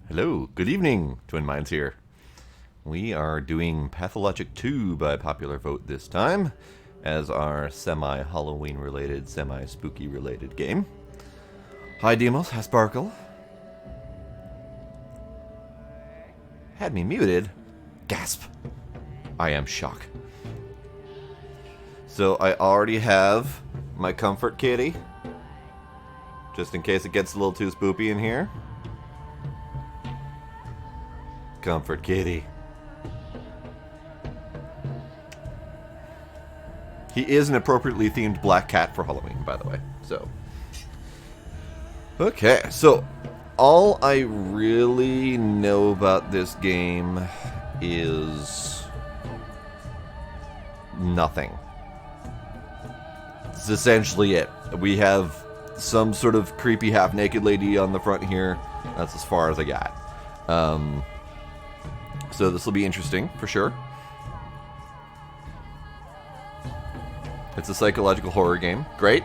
Hello, good evening, Twin Minds here. We are doing Pathologic 2 by popular vote this time, as our semi-Halloween related, semi-spooky related game. Hi Demos, hi Sparkle. Had me muted? Gasp. I am shocked. So I already have my comfort kitty, just in case it gets a little too spoopy in here. Comfort kitty. He is an appropriately themed black cat for Halloween, by the way. So, okay, so all I really know about this game is nothing. It's essentially it. We have some sort of creepy half-naked lady on the front here. That's as far as I got. So this will be interesting, for sure. It's a psychological horror game. Great.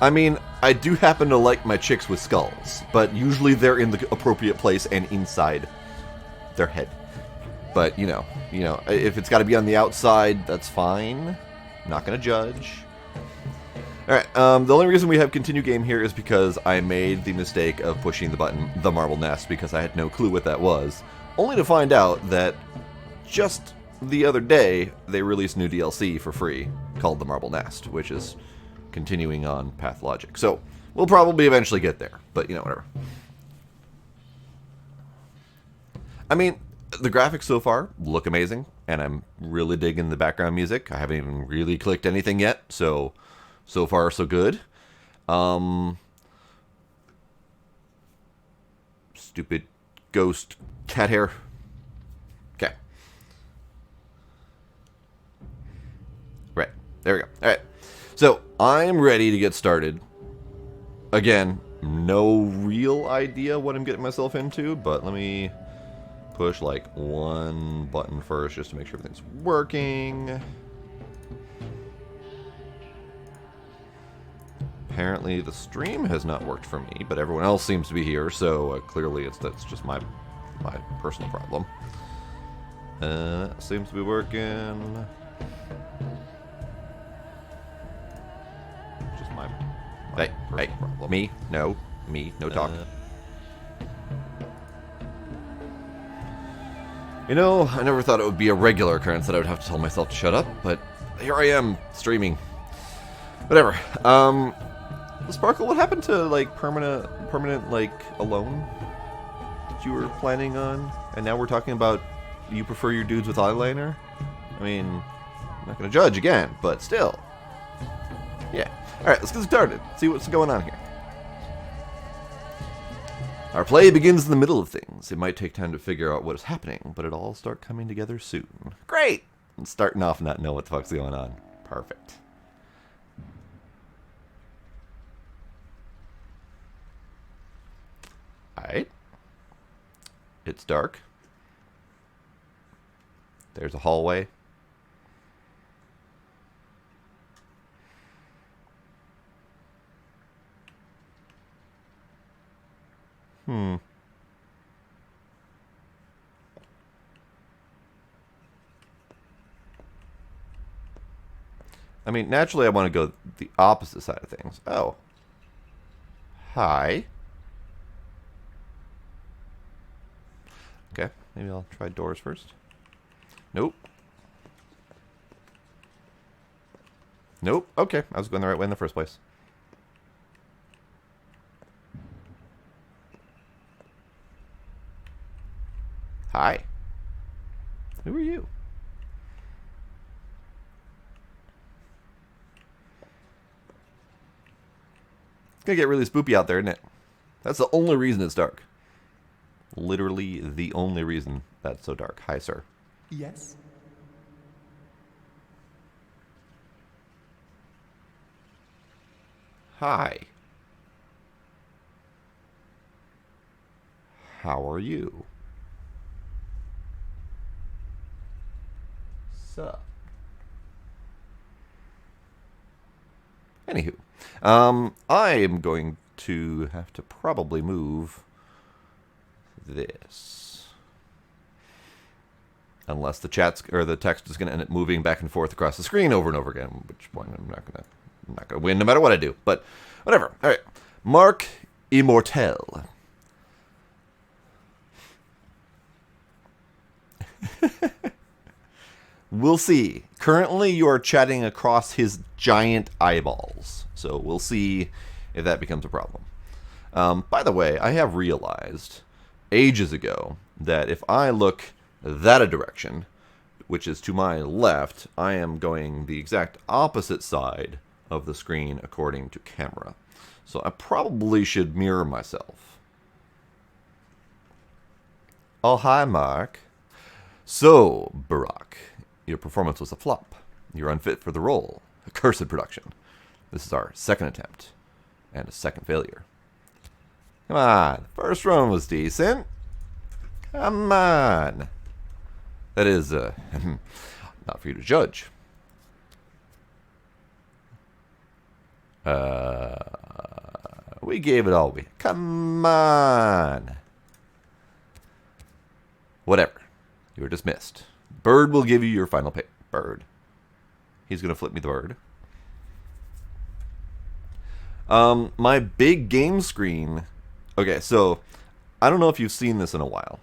I mean, I do happen to like my chicks with skulls, but usually they're in the appropriate place and inside their head. But, you know, if it's got to be on the outside, that's fine. I'm not going to judge. Alright, the only reason we have continue game here is because I made the mistake of pushing the button, the marble nest, because I had no clue what that was. Only to find out that just the other day, they released new DLC for free called the Marble Nest, which is continuing on Pathologic. So, we'll probably eventually get there, but, you know, whatever. I mean, the graphics so far look amazing, and I'm really digging the background music. I haven't even really clicked anything yet, so far so good. Stupid ghost cat hair. Okay. Right. There we go. Alright. So, I'm ready to get started. Again, no real idea what I'm getting myself into, but let me push like one button first just to make sure everything's working. Apparently the stream has not worked for me, but everyone else seems to be here, so clearly that's just my personal problem. That seems to be working. Just my personal problem. Me? No talk. You know, I never thought it would be a regular occurrence that I would have to tell myself to shut up, but here I am, streaming. Whatever. Sparkle, what happened to, like, permanent, like, alone that you were planning on? And now we're talking about you prefer your dudes with eyeliner? I mean, I'm not going to judge again, but still. Yeah. Alright, let's get started. See what's going on here. Our play begins in the middle of things. It might take time to figure out what is happening, but it'll all start coming together soon. Great! I'm starting off not knowing what the fuck's going on. Perfect. It's dark. There's a hallway. I mean, naturally I want to go the opposite side of things. Oh. Hi. Okay, maybe I'll try doors first. Nope. Nope. Okay, I was going the right way in the first place. Hi. Who are you? It's gonna get really spoopy out there, isn't it? That's the only reason it's dark. Literally the only reason that's so dark. Hi, sir. Yes. Hi. How are you? Sup? Anywho, I am going to have to probably move this, unless the chat's or the text is going to end up moving back and forth across the screen over and over again. At which point I'm not gonna win no matter what I do. But whatever. All right, Mark Immortel. We'll see. Currently, you are chatting across his giant eyeballs. So we'll see if that becomes a problem. By the way, I have realized ages ago that if I look that a direction, which is to my left, I am going the exact opposite side of the screen according to camera. So I probably should mirror myself. Oh, hi, Mark. So, Barack, your performance was a flop. You're unfit for the role. A cursed production. This is our second attempt, and a second failure. Come on, the first run was decent. Come on. That is, not for you to judge. We gave it all we... Come on. Whatever. You were dismissed. Bird will give you your final pay. Bird. He's going to flip me the bird. My big game screen... Okay, so I don't know if you've seen this in a while.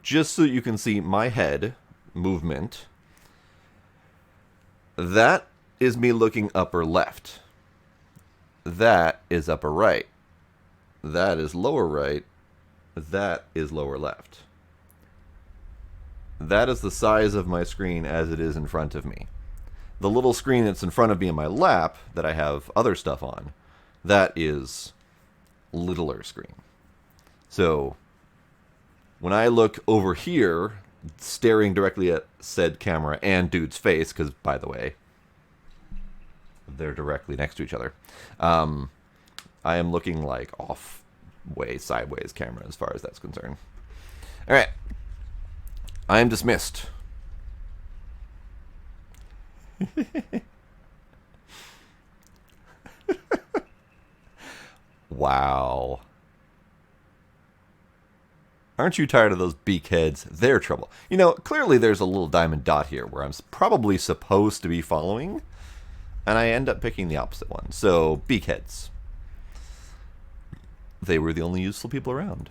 Just so you can see my head movement. That is me looking upper left. That is upper right. That is lower right. That is lower left. That is the size of my screen as it is in front of me. The little screen that's in front of me in my lap that I have other stuff on, that is littler screen. So when I look over here, staring directly at said camera and dude's face, because, by the way, they're directly next to each other, I am looking like off-way, sideways camera as far as that's concerned. All right. I am dismissed. Wow. Aren't you tired of those beakheads? They're trouble. You know, clearly there's a little diamond dot here where I'm probably supposed to be following, and I end up picking the opposite one. So, beakheads. They were the only useful people around.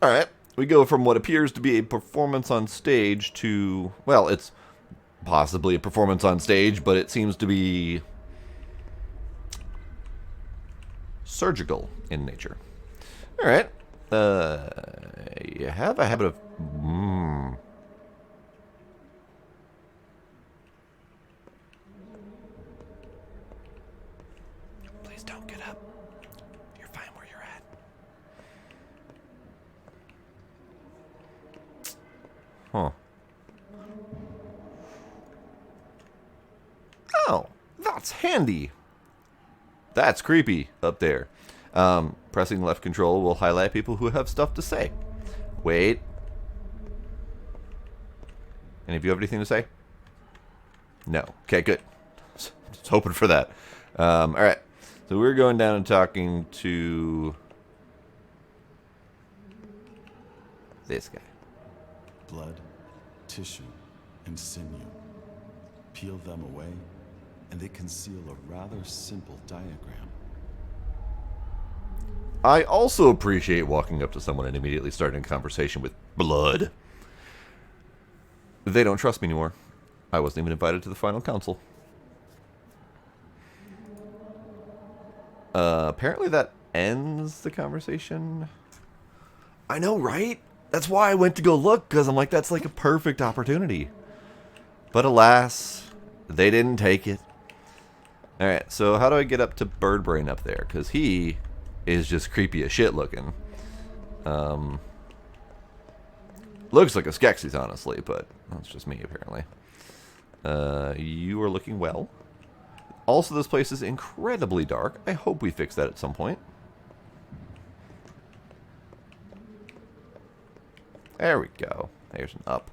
Alright, we go from what appears to be a performance on stage to, well, it's possibly a performance on stage, but it seems to be surgical in nature. Alright, you have a habit of... Please don't get up. You're fine where you're at. Huh. Oh, that's handy. That's creepy up there. Pressing left control will highlight people who have stuff to say. Wait. Any of you have anything to say? No. Okay, good. Just hoping for that. Alright. So we're going down and talking to this guy. Blood, tissue, and sinew. Peel them away, and they conceal a rather simple diagram. I also appreciate walking up to someone and immediately starting a conversation with blood. They don't trust me anymore. I wasn't even invited to the final council. Apparently that ends the conversation. I know, right? That's why I went to go look, because I'm like, that's like a perfect opportunity. But alas, they didn't take it. Alright, so how do I get up to Birdbrain up there? Because he is just creepy as shit looking. Looks like a Skeksis, honestly, but that's just me, apparently. You are looking well. Also, this place is incredibly dark. I hope we fix that at some point. There we go. There's an up.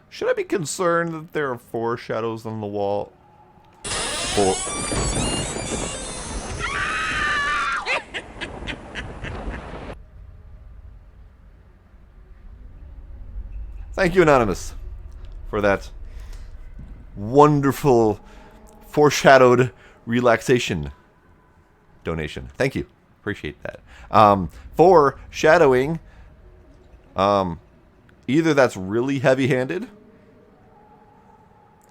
Should I be concerned that there are 4 shadows on the wall? 4. Thank you, Anonymous, for that wonderful foreshadowed relaxation donation. Thank you. Appreciate that. Foreshadowing, either that's really heavy-handed,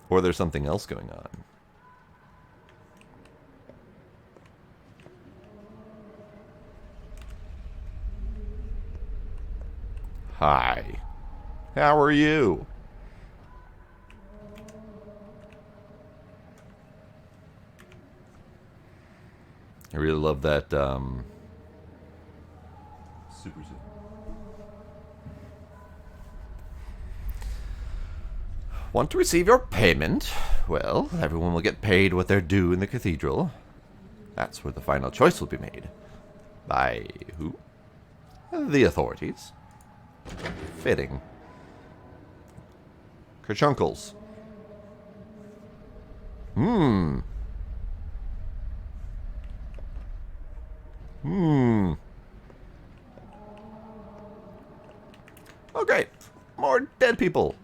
or there's something else going on. Hi. How are you? I really love that Super Zoom. Want to receive your payment? Well, everyone will get paid what they're due in the cathedral. That's where the final choice will be made. By who? The authorities. Fitting. Kerchunkles. Oh, great. More dead people.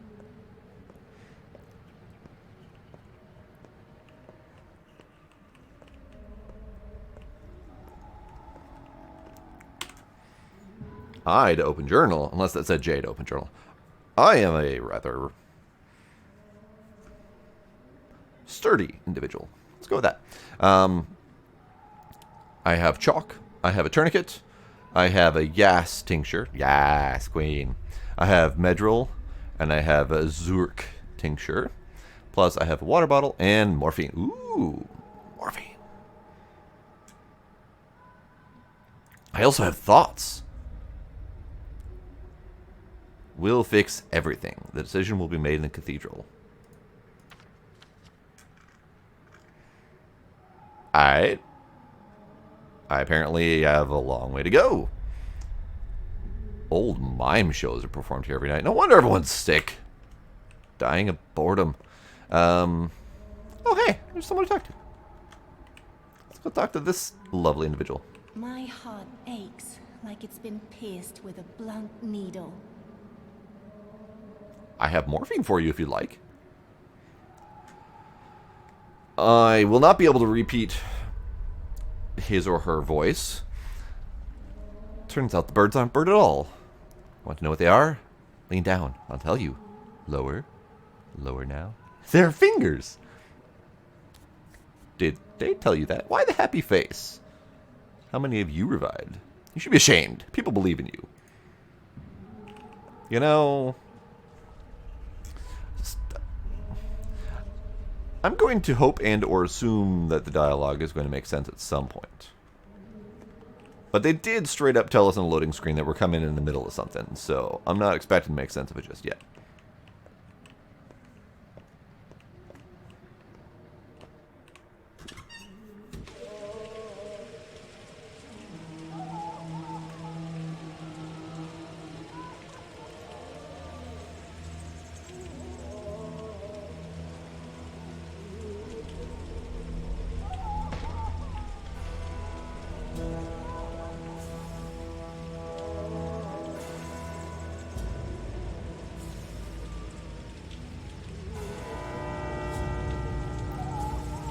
I to open journal, unless that said J to open journal. I am a rather sturdy individual. Let's go with that. I have chalk. I have a tourniquet. I have a Yas tincture. Yas, queen. I have Medril. And I have a Zurk tincture. Plus, I have a water bottle and morphine. Ooh, morphine. I also have thoughts. We'll fix everything. The decision will be made in the cathedral. I apparently have a long way to go. Old mime shows are performed here every night. No wonder everyone's sick. Dying of boredom. Oh, hey, there's someone to talk to. Let's go talk to this lovely individual. My heart aches like it's been pierced with a blunt needle. I have morphine for you if you'd like. I will not be able to repeat his or her voice. Turns out the birds aren't bird at all. Want to know what they are? Lean down. I'll tell you. Lower. Lower now. They're fingers. Did they tell you that? Why the happy face? How many have you revived? You should be ashamed. People believe in you. You know, I'm going to hope and or assume that the dialogue is going to make sense at some point. But they did straight up tell us on the loading screen that we're coming in the middle of something, so I'm not expecting to make sense of it just yet.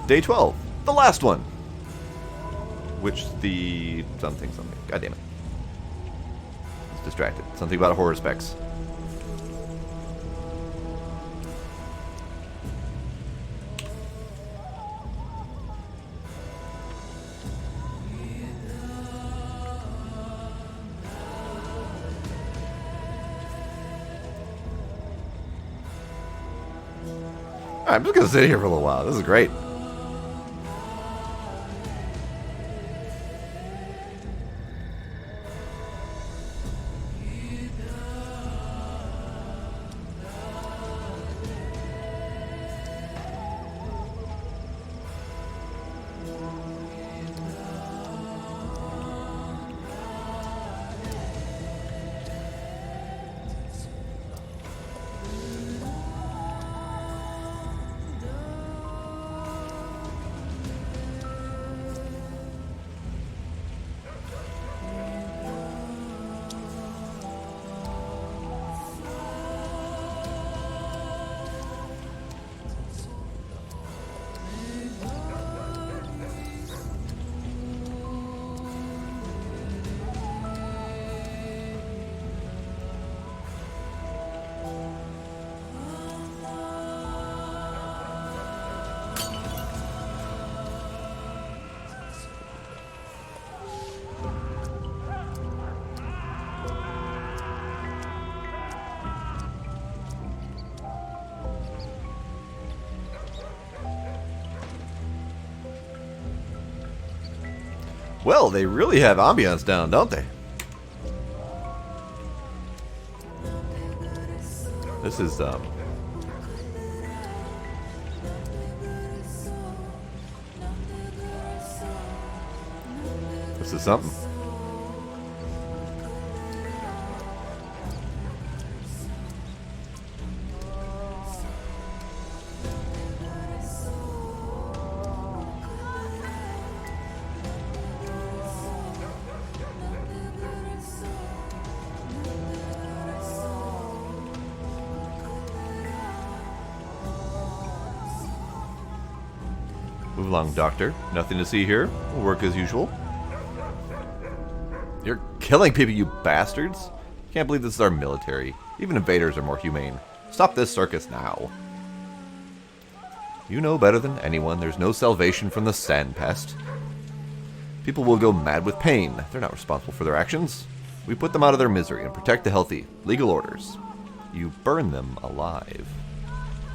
Day 12, the last one. Which the something. God damn it. It's distracted. Something about horror specs. Alright, I'm just gonna sit here for a little while. This is great. Well, they really have ambiance down, don't they? This is, this is something. Move along, Doctor. Nothing to see here. We'll work as usual. You're killing people, you bastards. Can't believe this is our military. Even invaders are more humane. Stop this circus now. You know better than anyone there's no salvation from the sand pest. People will go mad with pain. They're not responsible for their actions. We put them out of their misery and protect the healthy. Legal orders. You burn them alive.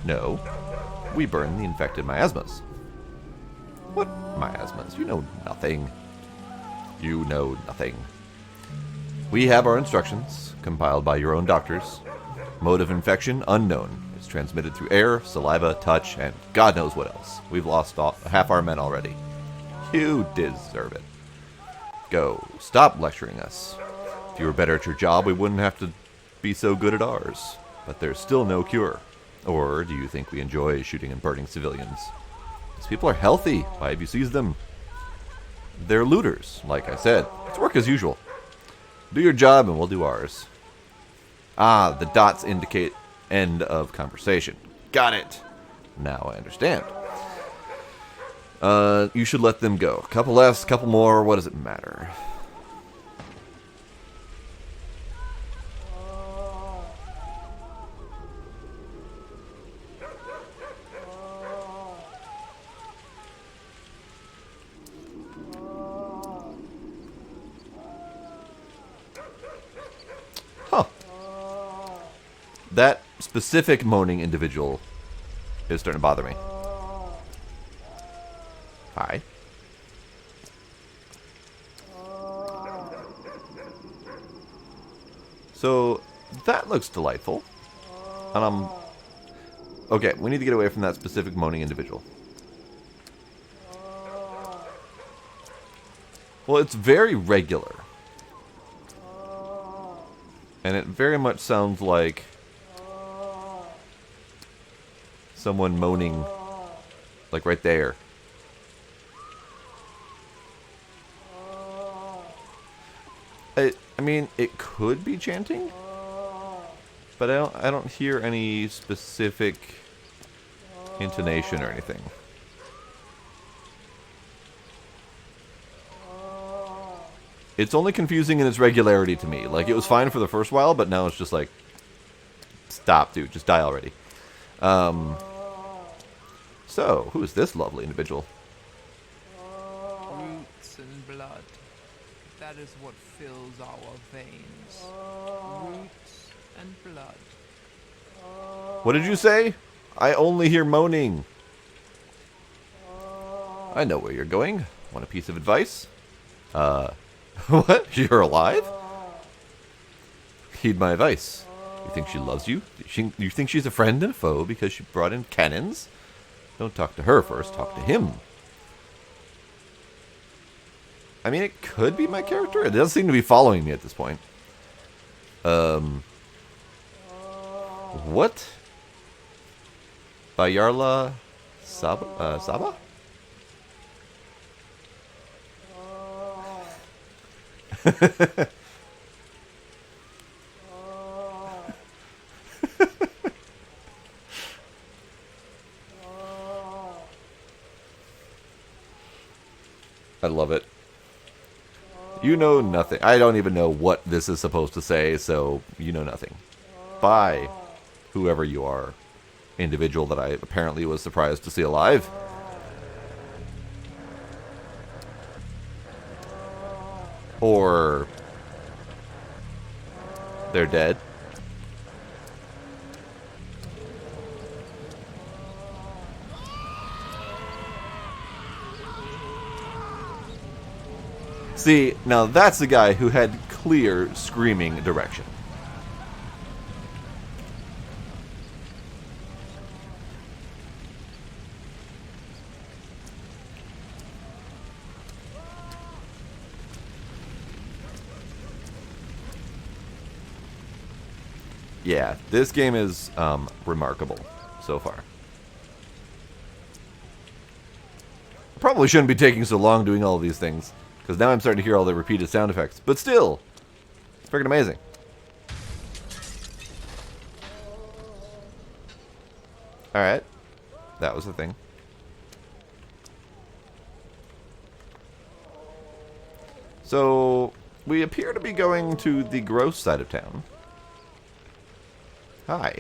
No. We burn the infected miasmas. What miasmas? You know nothing. You know nothing. We have our instructions, compiled by your own doctors. Mode of infection, unknown. It's transmitted through air, saliva, touch, and God knows what else. We've lost half our men already. You deserve it. Go. Stop lecturing us. If you were better at your job, we wouldn't have to be so good at ours. But there's still no cure. Or do you think we enjoy shooting and burning civilians? These people are healthy. Why have you seized them? They're looters, like I said. Let's work as usual. Do your job and we'll do ours. Ah, the dots indicate end of conversation. Got it. Now I understand. You should let them go. Couple less, couple more, what does it matter? that specific moaning individual is starting to bother me. Hi. So, that looks delightful. And okay, we need to get away from that specific moaning individual. Well, it's very regular. And it very much sounds like someone moaning, like right there. I mean, it could be chanting, but I don't hear any specific intonation or anything. It's only confusing in its regularity to me. Like, it was fine for the first while, but now it's just like, stop, dude, just die already. So, who is this lovely individual? Roots and blood. That is what fills our veins. Roots and blood. What did you say? I only hear moaning. I know where you're going. Want a piece of advice? What? You're alive? Heed my advice. You think she loves you? You think she's a friend and a foe because she brought in cannons? Don't talk to her first, talk to him. I mean, it could be my character. It doesn't seem to be following me at this point. What? Bayarla Saba? I love it. You know nothing. I don't even know what this is supposed to say, so you know nothing. Bye, whoever you are. Individual that I apparently was surprised to see alive. Or they're dead. See, now that's the guy who had clear screaming direction. Yeah, this game is remarkable so far. Probably shouldn't be taking so long doing all of these things, because now I'm starting to hear all the repeated sound effects. But still, it's freaking amazing. Alright, that was the thing. So, we appear to be going to the gross side of town. Hi.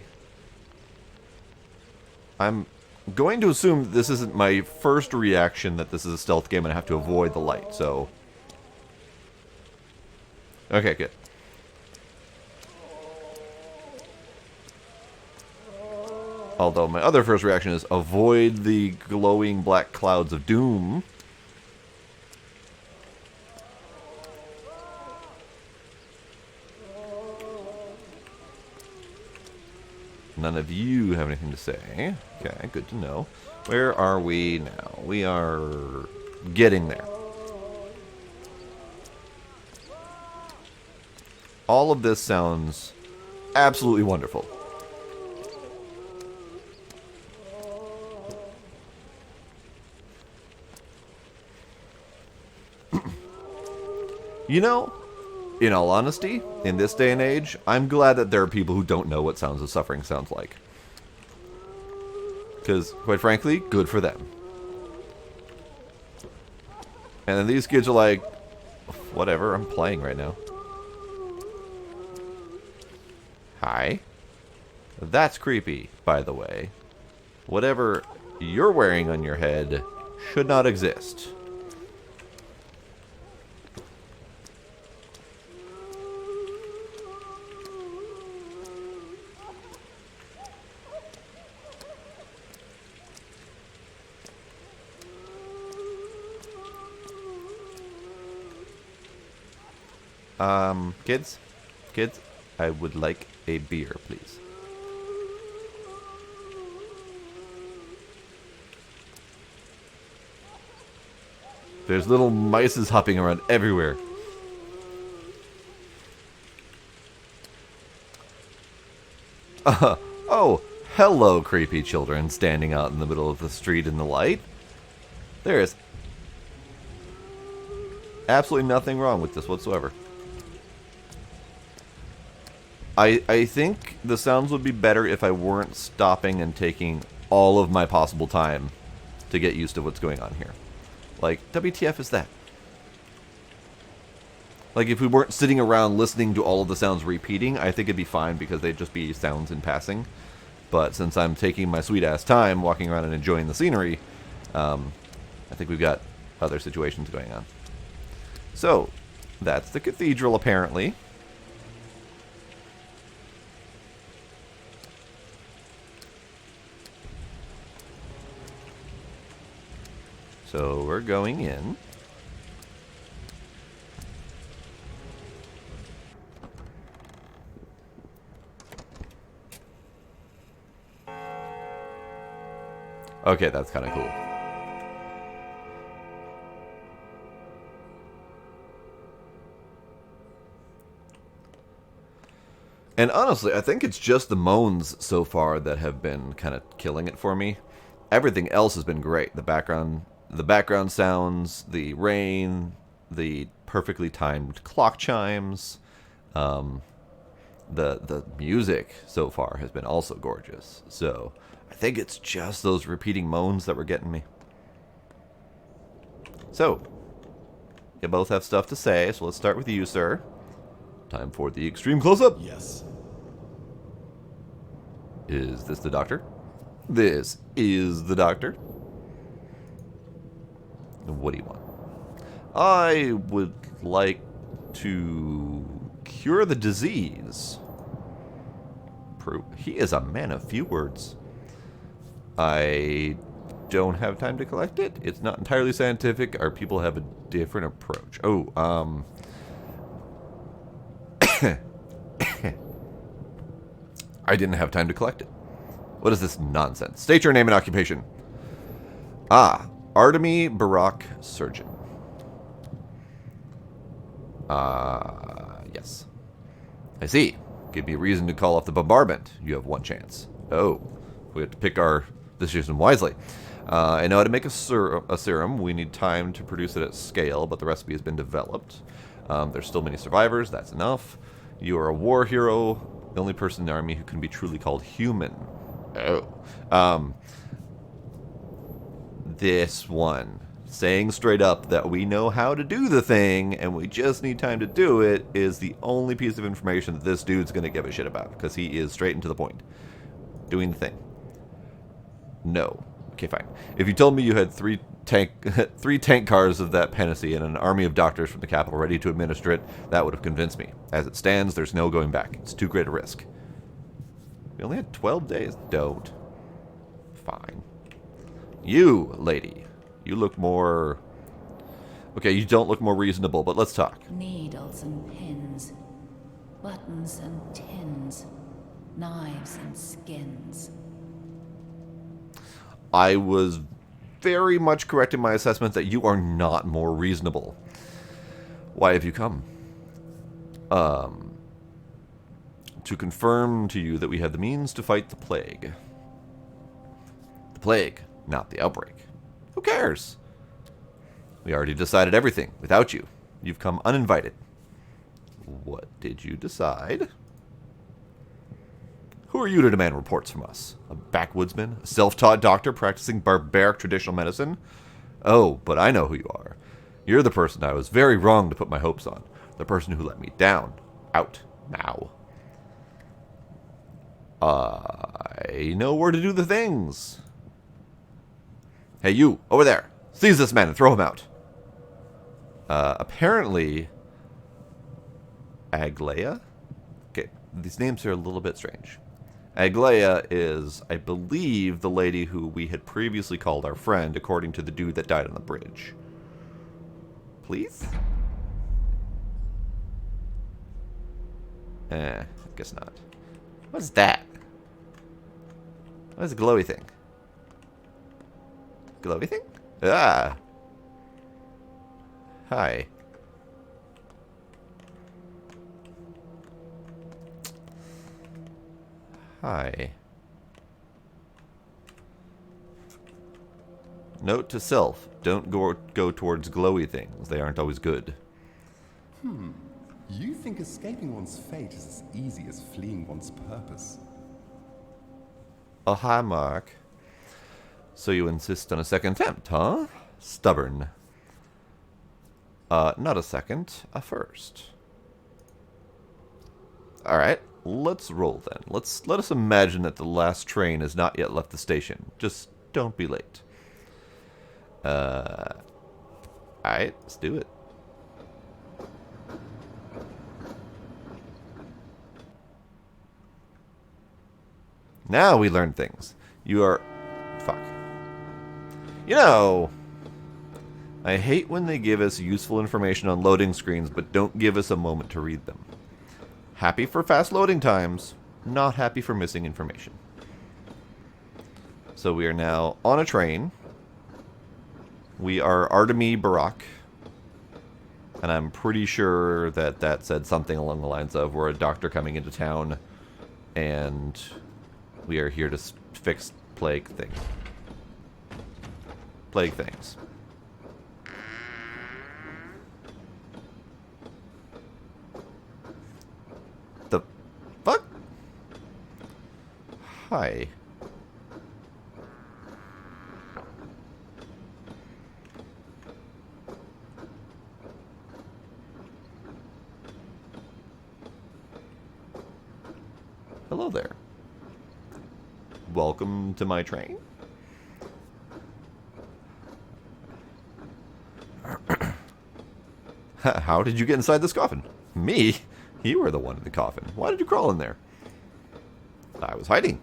I'm going to assume this isn't my first reaction that this is a stealth game and I have to avoid the light, so... Okay, good. Although my other first reaction is avoid the glowing black clouds of doom. None of you have anything to say. Okay, good to know. Where are we now? We are getting there. All of this sounds absolutely wonderful. You know, in all honesty, in this day and age, I'm glad that there are people who don't know what sounds of suffering sounds like. Because, quite frankly, good for them. And then these kids are like, whatever, I'm playing right now. Hi. That's creepy, by the way. Whatever you're wearing on your head should not exist. Kids, I would like a beer, please. There's little mices hopping around everywhere. Oh, hello, creepy children standing out in the middle of the street in the light. There is absolutely nothing wrong with this whatsoever. I think the sounds would be better if I weren't stopping and taking all of my possible time to get used to what's going on here. Like, WTF is that? Like, if we weren't sitting around listening to all of the sounds repeating, I think it'd be fine because they'd just be sounds in passing. But since I'm taking my sweet-ass time walking around and enjoying the scenery, I think we've got other situations going on. So, that's the cathedral, apparently. So, we're going in. Okay, that's kind of cool. And honestly, I think it's just the moans so far that have been kind of killing it for me. Everything else has been great. The background sounds, the rain, the perfectly timed clock chimes, the music so far has been also gorgeous. So I think it's just those repeating moans that were getting me. So, you both have stuff to say, so let's start with you, sir. Time for the extreme close-up. Yes. Is this the doctor? This is the doctor. What do you want? I would like to cure the disease. He is a man of few words. I don't have time to collect it. It's not entirely scientific. Our people have a different approach. Oh, I didn't have time to collect it. What is this nonsense? State your name and occupation. Ah, Artemy Barak Surgeon. Yes. I see. Give me a reason to call off the bombardment. You have one chance. Oh, we have to pick our decision wisely. I know how to make a serum. We need time to produce it at scale, but the recipe has been developed. There's still many survivors. That's enough. You are a war hero, the only person in the army who can be truly called human. Oh. This one. Saying straight up that we know how to do the thing, and we just need time to do it, is the only piece of information that this dude's going to give a shit about, because he is straight and to the point. Doing the thing. No. Okay, fine. If you told me you had three tank cars of that Panacea and an army of doctors from the capital ready to administer it, that would have convinced me. As it stands, there's no going back. It's too great a risk. We only had 12 days. Don't. Fine. You, lady. You look more... Okay, you don't look more reasonable, but let's talk. Needles and pins, buttons and tins, knives and skins. I was very much correct in my assessment that you are not more reasonable. Why have you come? To confirm to you that we have the means to fight the plague. The plague, not the outbreak. Who cares? We already decided everything without you. You've come uninvited. What did you decide? Who are you to demand reports from us? A backwoodsman? A self-taught doctor practicing barbaric traditional medicine? Oh, but I know who you are. You're the person I was very wrong to put my hopes on. The person who let me down. Out. Now. I know where to do the things. Hey, you, over there. Seize this man and throw him out. Apparently... Aglaia? Okay, these names are a little bit strange. Aglaia is, I believe, the lady who we had previously called our friend, according to the dude that died on the bridge. Please? I guess not. What's that? What's a glowy thing? Glowy thing? Ah! Hi. Hi. Note to self, don't go towards glowy things. They aren't always good. You think escaping one's fate is as easy as fleeing one's purpose? Oh, hi, Mark. So you insist on a second attempt, huh? Stubborn. Not a second, a first. Alright, let's roll then. Let us imagine that the last train has not yet left the station. Just don't be late. Alright, let's do it. Now we learn things. You are... Fuck. You know... I hate when they give us useful information on loading screens, but don't give us a moment to read them. Happy for fast loading times, not happy for missing information. So we are now on a train. We are Artemi Barak. And I'm pretty sure that that said something along the lines of, we're a doctor coming into town, and we are here to fix plague things. Plague things. The fuck? Hi. Hello there. Welcome to my train. How did you get inside this coffin? Me? You were the one in the coffin. Why did you crawl in there? I was hiding.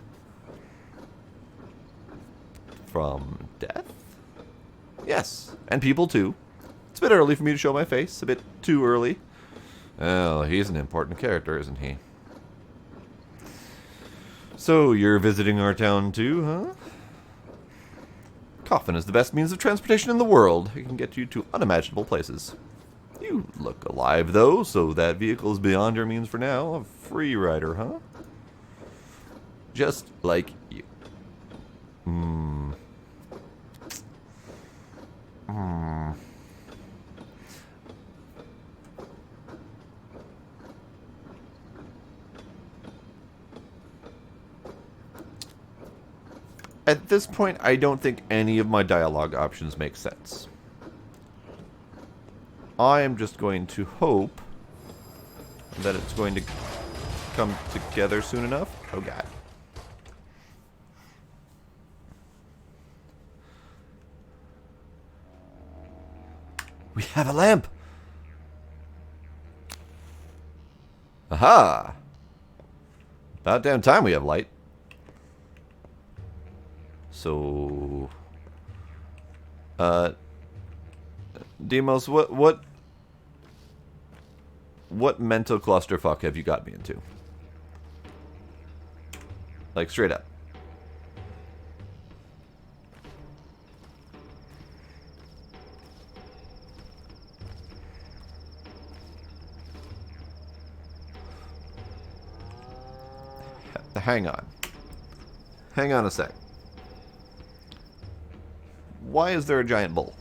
From death? Yes, and people too. It's a bit early for me to show my face. A bit too early. Oh, he's an important character, isn't he? So, you're visiting our town too, huh? Coffin is the best means of transportation in the world. It can get you to unimaginable places. You look alive, though, so that vehicle is beyond your means for now. A free rider, huh? Just like you. At this point, I don't think any of my dialogue options make sense. I am just going to hope that it's going to come together soon enough. Oh, God. We have a lamp! Aha! About damn time we have light. So, Demos, what mental clusterfuck have you got me into? Like, straight up. Hang on. Hang on a sec. Why is there a giant bull?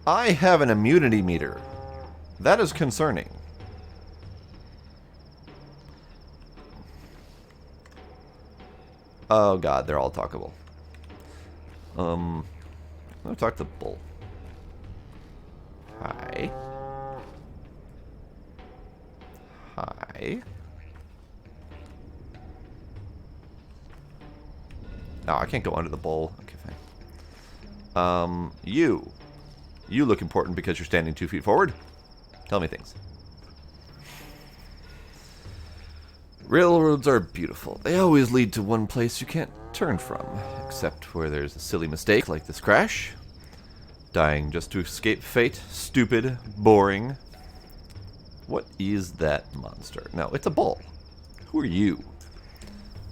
I have an immunity meter. That is concerning. Oh god, they're all talkable. Let me talk to Bull. Hi. Hi. No, I can't go under the bowl. Okay, fine. You. You look important because you're standing 2 feet forward. Tell me things. Railroads are beautiful. They always lead to one place you can't turn from, except where there's a silly mistake like this crash. Dying just to escape fate. Stupid. Boring. What is that monster? No, it's a bull. Who are you?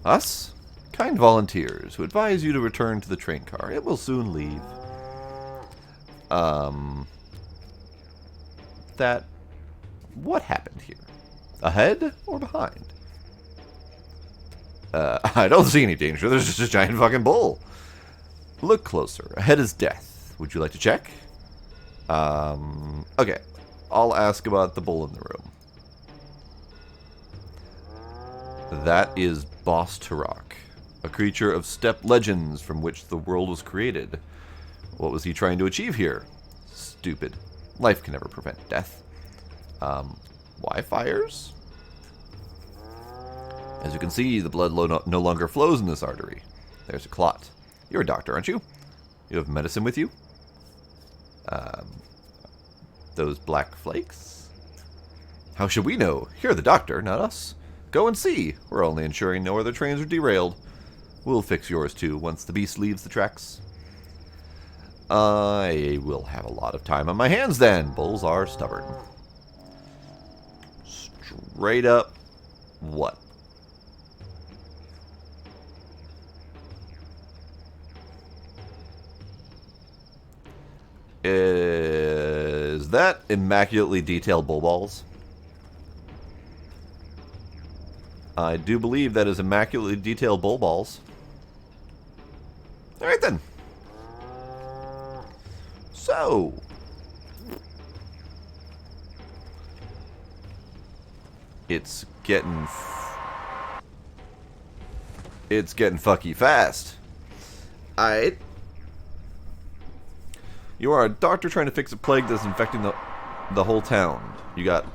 Us? Kind volunteers who advise you to return to the train car. It will soon leave. That... What happened here? Ahead or behind? I don't see any danger. There's just a giant fucking bull. Look closer. Ahead is death. Would you like to check? Okay. I'll ask about the bull in the room. That is Boss Turok, a creature of steppe legends from which the world was created. What was he trying to achieve here? Stupid. Life can never prevent death. Why fires? As you can see, the blood no longer flows in this artery. There's a clot. You're a doctor, aren't you? You have medicine with you? Those black flakes? How should we know? You're the doctor, not us. Go and see. We're only ensuring no other trains are derailed. We'll fix yours too once the beast leaves the tracks. I will have a lot of time on my hands then. Bulls are stubborn. Straight up, what? Is that immaculately detailed bull balls? I do believe that is immaculately detailed bull balls. Alright then. So. It's getting fucky fast. Alright. You are a doctor trying to fix a plague that's infecting the whole town. You got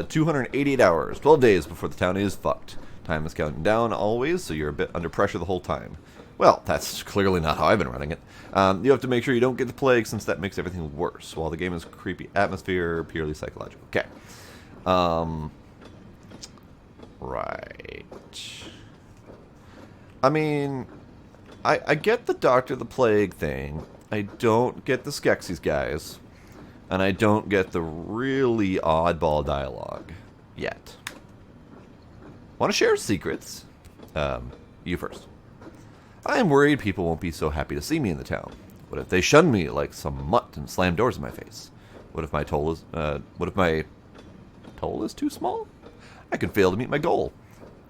288 hours, 12 days before the town is fucked. Time is counting down always, so you're a bit under pressure the whole time. Well, that's clearly not how I've been running it. You have to make sure you don't get the plague, since that makes everything worse. While the game is creepy atmosphere, purely psychological. Okay. Right. I mean, I get the Doctor the Plague thing. I don't get the Skeksis guys. And I don't get the really oddball dialogue yet. Want to share secrets? You first. I am worried people won't be so happy to see me in the town. What if they shun me like some mutt and slam doors in my face? What if my toll is too small? I could fail to meet my goal.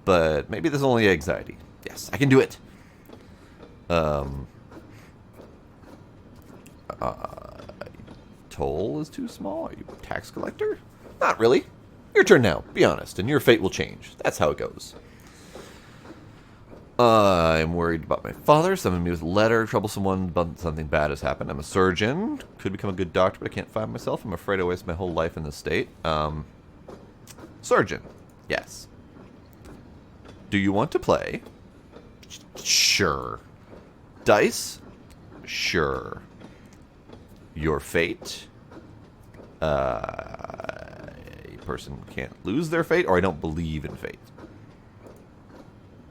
But maybe there's only anxiety. Yes, I can do it. Toll is too small? Are you a tax collector? Not really. Your turn now. Be honest, and your fate will change. That's how it goes. I'm worried about my father. Summoned me with a letter. Troublesome one, but something bad has happened. I'm a surgeon. Could become a good doctor, but I can't find myself. I'm afraid I waste my whole life in this state. Surgeon. Yes. Do you want to play? Sure. Dice? Sure. Your fate? A person can't lose their fate, or I don't believe in fate.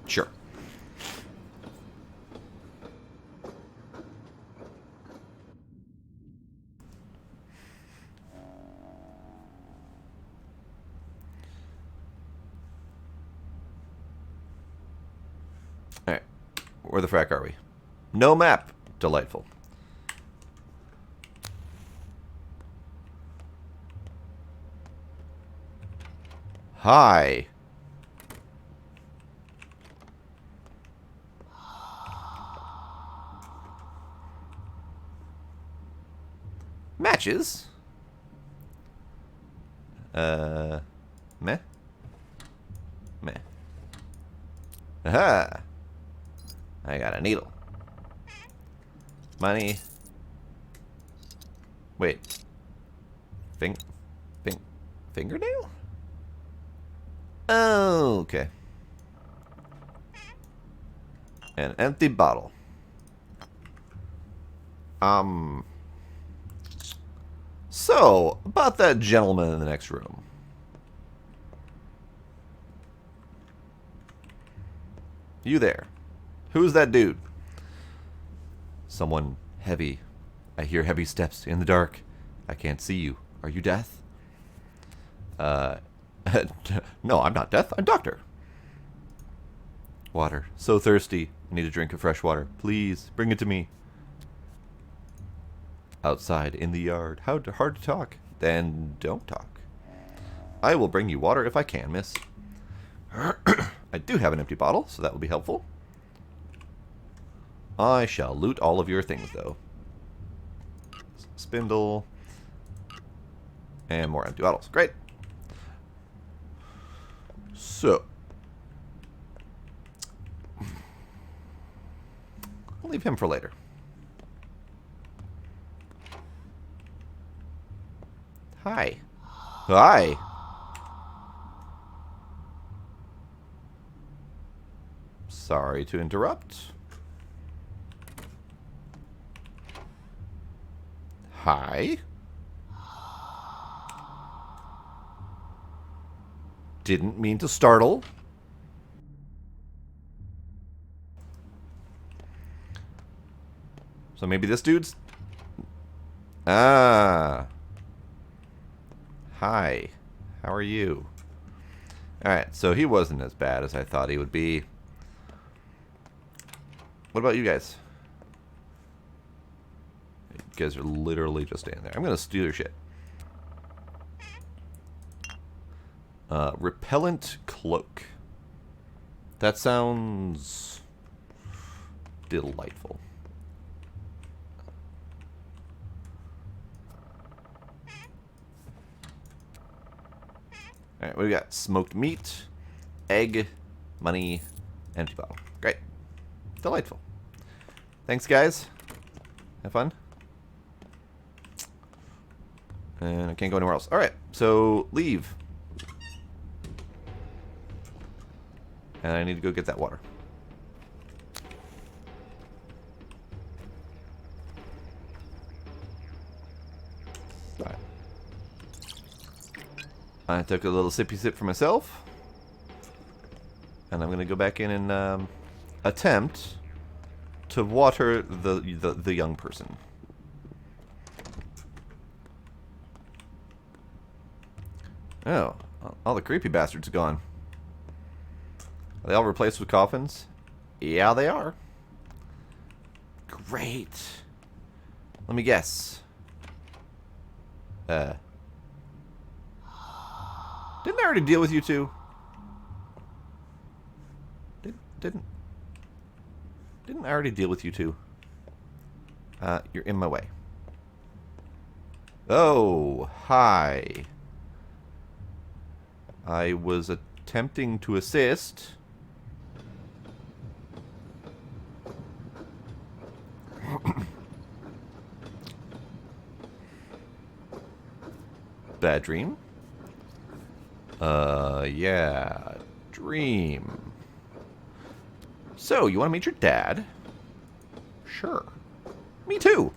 Sure. Alright. Where the frack are we? No map. Delightful. Hi. Matches? Meh? Meh. Aha! I got a needle. Money. Wait. Fingernail? Oh, okay. An empty bottle. So, about that gentleman in the next room. You there. Who's that dude? Someone heavy. I hear heavy steps in the dark. I can't see you. Are you Death? No, I'm not Death. I'm Doctor. Water. So thirsty. I need a drink of fresh water. Please, bring it to me. Outside, in the yard. How hard to talk. Then don't talk. I will bring you water if I can, miss. I do have an empty bottle, so that will be helpful. I shall loot all of your things, though. Spindle. And more empty bottles. Great. So. I'll leave him for later. Hi. Hi. Sorry to interrupt. Hi. Didn't mean to startle. So maybe this dude's... Ah. Hi. How are you? Alright, so he wasn't as bad as I thought he would be. What about you guys? You guys are literally just standing there. I'm going to steal your shit. Repellent cloak. That sounds delightful. Alright, what do we got? Smoked meat, egg, money, empty bottle. Great. Delightful. Thanks, guys. Have fun. And I can't go anywhere else. Alright, so leave. And I need to go get that water. Alright. I took a little sippy sip for myself. And I'm going to go back in and attempt to water the young person. Oh, all the creepy bastards are gone. Are they all replaced with coffins? Yeah, they are. Great. Let me guess. Didn't I already deal with you two? Didn't I already deal with you two? You're in my way. Oh, hi. I was attempting to assist. Bad dream? Yeah. Dream. So, you want to meet your dad? Sure. Me too.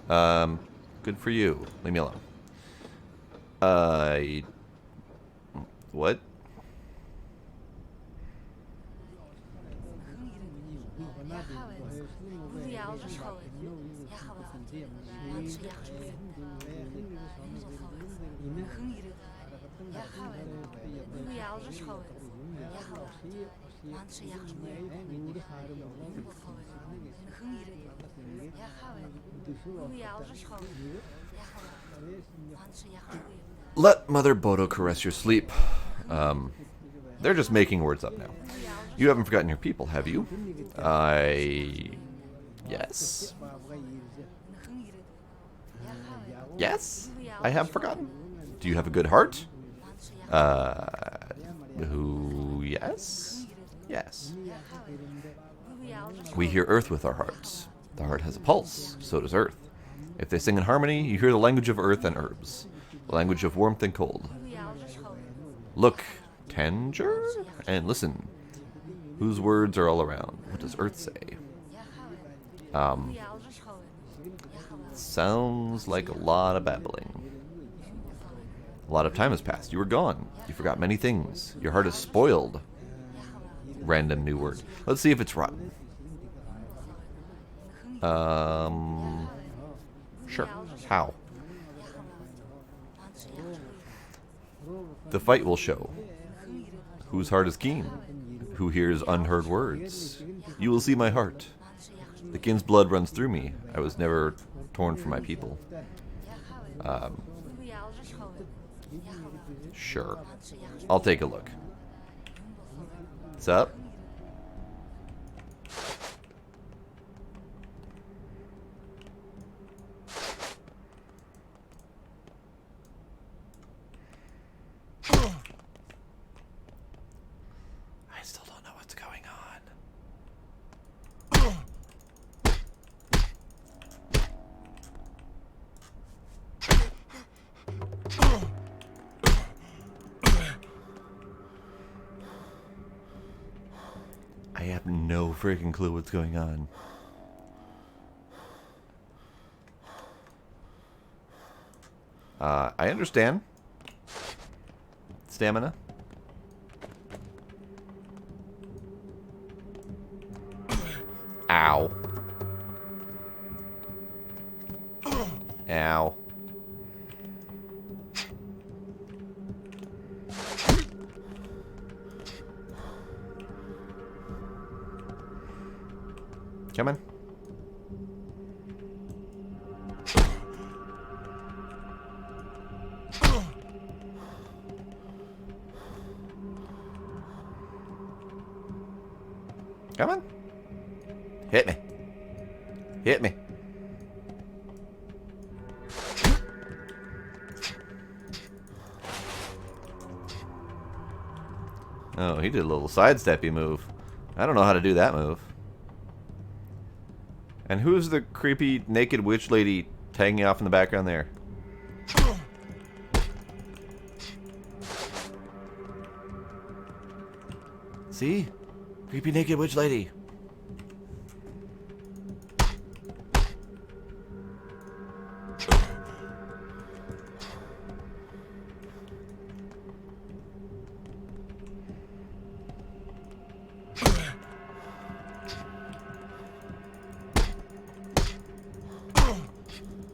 Good for you. Leave me alone. What? Let Mother Bodo caress your sleep. They're just making words up now. You haven't forgotten your people, have you? Yes. Yes, I have forgotten. Do you have a good heart? Yes? Yes. We hear earth with our hearts. The heart has a pulse, so does earth. If they sing in harmony, you hear the language of earth and herbs. The language of warmth and cold. Look, Tanger, and listen. Whose words are all around? What does earth say? Sounds like a lot of babbling. A lot of time has passed. You were gone. You forgot many things. Your heart is spoiled. random new word. Let's see if it's rotten. Sure. How? The fight will show. Whose heart is keen? Who hears unheard words? You will see my heart. The kin's blood runs through me. I was never torn from my people. Sure. I'll take a look. What's up? I still don't know what's going on. I have no freaking clue what's going on. I understand. Stamina. Ow. Ow. Come on. Come on. Hit me. Hit me. Oh, he did a little sidesteppy move. I don't know how to do that move. And who's the creepy naked witch lady tagging off in the background there? See? Creepy naked witch lady.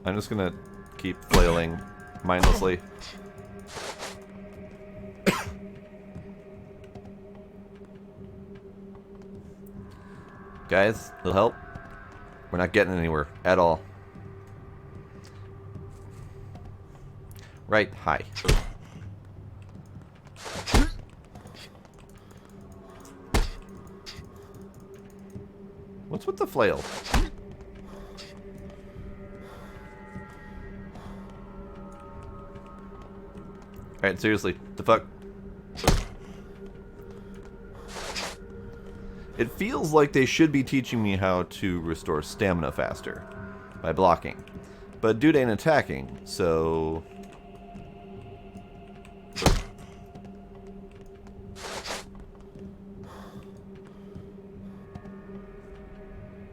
I'm just gonna keep flailing mindlessly. Guys, it'll help. We're not getting anywhere at all. Right, hi. What's with the flail? Alright, seriously, the fuck? It feels like they should be teaching me how to restore stamina faster by blocking. But dude ain't attacking, so...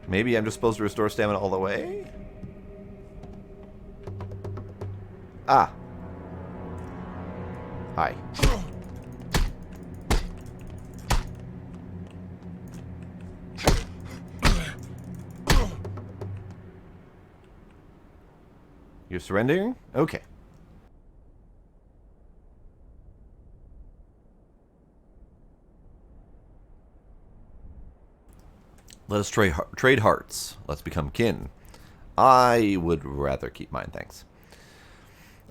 Maybe I'm just supposed to restore stamina all the way? Ah. Hi. You're surrendering? Okay. Let us trade hearts. Let's become kin. I would rather keep mine, thanks.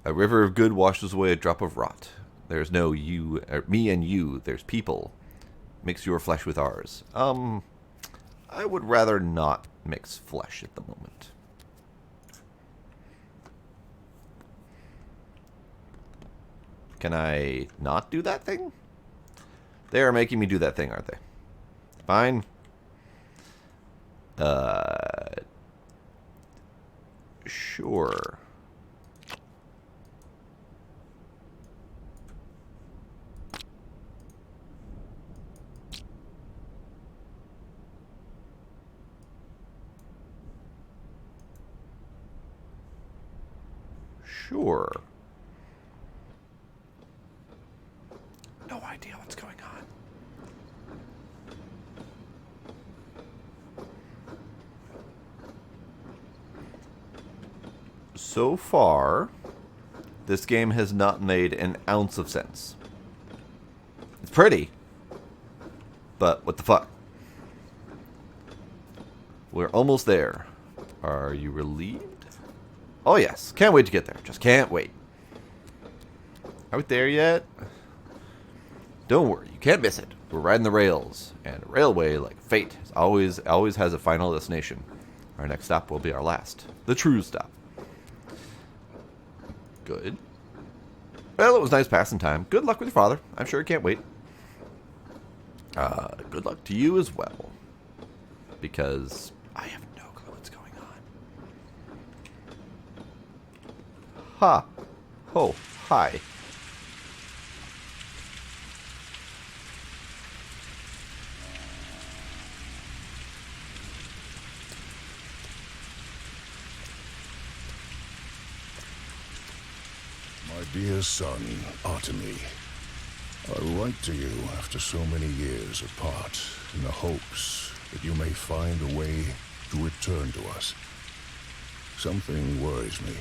A river of good washes away a drop of rot. There's no you, me and you. There's people. Mix your flesh with ours. I would rather not mix flesh at the moment. Can I not do that thing? They are making me do that thing, aren't they? Fine. Sure. Sure. No idea what's going on. So far, this game has not made an ounce of sense. It's pretty, but what the fuck? We're almost there. Are you relieved? Oh yes, can't wait to get there. Just can't wait. Are we there yet? Don't worry, you can't miss it. We're riding the rails, and a railway, like fate, always has a final destination. Our next stop will be our last, the true stop. Good. Well, it was nice passing time. Good luck with your father. I'm sure he can't wait. Good luck to you as well, because I have no clue what's going on. Ha! Oh, hi. My dear son, Artemy, I write to you after so many years apart in the hopes that you may find a way to return to us. Something worries me.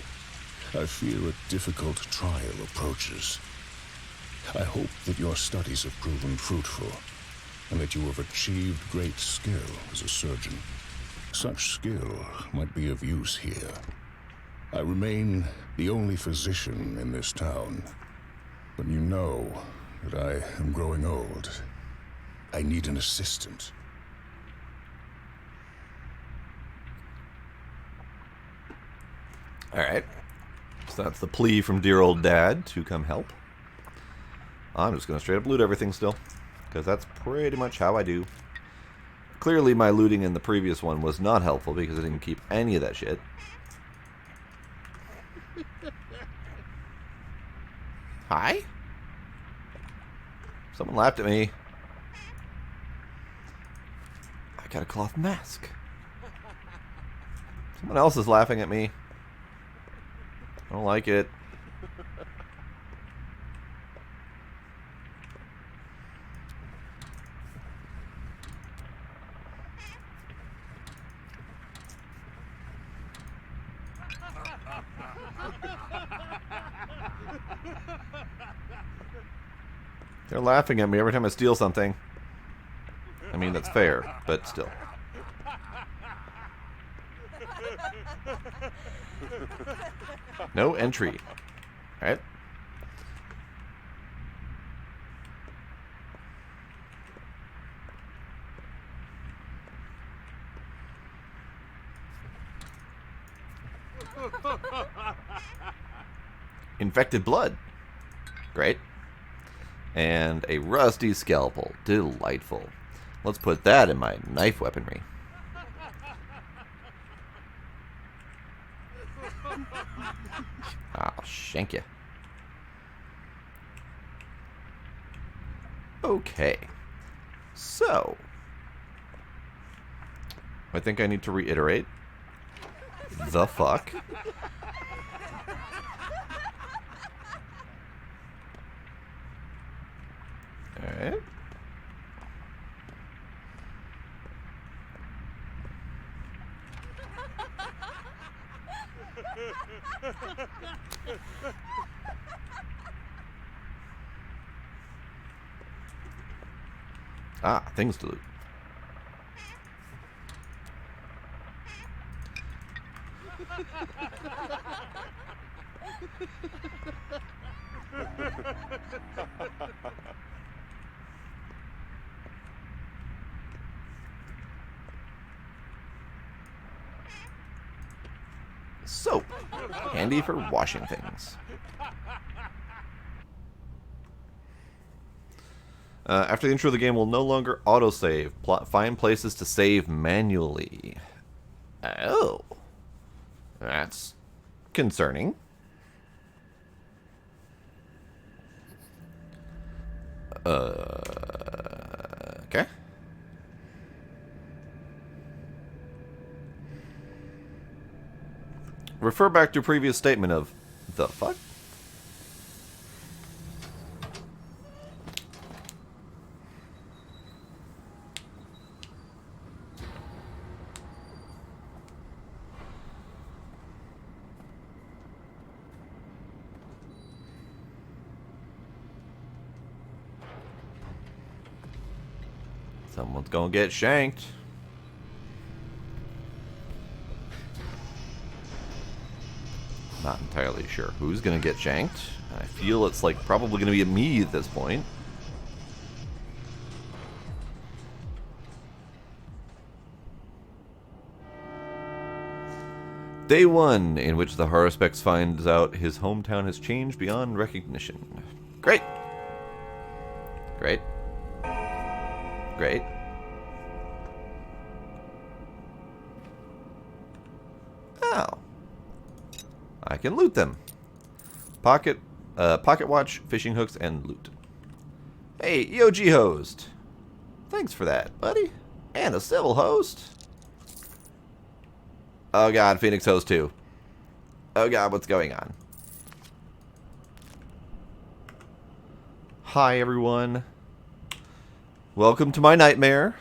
I fear a difficult trial approaches. I hope that your studies have proven fruitful, and that you have achieved great skill as a surgeon. Such skill might be of use here. I remain the only physician in this town, but you know that I am growing old. I need an assistant. Alright. So that's the plea from dear old dad to come help. I'm just going to straight up loot everything still, because that's pretty much how I do. Clearly my looting in the previous one was not helpful because I didn't keep any of that shit. Hi? Someone laughed at me. I got a cloth mask. Someone else is laughing at me. I don't like it. They're laughing at me every time I steal something. I mean, that's fair, but still. No entry. Alright. Infected blood. Great. And a rusty scalpel. Delightful. Let's put that in my knife weaponry. I'll shank you. Okay. So, I think I need to reiterate. The fuck? Alright. Ah, things to loot. Soap. Handy for washing things. After the intro, the game will no longer autosave. Find places to save manually. Oh. That's concerning. Okay. Refer back to a previous statement of the fuck? Someone's gonna get shanked. Not entirely sure who's gonna get shanked. I feel it's like probably gonna be me at this point. Day 1, in which the Haruspex finds out his hometown has changed beyond recognition. Great! Great. Great. Oh. I can loot them. Pocket watch, fishing hooks, and loot. Hey, EOG host. Thanks for that, buddy. And a civil host. Oh god, Phoenix host too. Oh god, what's going on? Hi everyone. Welcome to my nightmare.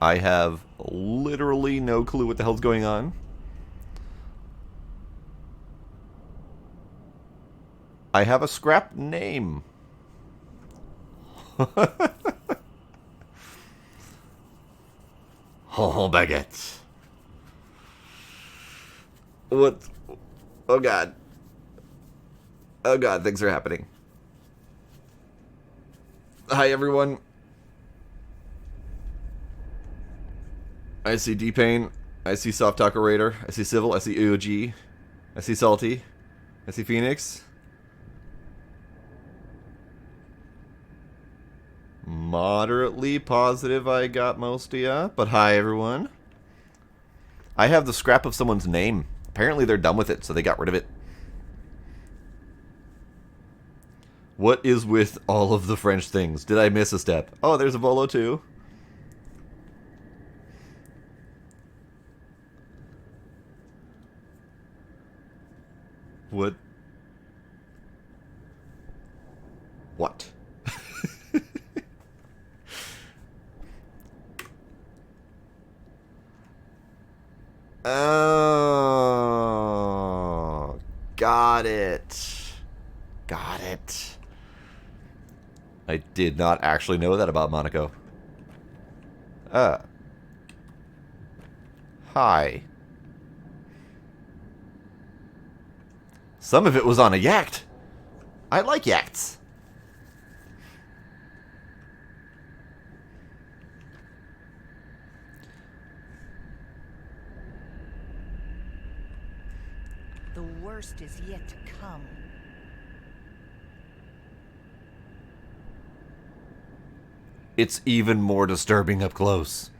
I have literally no clue what the hell's going on. I have a scrap name. Oh, baguette. What? Oh god. Oh god, things are happening. Hi everyone. I see D-Pain. I see Soft Taco Raider. I see Civil. I see EOG. I see Salty. I see Phoenix. Moderately positive I got most of ya, but hi everyone. I have the scrap of someone's name. Apparently they're done with it, so they got rid of it. What is with all of the French things? Did I miss a step? Oh, there's a Volo too. What? What? Oh, got it. Got it. I did not actually know that about Monaco. Hi. Some of it was on a yacht. I like yachts. The worst is yet to come. It's even more disturbing up close.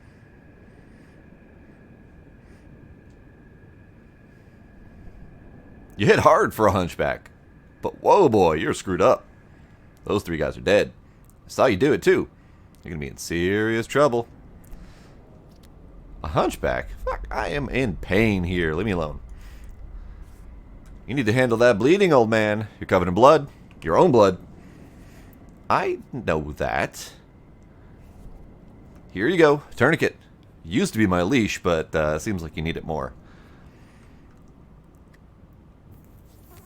You hit hard for a hunchback. But whoa boy, you're screwed up. Those 3 guys are dead. I saw you do it too. You're gonna be in serious trouble. A hunchback? Fuck, I am in pain here. Leave me alone. You need to handle that bleeding, old man. You're covered in blood. Your own blood. I know that. Here you go. Tourniquet. Used to be my leash, but seems like you need it more.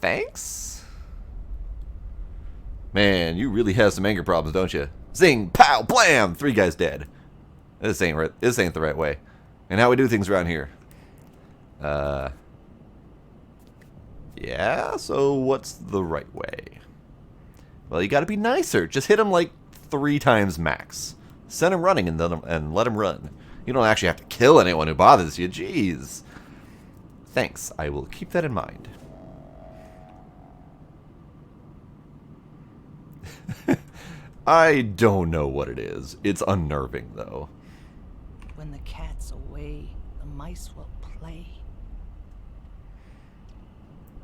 Thanks? Man, you really have some anger problems, don't you? Zing, pow, blam! 3 guys dead. This ain't right. This ain't the right way. And how we do things around here. Yeah, so what's the right way? Well, you gotta be nicer. Just hit him like 3 times max. Send him running and let him run. You don't actually have to kill anyone who bothers you. Jeez. Thanks. I will keep that in mind. I don't know what it is. It's unnerving, though. When the cat's away, the mice will play.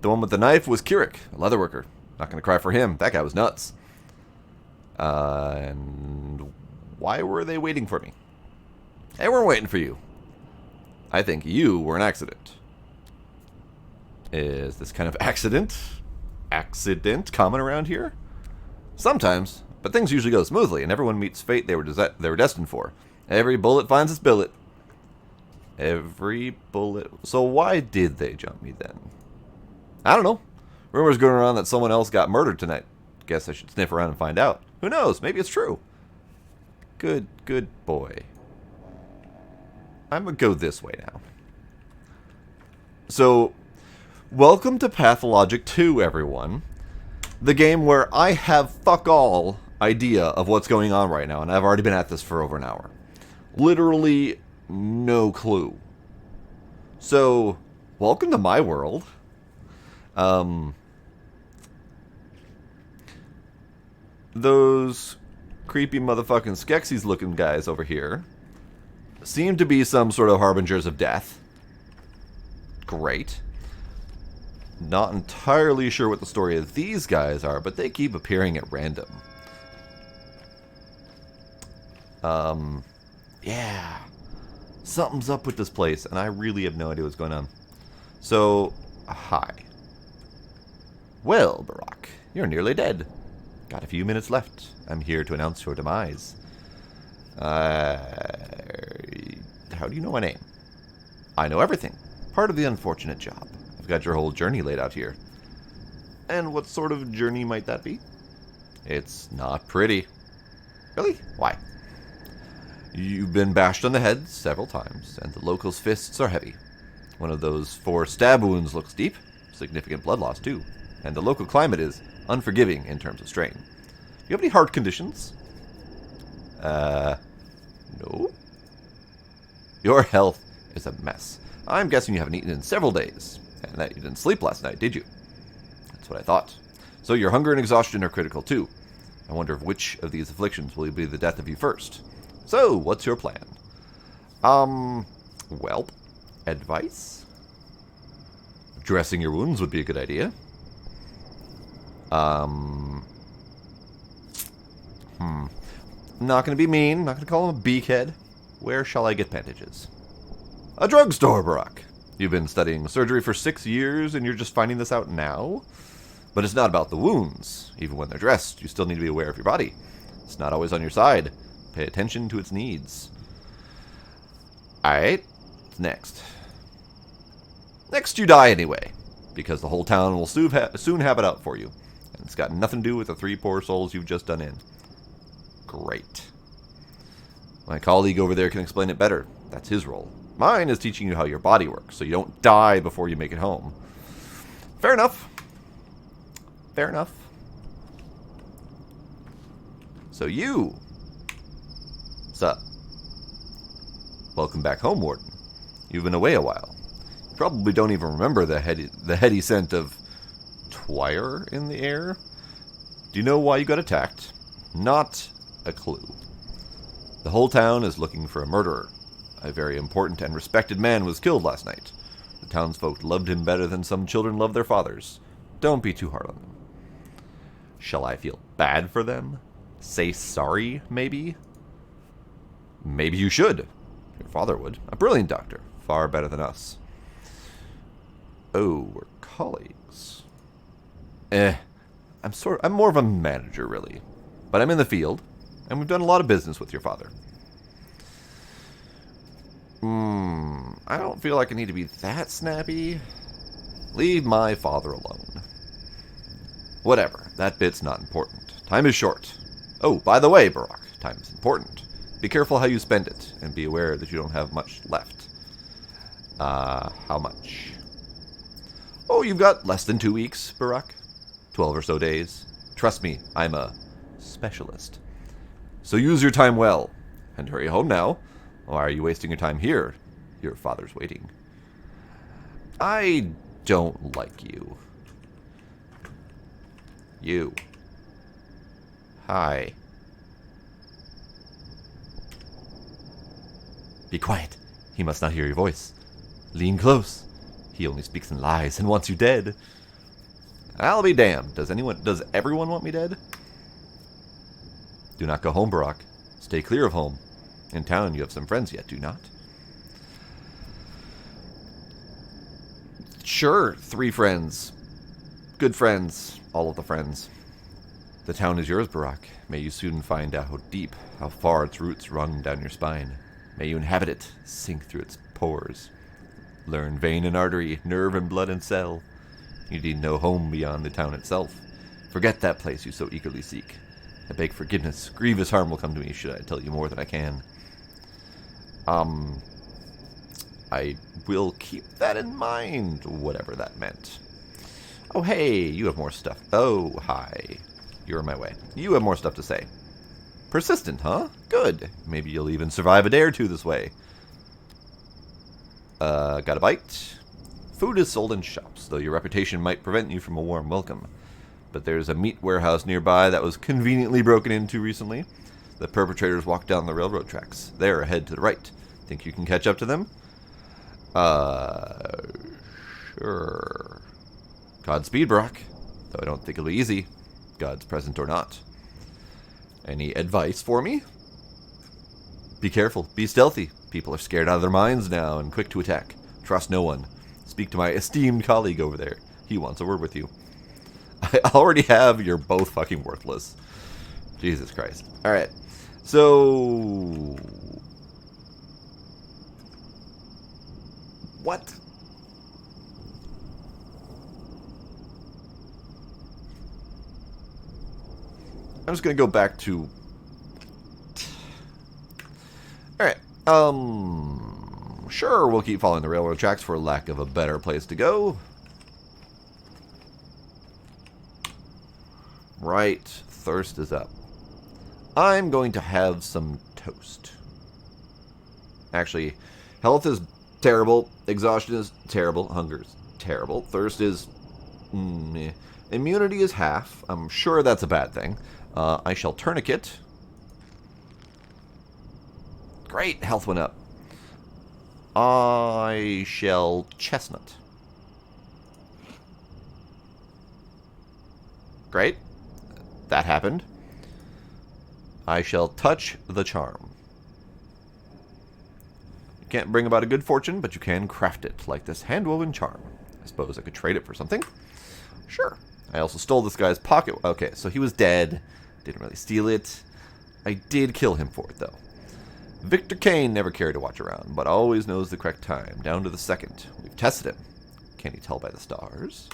The one with the knife was Kirik, a leatherworker. Not gonna cry for him. That guy was nuts. And why were they waiting for me? They weren't waiting for you. I think you were an accident. Is this kind of accident common around here? Sometimes, but things usually go smoothly, and everyone meets fate they were destined for. Every bullet finds its billet. Every bullet. So why did they jump me then? I don't know. Rumors going around that someone else got murdered tonight. Guess I should sniff around and find out. Who knows? Maybe it's true. Good boy. I'm gonna go this way now. So, welcome to Pathologic 2, everyone. The game where I have fuck all idea of what's going on right now, and I've already been at this for over an hour. Literally no clue. So, welcome to my world. Those creepy motherfucking Skeksis looking guys over here seem to be some sort of harbingers of death. Great. Not entirely sure what the story of these guys are, but they keep appearing at random. Yeah. Something's up with this place, and I really have no idea what's going on. So, hi. Well, Barack, you're nearly dead. Got a few minutes left. I'm here to announce your demise. How do you know my name? I know everything. Part of the unfortunate job. I've got your whole journey laid out here. And what sort of journey might that be? It's not pretty. Really? Why? You've been bashed on the head several times, and the locals' fists are heavy. One of those 4 stab wounds looks deep. Significant blood loss, too. And the local climate is unforgiving in terms of strain. Do you have any heart conditions? No. Your health is a mess. I'm guessing you haven't eaten in several days, and that you didn't sleep last night, did you? That's what I thought. So your hunger and exhaustion are critical, too. I wonder which of these afflictions will be the death of you first. So, what's your plan? Well, advice? Dressing your wounds would be a good idea. I'm not going to be mean. I'm not going to call him a beakhead. Where shall I get bandages? A drugstore, Barack. You've been studying surgery for 6 years, and you're just finding this out now? But it's not about the wounds. Even when they're dressed, you still need to be aware of your body. It's not always on your side. Pay attention to its needs. Alright, next. Next, you die anyway, because the whole town will soon have it out for you. And it's got nothing to do with the 3 poor souls you've just done in. Great. My colleague over there can explain it better. That's his role. Mine is teaching you how your body works, so you don't die before you make it home. Fair enough. Fair enough. So you... What's up? Welcome back home, Warden. You've been away a while. You probably don't even remember the heady scent of twire in the air. Do you know why you got attacked? Not a clue. The whole town is looking for a murderer. A very important and respected man was killed last night. The townsfolk loved him better than some children love their fathers. Don't be too hard on them. Shall I feel bad for them? Say sorry, maybe? Maybe you should. Your father would. A brilliant doctor. Far better than us. Oh, we're colleagues. I'm more of a manager, really. But I'm in the field, and we've done a lot of business with your father. I don't feel like I need to be that snappy. Leave my father alone. Whatever, that bit's not important. Time is short. Oh, by the way, Barack, time is important. Be careful how you spend it, and be aware that you don't have much left. How much? Oh, you've got less than 2 weeks, Barack. 12 or so days. Trust me, I'm a specialist. So use your time well, and hurry home now. Why are you wasting your time here? Your father's waiting. I don't like you. You. Hi. Be quiet. He must not hear your voice. Lean close. He only speaks in lies and wants you dead. I'll be damned. Does everyone want me dead? Do not go home, Barack. Stay clear of home. In town, you have some friends yet, do not? Sure, 3 friends. Good friends. All of the friends. The town is yours, Barack. May you soon find out how deep, how far its roots run down your spine. May you inhabit it, sink through its pores. Learn vein and artery, nerve and blood and cell. You need no home beyond the town itself. Forget that place you so eagerly seek. I beg forgiveness. Grievous harm will come to me should I tell you more than I can. I will keep that in mind, whatever that meant. Oh, hey, you have more stuff. Oh, hi. You're in my way. You have more stuff to say. Persistent, huh? Good. Maybe you'll even survive a day or two this way. Got a bite? Food is sold in shops, though your reputation might prevent you from a warm welcome. But there's a meat warehouse nearby that was conveniently broken into recently. The perpetrators walked down the railroad tracks. They're ahead to the right. Think you can catch up to them? Sure. Godspeed, Brock. Though I don't think it'll be easy. God's present or not. Any advice for me? Be careful. Be stealthy. People are scared out of their minds now and quick to attack. Trust no one. Speak to my esteemed colleague over there. He wants a word with you. I already have. You're both fucking worthless. Jesus Christ. Alright. So... what? I'm just going to go back to... alright. Sure, we'll keep following the railroad tracks for lack of a better place to go. Right. Thirst is up. I'm going to have some toast. Actually, health is terrible. Exhaustion is terrible. Hunger is terrible. Thirst is... meh. Immunity is half. I'm sure that's a bad thing. I shall tourniquet. Great, health went up. I shall chestnut. Great. That happened. I shall touch the charm. You can't bring about a good fortune, but you can craft it, like this hand-woven charm. I suppose I could trade it for something. Sure. I also stole this guy's pocket. Okay, so he was dead. Didn't really steal it. I did kill him for it, though. Victor Kane never cared to watch around, but always knows the correct time, down to the second. We've tested him. Can you tell by the stars?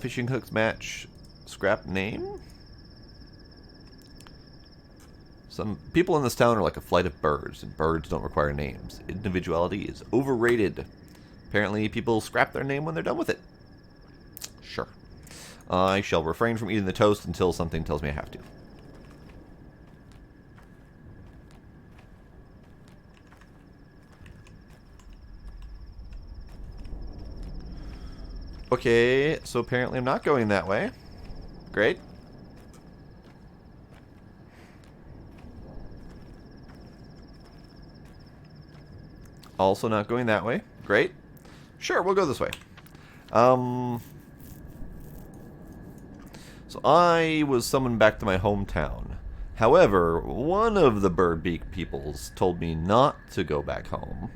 Fishing hooks match. Scrap name? Some people in this town are like a flight of birds, and birds don't require names. Individuality is overrated. Apparently, people scrap their name when they're done with it. Sure. I shall refrain from eating the toast until something tells me I have to. Okay, so apparently I'm not going that way. Great. Also not going that way. Great. Sure, we'll go this way. So I was summoned back to my hometown. However, one of the Birdbeak peoples told me not to go back home.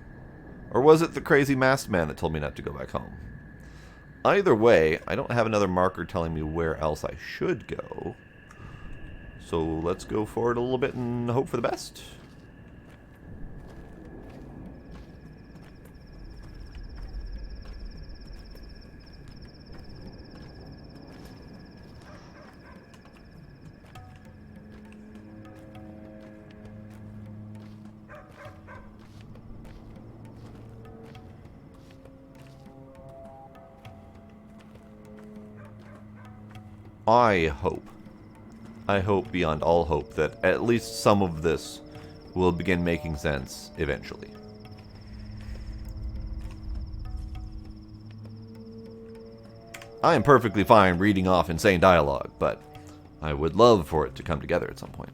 Or was it the crazy masked man that told me not to go back home? Either way, I don't have another marker telling me where else I should go. So let's go forward a little bit and hope for the best. I hope beyond all hope that at least some of this will begin making sense eventually. I am perfectly fine reading off insane dialogue, but I would love for it to come together at some point.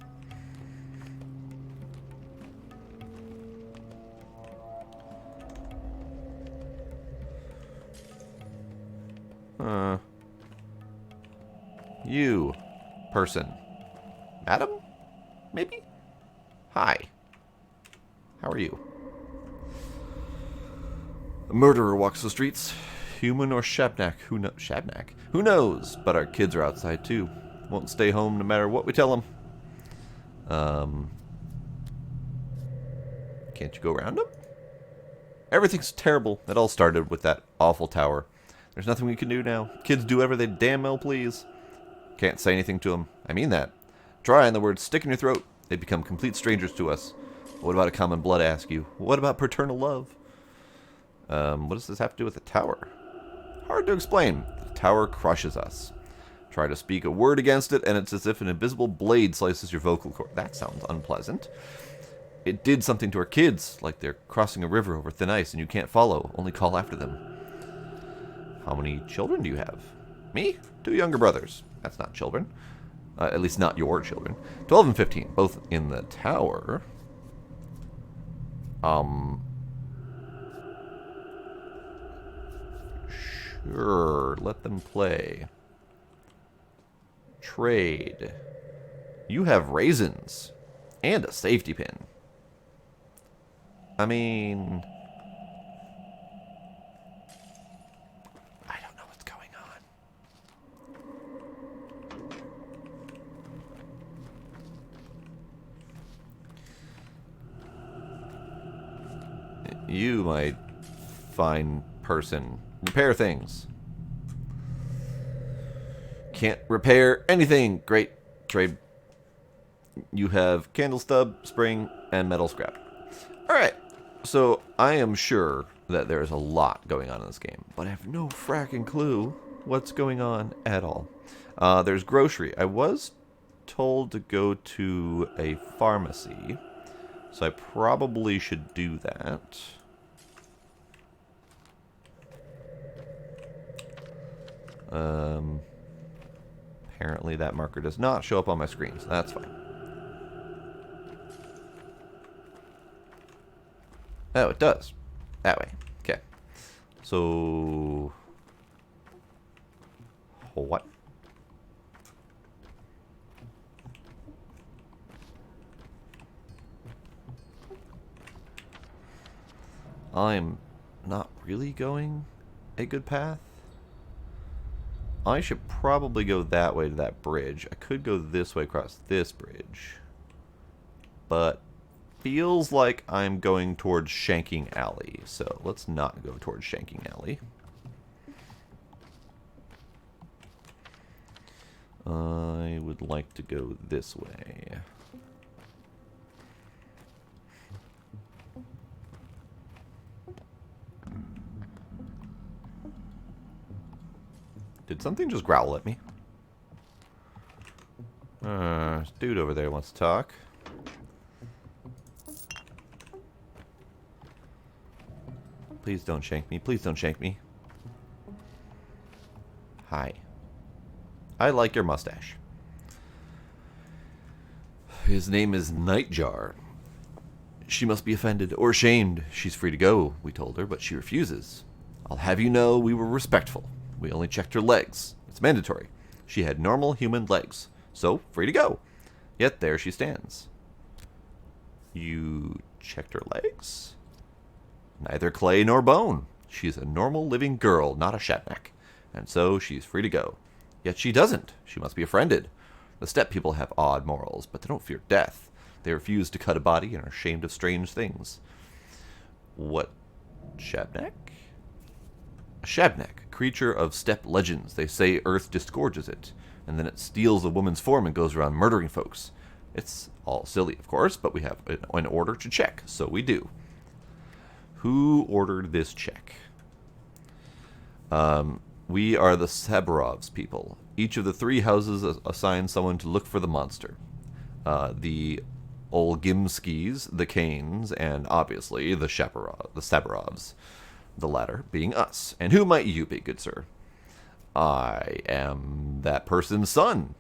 You, person. Madam? Maybe? Hi. How are you? A murderer walks the streets. Human or Shabnak? Shabnak? Who knows? But our kids are outside too. Won't stay home no matter what we tell them. Can't you go around them? Everything's terrible. It all started with that awful tower. There's nothing we can do now. Kids do whatever they damn well please. Can't say anything to them. I mean that. Try and the words stick in your throat. They become complete strangers to us. What about a common blood, I ask you? What about paternal love? What does this have to do with the tower? Hard to explain. The tower crushes us. Try to speak a word against it, and it's as if an invisible blade slices your vocal cord. That sounds unpleasant. It did something to our kids, like they're crossing a river over thin ice and you can't follow, only call after them. How many children do you have? Me? 2 younger brothers. That's not children. At least not your children. 12 and 15, both in the tower. Sure, let them play. Trade. You have raisins. And a safety pin. I mean... I don't know what's going on. You, my fine person, repair things. Can't repair anything. Great. Trade. You have candle stub, spring, and metal scrap. Alright, so I am sure that there's a lot going on in this game, but I have no fracking clue what's going on at all. There's grocery. I was told to go to a pharmacy, so I probably should do that. Apparently that marker does not show up on my screen, so that's fine. Oh, it does. That way. Okay. So... what? I'm not really going a good path. I should probably go that way to that bridge. I could go this way across this bridge. But feels like I'm going towards Shanking Alley. So let's not go towards Shanking Alley. I would like to go this way. Did something just growl at me? This dude over there wants to talk. Please don't shank me. Please don't shank me. Hi. I like your mustache. His name is Nightjar. She must be offended or ashamed. She's free to go, we told her, but she refuses. I'll have you know we were respectful. We only checked her legs. It's mandatory. She had normal human legs, so free to go. Yet there she stands. You checked her legs? Neither clay nor bone. She's a normal living girl, not a shatneck. And so she's free to go. Yet she doesn't. She must be offended. The steppe people have odd morals, but they don't fear death. They refuse to cut a body and are ashamed of strange things. What? Shabnak? A shabnak, creature of steppe legends. They say Earth disgorges it, and then it steals a woman's form and goes around murdering folks. It's all silly, of course, but we have an order to check, so we do. Who ordered this check? We are the Sabarovs people. Each of the 3 houses assigns someone to look for the monster. The Olgimskis, the Kanes, and obviously the Sabarovs. The latter being us. And who might you be, good sir? I am that person's son.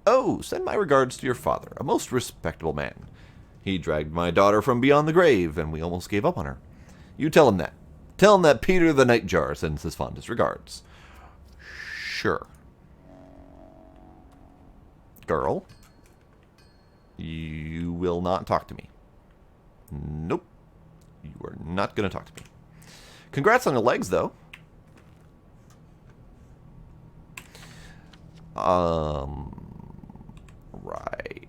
Oh, send my regards to your father, a most respectable man. He dragged my daughter from beyond the grave, and we almost gave up on her. You tell him that. Tell him that Peter the Nightjar sends his fondest regards. Sure. Girl, you will not talk to me. Nope. You are not going to talk to me. Congrats on the legs, though. Right.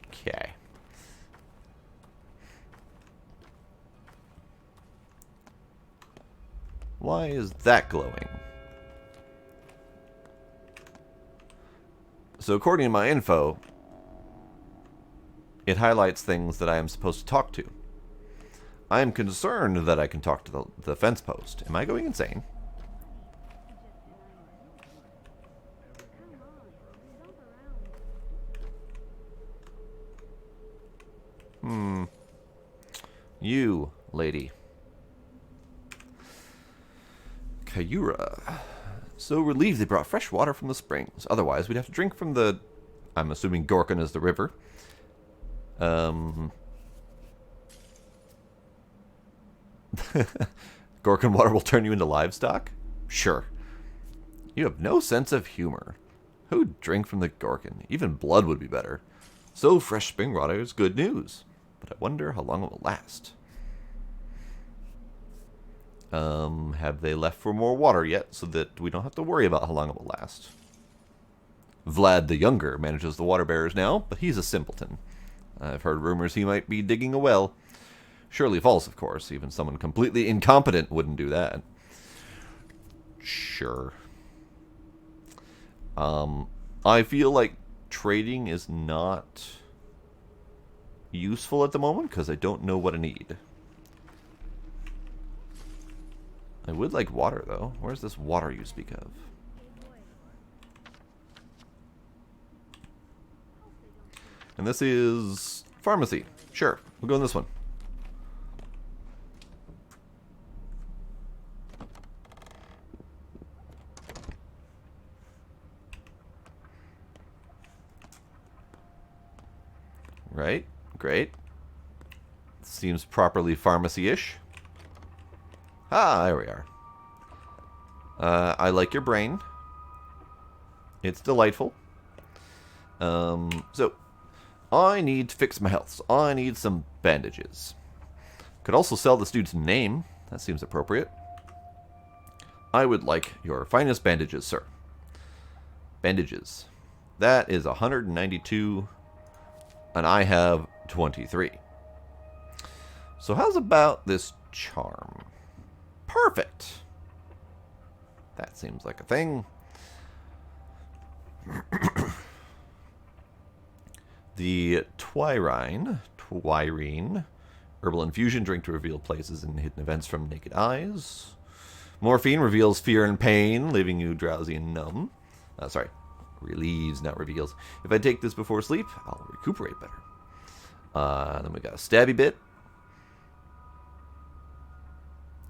Okay. Why is that glowing? So according to my info, it highlights things that I am supposed to talk to. I am concerned that I can talk to the fence post. Am I going insane? You, lady. Kayura. So relieved they brought fresh water from the springs. Otherwise, we'd have to drink from the... I'm assuming Gorkon is the river. Gorkon water will turn you into livestock? Sure. You have no sense of humor. Who'd drink from the Gorkon? Even blood would be better. So fresh spring water is good news. But I wonder how long it will last. Have they left for more water yet so that we don't have to worry about how long it will last? Vlad the Younger manages the water bearers now, but he's a simpleton. I've heard rumors he might be digging a well. Surely false, of course. Even someone completely incompetent wouldn't do that. Sure. I feel like trading is not useful at the moment because I don't know what I need. I would like water, though. Where's this water you speak of? And this is pharmacy. Sure, we'll go in this one. Right, great. Seems properly pharmacy-ish. Ah, there we are. I like your brain. It's delightful. So, I need to fix my health. So I need some bandages. Could also sell this dude's name. That seems appropriate. I would like your finest bandages, sir. Bandages. That is 192, and I have 23. So how's about this charm? Perfect. That seems like a thing. The Twyrine, herbal infusion, drink to reveal places and hidden events from naked eyes. Morphine reveals fear and pain, leaving you drowsy and numb. Sorry, relieves, not reveals. If I take this before sleep, I'll recuperate better. Then we got a stabby bit.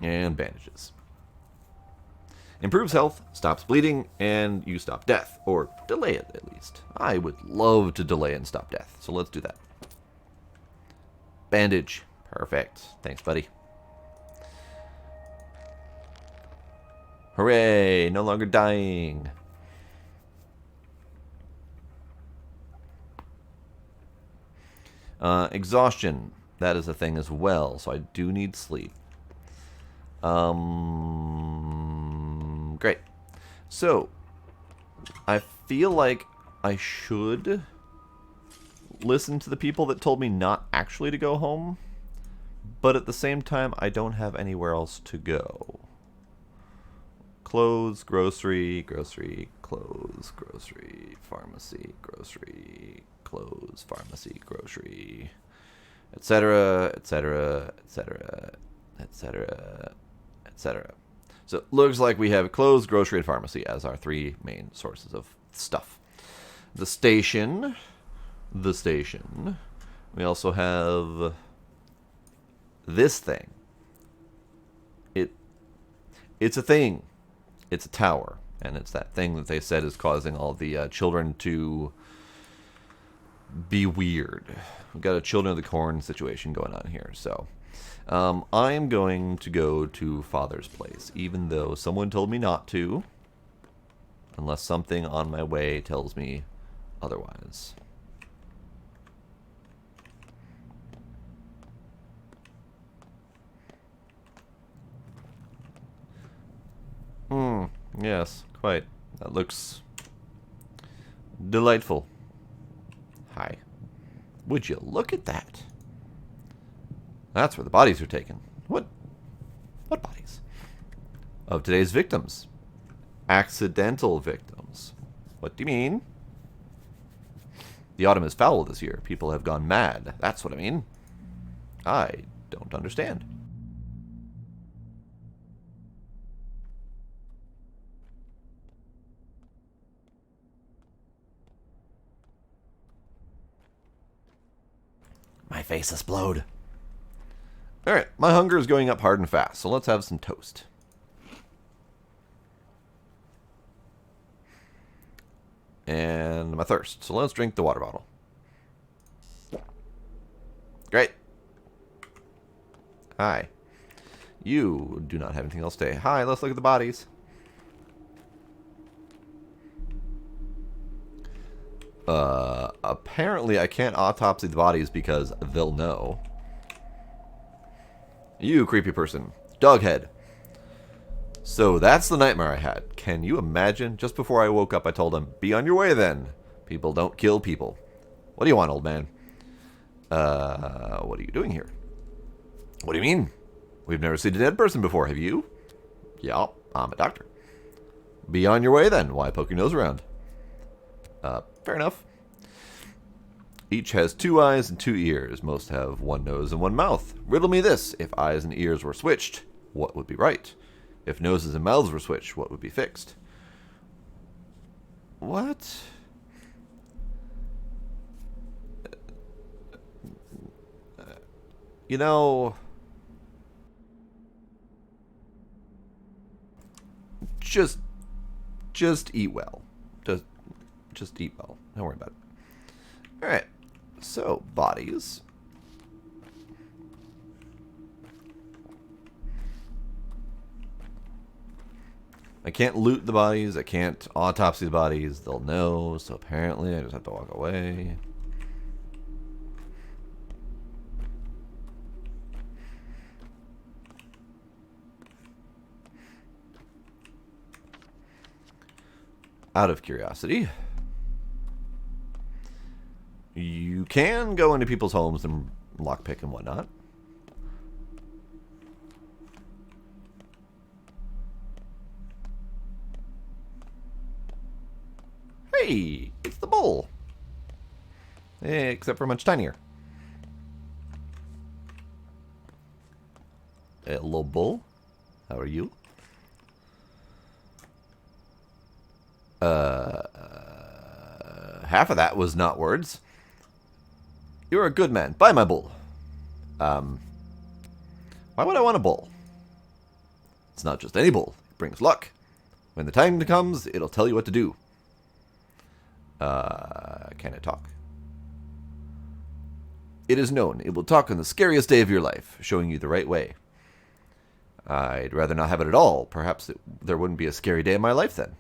And bandages. Improves health, stops bleeding, and you stop death. Or delay it, at least. I would love to delay and stop death, so let's do that. Bandage. Perfect. Thanks, buddy. Hooray! No longer dying. Exhaustion. That is a thing as well, so I do need sleep. Great. So, I feel like I should listen to the people that told me not actually to go home, but at the same time, I don't have anywhere else to go. Clothes, grocery, grocery, clothes, grocery, pharmacy, grocery, clothes, pharmacy, grocery, etc., etc., etc., etc., etc. So it looks like we have clothes, grocery, and pharmacy as our three main sources of stuff. The station. We also have this thing. It's a thing. It's a tower. And it's that thing that they said is causing all the children to be weird. We've got a Children of the Corn situation going on here, so... I am going to go to Father's place, even though someone told me not to, unless something on my way tells me otherwise. Yes, quite. That looks delightful. Hi. Would you look at that? That's where the bodies are taken. What bodies? of today's victims. Accidental victims. What do you mean? The autumn is foul this year. People have gone mad. That's what I mean. I don't understand. My face explode. Alright, my hunger is going up hard and fast, so let's have some toast. And my thirst, so let's drink the water bottle. Great. Hi. You do not have anything else to say. Hi, let's look at the bodies. Apparently I can't autopsy the bodies because they'll know. You creepy person. Doghead. So that's the nightmare I had. Can you imagine? Just before I woke up I told him, be on your way then. People don't kill people. What do you want, old man? What are you doing here? What do you mean? We've never seen a dead person before, have you? Yeah, I'm a doctor. Be on your way then. Why poke your nose around? Fair enough. Each has 2 eyes and 2 ears. Most have 1 nose and 1 mouth. Riddle me this. If eyes and ears were switched, what would be right? If noses and mouths were switched, what would be fixed? What? You know... Just eat well. Just eat well. Don't worry about it. Alright. So, bodies. I can't loot the bodies. I can't autopsy the bodies. They'll know. So apparently I just have to walk away. Out of curiosity, you can go into people's homes and lockpick and whatnot. Hey, it's the bull. Except for much tinier. Hello, bull. How are you? Half of that was not words. You're a good man. Buy my bull. Why would I want a bull? It's not just any bull. It brings luck. When the time comes, it'll tell you what to do. Can it talk? It is known. It will talk on the scariest day of your life, showing you the right way. I'd rather not have it at all. Perhaps there wouldn't be a scary day in my life then.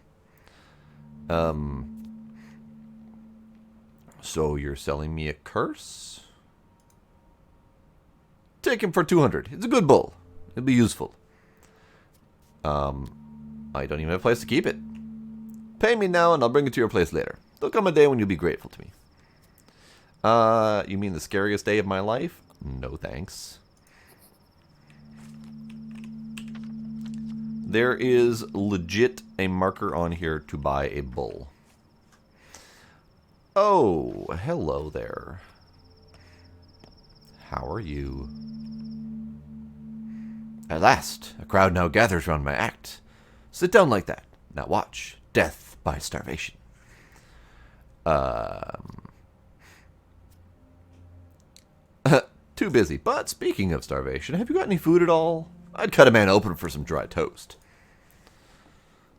So you're selling me a curse? Take him for 200. It's a good bull. It'll be useful. I don't even have a place to keep it. Pay me now and I'll bring it to your place later. There'll come a day when you'll be grateful to me. You mean the scariest day of my life? No thanks. There is legit a marker on here to buy a bull. Oh, hello there. How are you? At last, a crowd now gathers round my act. Sit down like that. Now watch. Death by starvation. Too busy. But speaking of starvation, have you got any food at all? I'd cut a man open for some dry toast.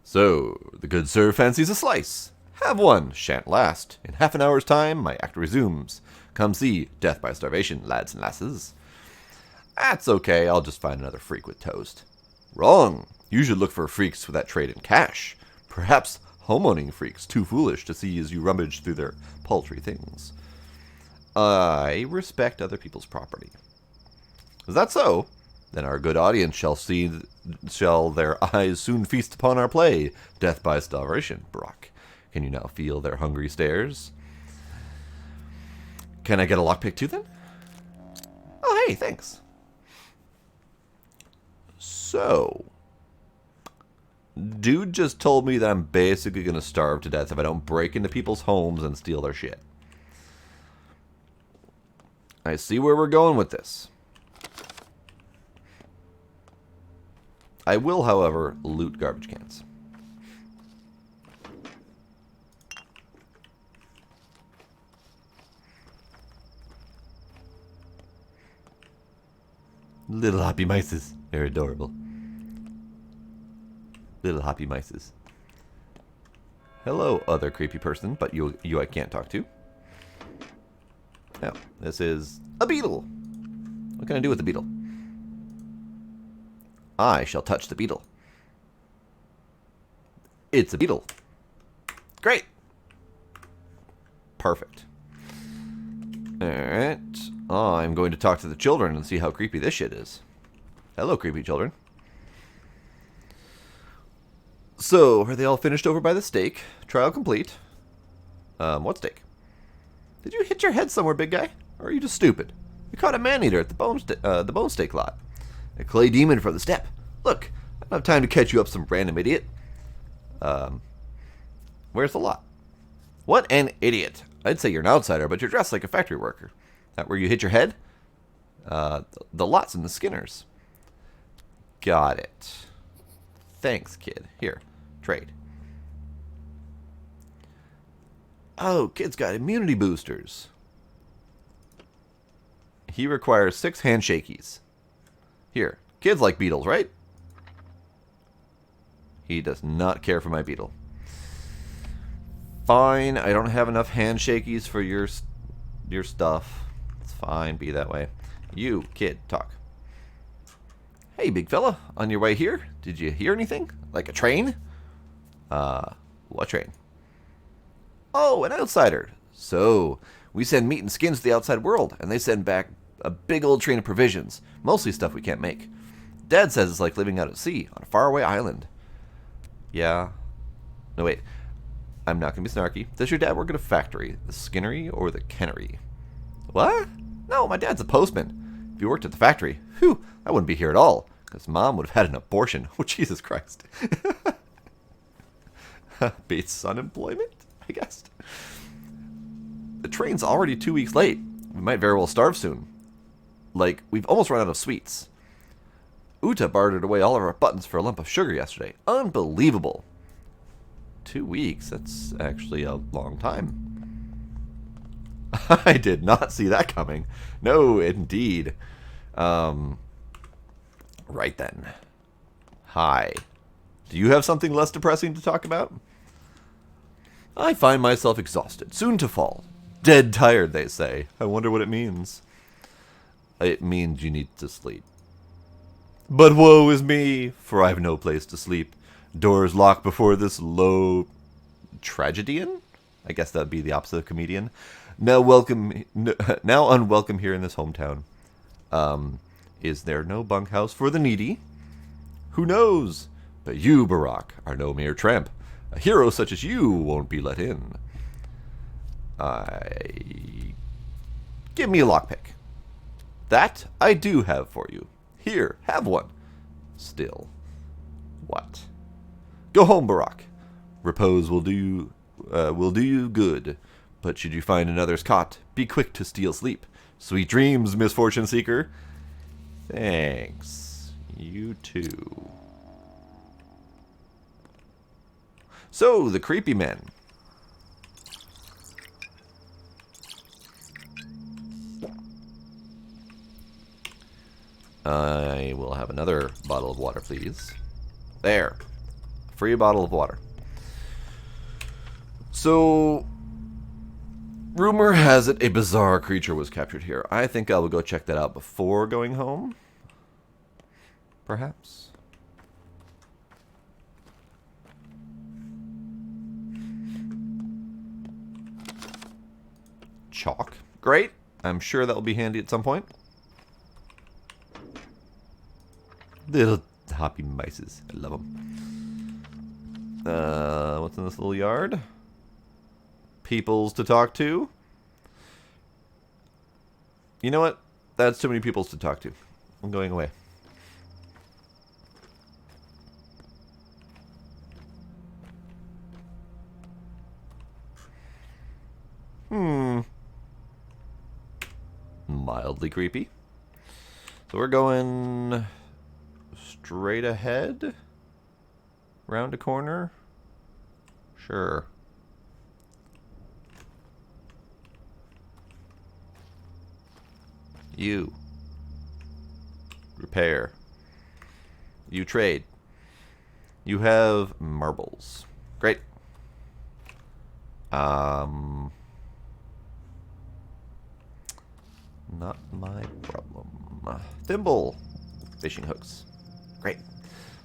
So, the good sir fancies a slice. Have one. Shan't last. In half an hour's time, my act resumes. Come see Death by Starvation, lads and lasses. That's okay. I'll just find another freak with toast. Wrong. You should look for freaks with that trade in cash. Perhaps homeowning freaks too foolish to see as you rummage through their paltry things. I respect other people's property. Is that so? Then our good audience shall their eyes soon feast upon our play, Death by Starvation, Brock. Can you now feel their hungry stares? Can I get a lockpick too then? Oh, hey, thanks. So, Dude just told me that I'm basically going to starve to death if I don't break into people's homes and steal their shit. I see where we're going with this. I will, however, loot garbage cans. Little happy mices. They're adorable. Little happy mices. Hello, other creepy person, but you I can't talk to. Now, this is a beetle. What can I do with the beetle? I shall touch the beetle. It's a beetle. Great. Perfect. Alright. I'm going to talk to the children and see how creepy this shit is. Hello, creepy children. So, are they all finished over by the stake? Trial complete. What stake? Did you hit your head somewhere, big guy? Or are you just stupid? We caught a man-eater at the bone stake lot. A clay demon for the step. Look, I don't have time to catch you up, some random idiot. Where's the lot? What an idiot. I'd say you're an outsider, but you're dressed like a factory worker. That where you hit your head? The lot's in the Skinners. Got it. Thanks, kid. Here, trade. Oh, kid's got immunity boosters. He requires 6 handshakies. Here, kids like beetles, right? He does not care for my beetle. Fine, I don't have enough handshakies for your stuff. It's fine, be that way. You, kid, talk. Hey, big fella, on your way here, did you hear anything? Like a train? What train? Oh, an outsider. So, we send meat and skins to the outside world, and they send back a big old train of provisions. Mostly stuff we can't make. Dad says it's like living out at sea, on a faraway island. Yeah. No, wait. I'm not going to be snarky. Does your dad work at a factory? The skinnery or the cannery? What? No, my dad's a postman. If he worked at the factory, whew, I wouldn't be here at all, because Mom would have had an abortion. Oh, Jesus Christ. Beats unemployment, I guess. The train's already 2 weeks late. We might very well starve soon. Like, we've almost run out of sweets. Uta bartered away all of our buttons for a lump of sugar yesterday. Unbelievable. 2 weeks? That's actually a long time. I did not see that coming. No, indeed. Right then. Hi. Do you have something less depressing to talk about? I find myself exhausted, soon to fall. Dead tired, they say. I wonder what it means. It means you need to sleep. But woe is me, for I have no place to sleep. Doors locked before this low tragedian? I guess that'd be the opposite of comedian. Now unwelcome here in this hometown. Is there no bunkhouse for the needy? Who knows? But you, Barack, are no mere tramp. A hero such as you won't be let in. Give me a lockpick. That I do have for you. Here, have one. Still. What? Go home, Barack. Repose will do you good. But should you find another's cot, be quick to steal sleep. Sweet dreams, misfortune seeker. Thanks. You too. So, the creepy men. I will have another bottle of water, please. There. Free bottle of water. So, rumor has it a bizarre creature was captured here. I think I will go check that out before going home. Perhaps. Chalk. Great. I'm sure that will be handy at some point. Little happy mices. I love them. What's in this little yard? Peoples to talk to. You know what? That's too many peoples to talk to. I'm going away. mildly creepy. So we're going straight ahead, round a corner. Sure. You repair. You trade. You have marbles. Great. Not my problem. Thimble. Fishing hooks. Great.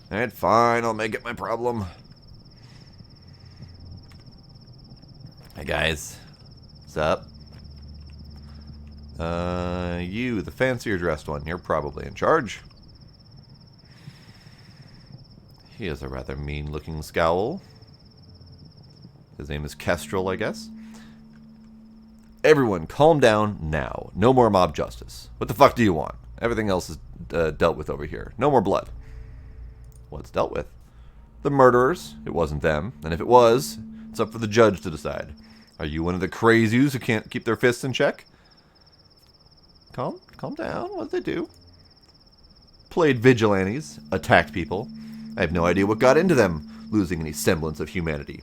Alright, fine. I'll make it my problem. Hey, guys. What's up? You, the fancier dressed one. You're probably in charge. He has a rather mean-looking scowl. His name is Kestrel, I guess. Everyone, calm down now. No more mob justice. What the fuck do you want? Everything else is dealt with over here. No more blood. What's dealt with? The murderers. It wasn't them. And if it was, it's up for the judge to decide. Are you one of the crazies who can't keep their fists in check? Calm down. What did they do? Played vigilantes. Attacked people. I have no idea what got into them, losing any semblance of humanity.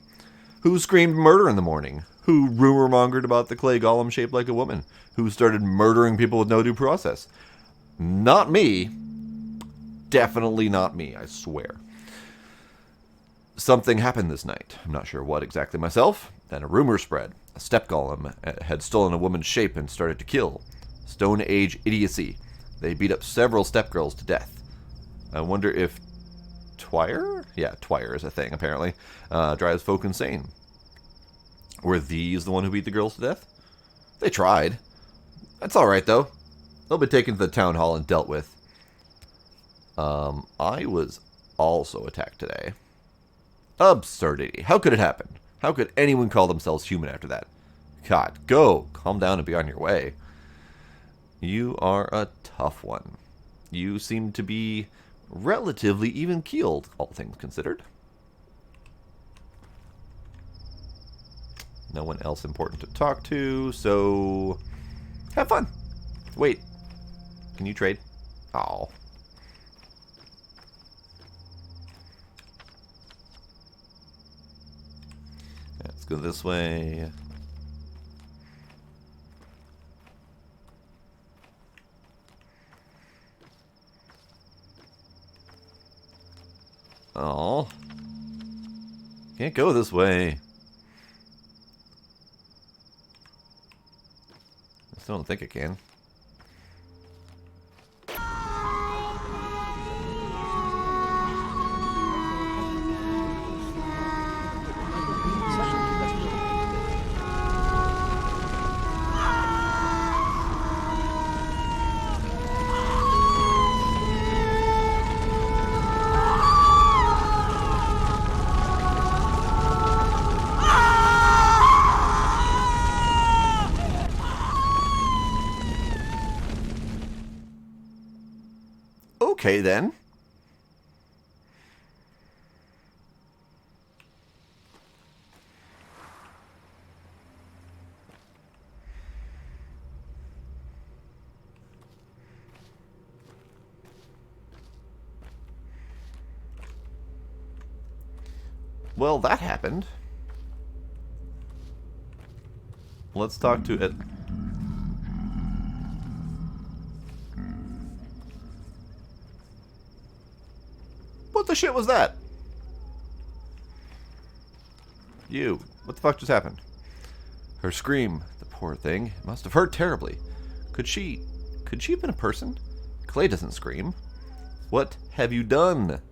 Who screamed murder in the morning? Who rumor-mongered about the clay golem shaped like a woman? Who started murdering people with no due process? Not me. Definitely not me, I swear. Something happened this night. I'm not sure what exactly myself. Then a rumor spread. A step golem had stolen a woman's shape and started to kill. Stone Age idiocy. They beat up several step girls to death. I wonder if Twire? Yeah, Twire is a thing, apparently. Drives folk insane. Were these the one who beat the girls to death? They tried. That's alright, though. They'll be taken to the town hall and dealt with. I was also attacked today. Absurdity. How could it happen? How could anyone call themselves human after that? God, go. Calm down and be on your way. You are a tough one. You seem to be relatively even-keeled, all things considered. No one else important to talk to, so have fun. Wait, can you trade? Oh. Let's go this way. Oh. Can't go this way. I still don't think I can. Okay, then. Well, that happened. Let's talk to it. What the shit was that? You. What the fuck just happened? Her scream. The poor thing. It must have hurt terribly. Could she have been a person? Clay doesn't scream. What have you done?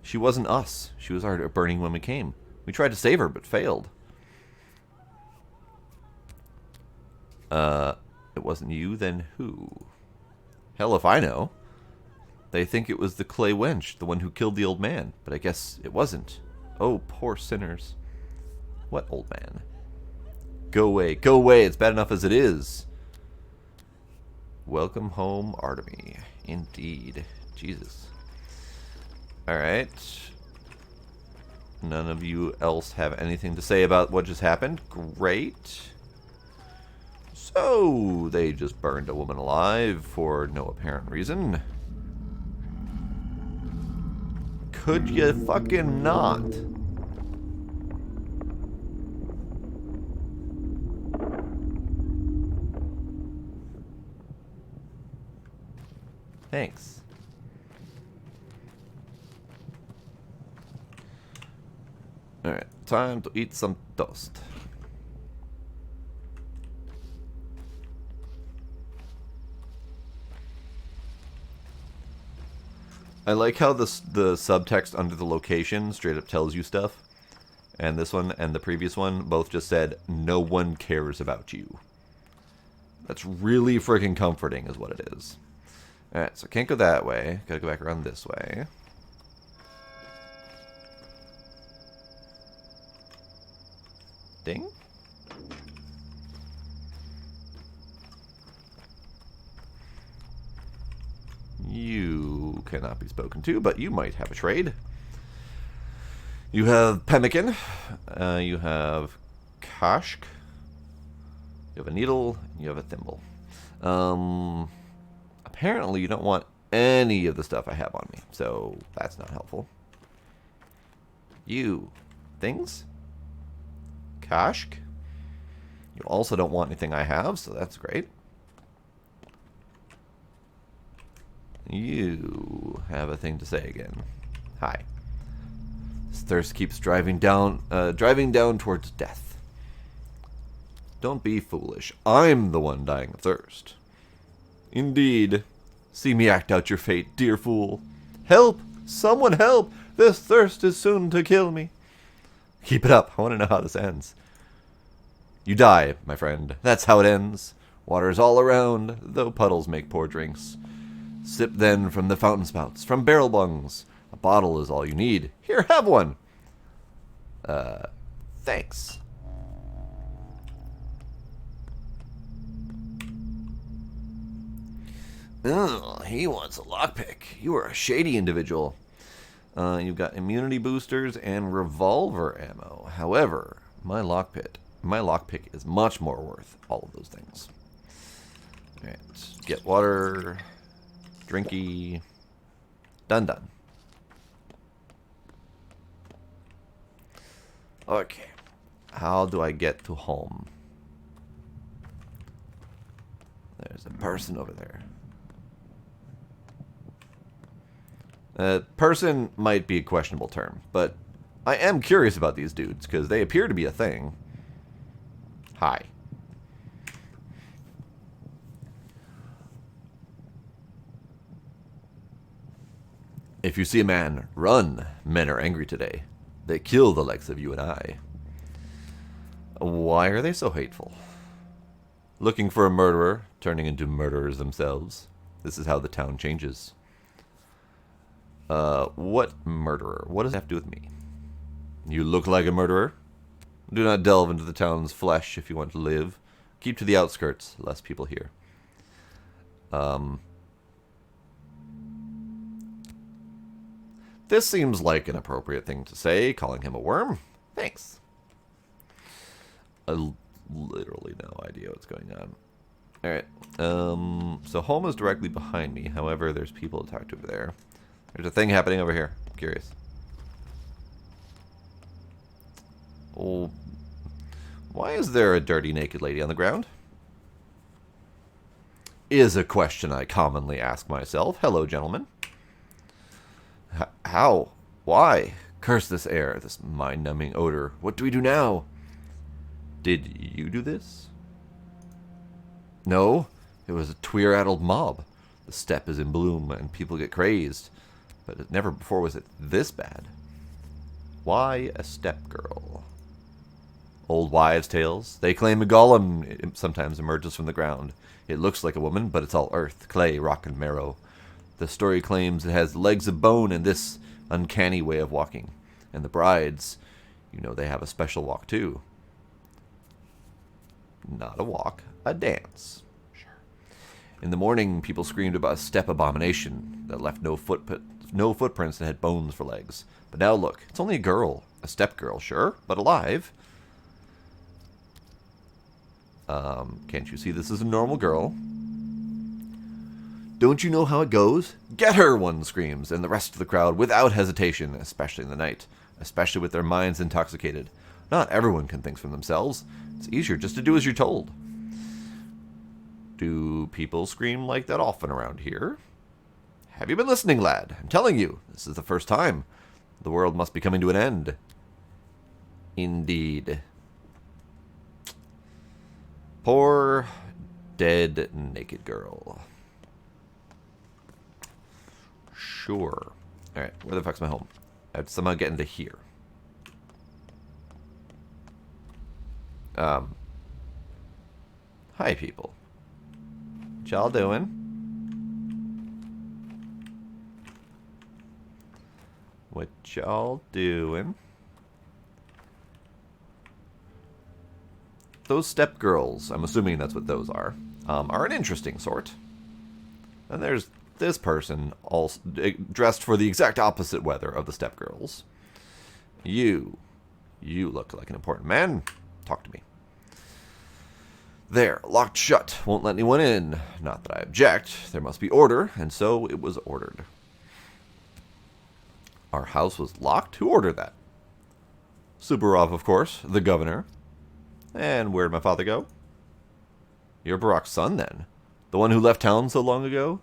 She wasn't us. She was already burning when we came. We tried to save her, but failed. It wasn't you, then who? Hell if I know. They think it was the clay wench, the one who killed the old man, but I guess it wasn't. Oh, poor sinners. What old man? Go away, it's bad enough as it is. Welcome home, Artemy. Indeed. Jesus. Alright. None of you else have anything to say about what just happened? Great. So, they just burned a woman alive for no apparent reason. Could you fucking not? Thanks. Alright, time to eat some toast. I like how the subtext under the location straight up tells you stuff. And this one and the previous one both just said, no one cares about you. That's really freaking comforting is what it is. Alright, so can't go that way. Gotta go back around this way. Ding. You cannot be spoken to, but you might have a trade. You have pemmican. You have kashk. You have a needle. You have a thimble. Apparently you don't want any of the stuff I have on me, so that's not helpful. You. Things? Kashk. You also don't want anything I have, so that's great. You have a thing to say again. Hi. This thirst keeps driving down towards death. Don't be foolish. I'm the one dying of thirst. Indeed. See me act out your fate, dear fool. Help! Someone help! This thirst is soon to kill me. Keep it up. I want to know how this ends. You die, my friend. That's how it ends. Water's all around, though puddles make poor drinks. Sip then from the fountain spouts, from barrel bungs. A bottle is all you need. Here, have one. Thanks. Oh, he wants a lockpick. You are a shady individual. You've got immunity boosters and revolver ammo. However, my lockpick is much more worth all of those things. Alright, get water, drinky, done. Okay, how do I get to home? There's a person over there. Person might be a questionable term, but I am curious about these dudes, because they appear to be a thing. Hi. If you see a man, run. Men are angry today. They kill the likes of you and I. Why are they so hateful? Looking for a murderer, turning into murderers themselves. This is how the town changes. What murderer? What does that have to do with me? You look like a murderer. Do not delve into the town's flesh if you want to live. Keep to the outskirts, less people here. This seems like an appropriate thing to say, calling him a worm. Thanks. Literally no idea what's going on. Alright, so home is directly behind me. However, there's people to talk to over there. There's a thing happening over here. I'm curious. Oh, why is there a dirty naked lady on the ground? Is a question I commonly ask myself. Hello, gentlemen. How? Why? Curse this air, this mind-numbing odor. What do we do now? Did you do this? No, it was a tweer-addled mob. The steppe is in bloom, and people get crazed. But never before was it this bad. Why a steppe girl? Old wives' tales. They claim a golem sometimes emerges from the ground. It looks like a woman, but it's all earth, clay, rock, and marrow. The story claims it has legs of bone and this uncanny way of walking. And the brides, you know they have a special walk too. Not a walk, a dance. Sure. In the morning, people screamed about a steppe abomination that left no footprints and had bones for legs. But now look, it's only a girl. A steppe girl, sure, but alive. Can't you see this is a normal girl? Don't you know how it goes? Get her, one screams, and the rest of the crowd, without hesitation, especially in the night, especially with their minds intoxicated. Not everyone can think for themselves. It's easier just to do as you're told. Do people scream like that often around here? Have you been listening, lad? I'm telling you, this is the first time. The world must be coming to an end. Indeed. Poor, dead, naked girl. Sure. Alright, where the fuck's my home? I have to somehow get into here. Hi, people. What y'all doing? What y'all doing? Those step girls, I'm assuming that's what those are an interesting sort. And there's this person, all dressed for the exact opposite weather of the step girls. You look like an important man. Talk to me. There, locked shut, won't let anyone in. Not that I object, there must be order, and so it was ordered. Our house was locked? Who ordered that? Subarov, of course, the governor. And where'd my father go? You're Barack's son, then. The one who left town so long ago?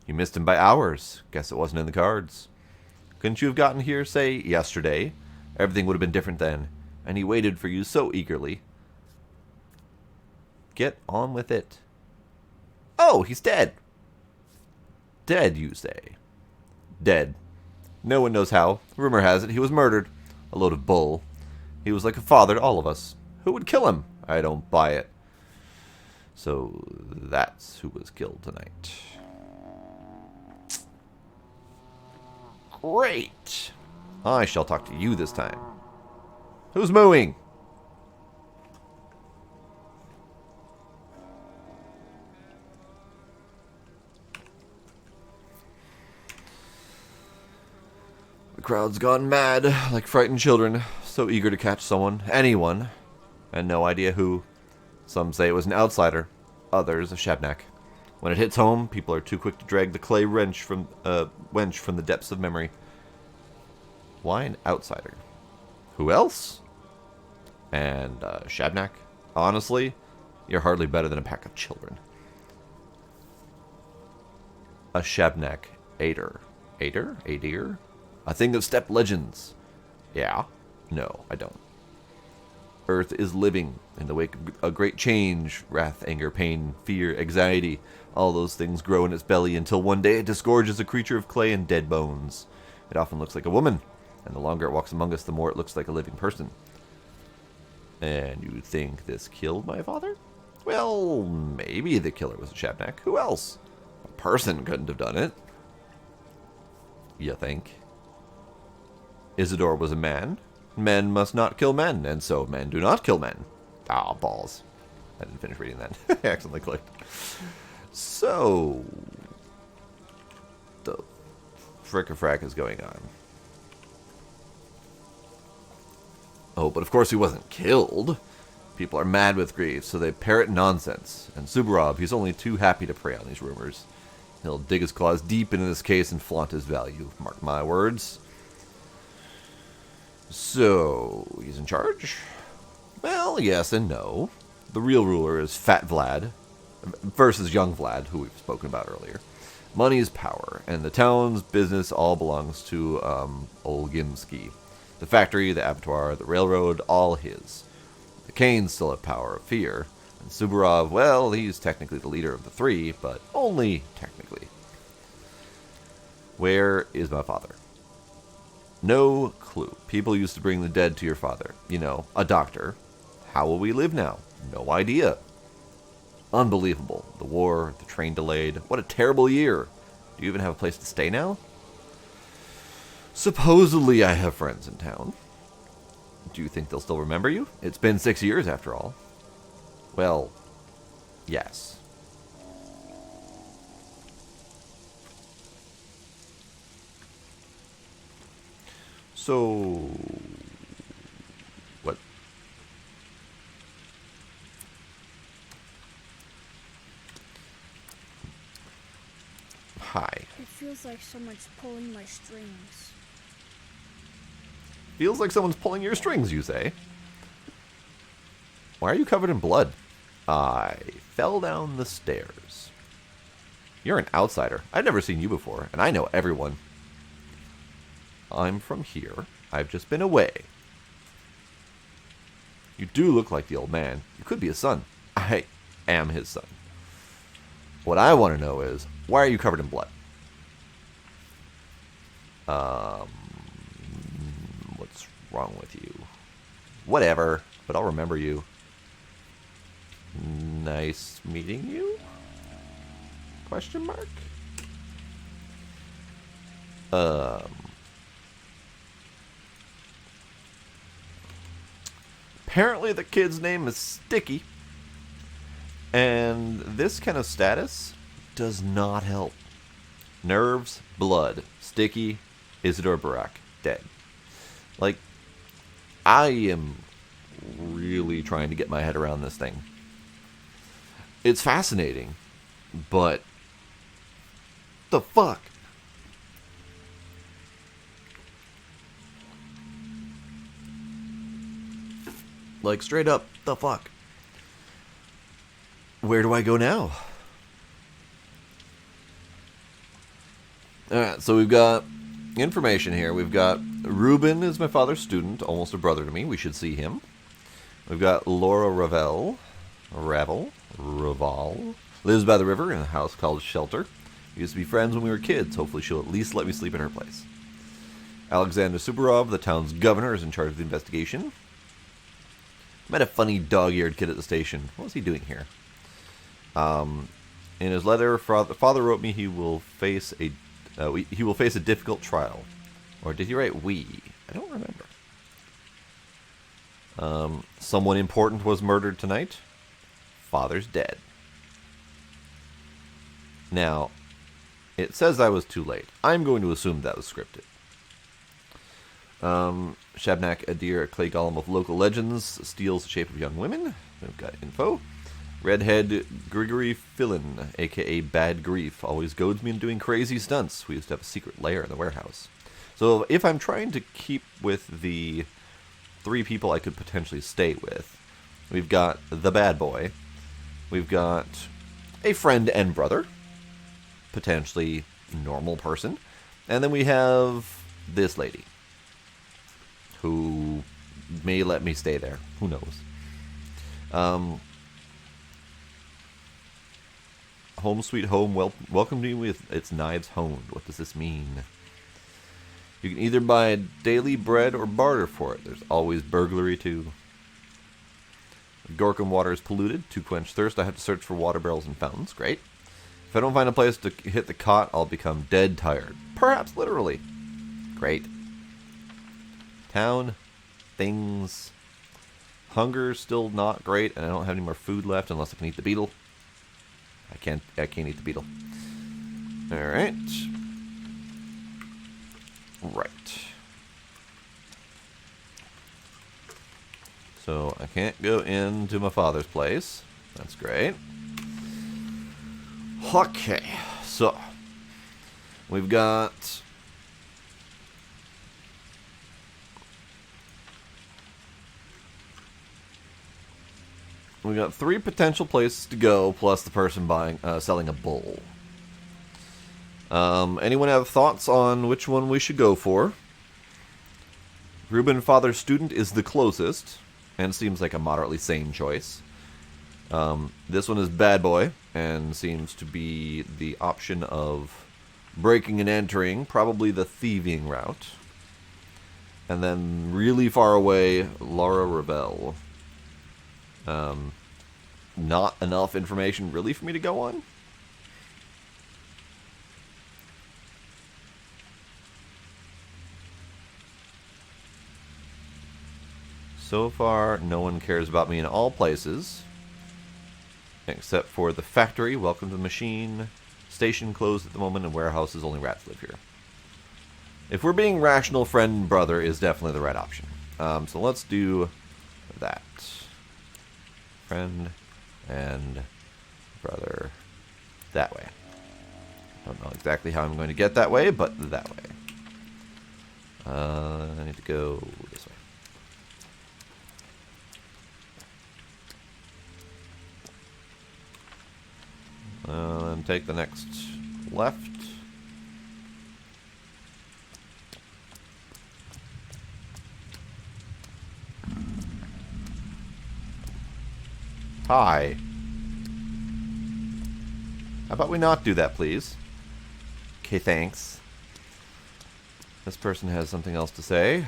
You missed him by hours. Guess it wasn't in the cards. Couldn't you have gotten here, say, yesterday? Everything would have been different then. And he waited for you so eagerly. Get on with it. Oh, he's dead. Dead, you say? Dead. No one knows how. Rumor has it he was murdered. A load of bull. He was like a father to all of us. Who would kill him? I don't buy it. So that's who was killed tonight. Great. I shall talk to you this time. Who's mooing? The crowd's gone mad, like frightened children, so eager to catch someone, anyone, and no idea who. Some say it was an outsider, others a Shebnak. When it hits home, people are too quick to drag the clay wench from the depths of memory. Why an outsider? Who else? And Shebnak? Honestly, you're hardly better than a pack of children. A Shebnak Aider. Aider? Aidir? A thing of steppe legends. Yeah? No, I don't. Earth is living in the wake of a great change. Wrath, anger, pain, fear, anxiety. All those things grow in its belly until one day it disgorges a creature of clay and dead bones. It often looks like a woman, and the longer it walks among us, the more it looks like a living person. And you think this killed my father? Well, maybe the killer was a Shebnak. Who else? A person couldn't have done it. You think? Isidore was a man. Men must not kill men, and so men do not kill men. Ah, balls. I didn't finish reading that. I accidentally clicked. So, the frick-a-frack is going on. Oh, but of course he wasn't killed. People are mad with grief, so they parrot nonsense. And Subarov, he's only too happy to prey on these rumors. He'll dig his claws deep into this case and flaunt his value. Mark my words. So, he's in charge? Well, yes and no. The real ruler is Fat Vlad versus Young Vlad, who we've spoken about earlier. Money is power, and the town's business all belongs to Olgimsky. The factory, the abattoir, the railroad, all his. The Kanes still have power of fear, and Subarov, well, he's technically the leader of the three, but only technically. Where is my father? No clue. People used to bring the dead to your father. You know, a doctor. How will we live now? No idea. Unbelievable. The war, the train delayed. What a terrible year. Do you even have a place to stay now? Supposedly I have friends in town. Do you think they'll still remember you? It's been 6 years after all. Well, yes. So, what? Feels like someone's pulling my strings. Feels like someone's pulling your strings, you say? Why are you covered in blood? I fell down the stairs. You're an outsider. I've never seen you before, and I know everyone. I'm from here. I've just been away. You do look like the old man. You could be his son. I am his son. What I want to know is, why are you covered in blood? What's wrong with you? Whatever, but I'll remember you. Nice meeting you? Question mark? Apparently the kid's name is Sticky. And this kind of status does not help. Nerves, blood. Sticky, Isidore Barak, dead. Like, I am really trying to get my head around this thing. It's fascinating, but the fuck? Like, straight up, the fuck? Where do I go now? Alright, so we've got information here. We've got Reuben is my father's student, almost a brother to me. We should see him. We've got Laura Ravel. Lives by the river in a house called Shelter. We used to be friends when we were kids. Hopefully she'll at least let me sleep in her place. Alexander Subarov, the town's governor, is in charge of the investigation. Met a funny dog-eared kid at the station. What was he doing here? In his letter, father wrote me he will face a difficult trial. Or did he write we? I don't remember. Someone important was murdered tonight. Father's dead. Now, it says I was too late. I'm going to assume that was scripted. Shabnak Adir, a clay golem of local legends, steals the shape of young women. We've got info. Redhead Grigory Fillin, a.k.a. Bad Grief, always goads me into doing crazy stunts. We used to have a secret lair in the warehouse. So if I'm trying to keep with the 3 people I could potentially stay with, we've got the bad boy. We've got a friend and brother. Potentially normal person. And then we have this lady, who may let me stay there. Who knows? Home Sweet Home welcomed me with its knives honed. What does this mean? You can either buy daily bread or barter for it. There's always burglary too. Gorkum water is polluted. To quench thirst, I have to search for water barrels and fountains. Great. If I don't find a place to hit the cot, I'll become dead tired. Perhaps literally. Great. Town. Things. Hunger's still not great, and I don't have any more food left unless I can eat the beetle. I can't eat the beetle. Alright. Right. So I can't go into my father's place. That's great. Okay. So we've got we got 3 potential places to go, plus the person selling a bull. Anyone have thoughts on which one we should go for? Reuben Father's student is the closest, and seems like a moderately sane choice. This one is Bad Boy, and seems to be the option of breaking and entering, probably the thieving route. And then really far away, Laura Ravel. Not enough information really for me to go on. So far, no one cares about me in all places. Except for the factory. Welcome to the machine. Station closed at the moment, and warehouses, only rats live here. If we're being rational, friend and brother is definitely the right option. So let's do that. Friend and brother. That way. Don't know exactly how I'm going to get that way, but that way. I need to go this way. And take the next left. Hi. How about we not do that, please? Okay, thanks. This person has something else to say.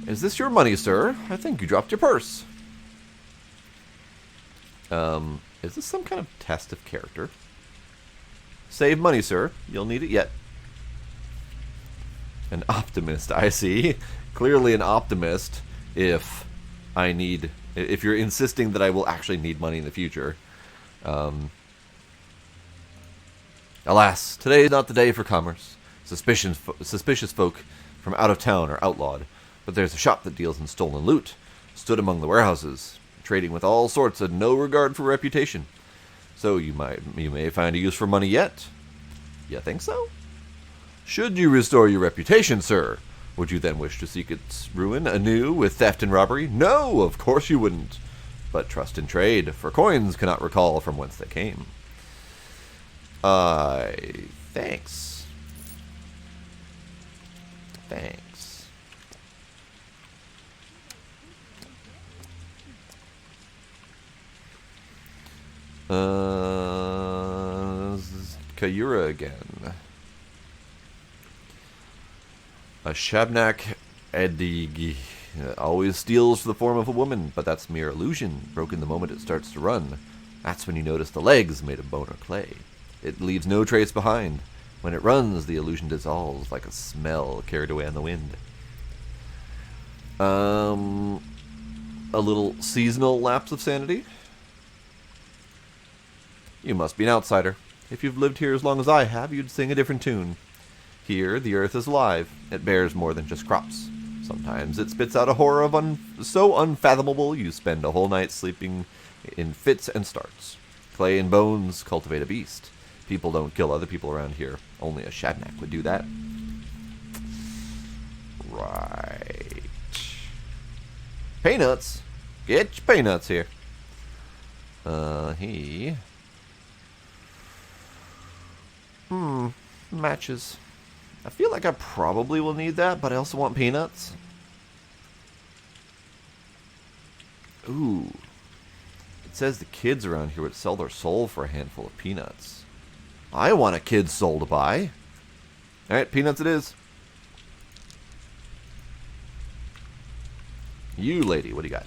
Is this your money, sir? I think you dropped your purse. Is this some kind of test of character? Save money, sir. You'll need it yet. An optimist, I see. Clearly an optimist if you're insisting that I will actually need money in the future. Alas, today is not the day for commerce. Suspicious folk from out of town are outlawed, but there's a shop that deals in stolen loot, stood among the warehouses, trading with all sorts of no regard for reputation. So you may find a use for money yet. You think so? Should you restore your reputation, sir, would you then wish to seek its ruin anew with theft and robbery? No, of course you wouldn't. But trust in trade, for coins cannot recall from whence they came. Thanks. Thanks. This is Kayura again. A Shabnak Edig always steals the form of a woman, but that's mere illusion, broken the moment it starts to run. That's when you notice the legs made of bone or clay. It leaves no trace behind. When it runs, the illusion dissolves like a smell carried away on the wind. A little seasonal lapse of sanity? You must be an outsider. If you've lived here as long as I have, you'd sing a different tune. Here, the earth is alive. It bears more than just crops. Sometimes it spits out a horror so unfathomable you spend a whole night sleeping in fits and starts. Clay and bones cultivate a beast. People don't kill other people around here. Only a Shabnak would do that. Right. Peanuts. Get your peanuts here. Matches. I feel like I probably will need that, but I also want peanuts. Ooh. It says the kids around here would sell their soul for a handful of peanuts. I want a kid's soul to buy. Alright, peanuts it is. You, lady, what do you got?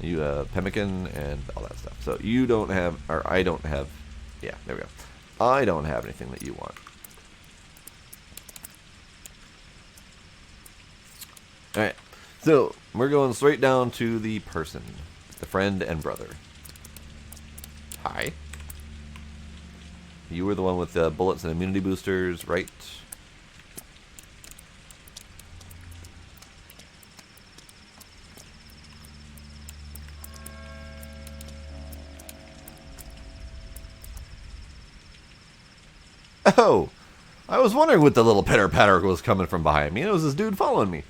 You, pemmican and all that stuff. So you don't have, or I don't have, yeah, there we go. I don't have anything that you want. Alright, so we're going straight down to the person, the friend and brother. Hi. You were the one with the bullets and immunity boosters, right? Oh, I was wondering what the little pitter-patter was coming from behind me, and it was this dude following me.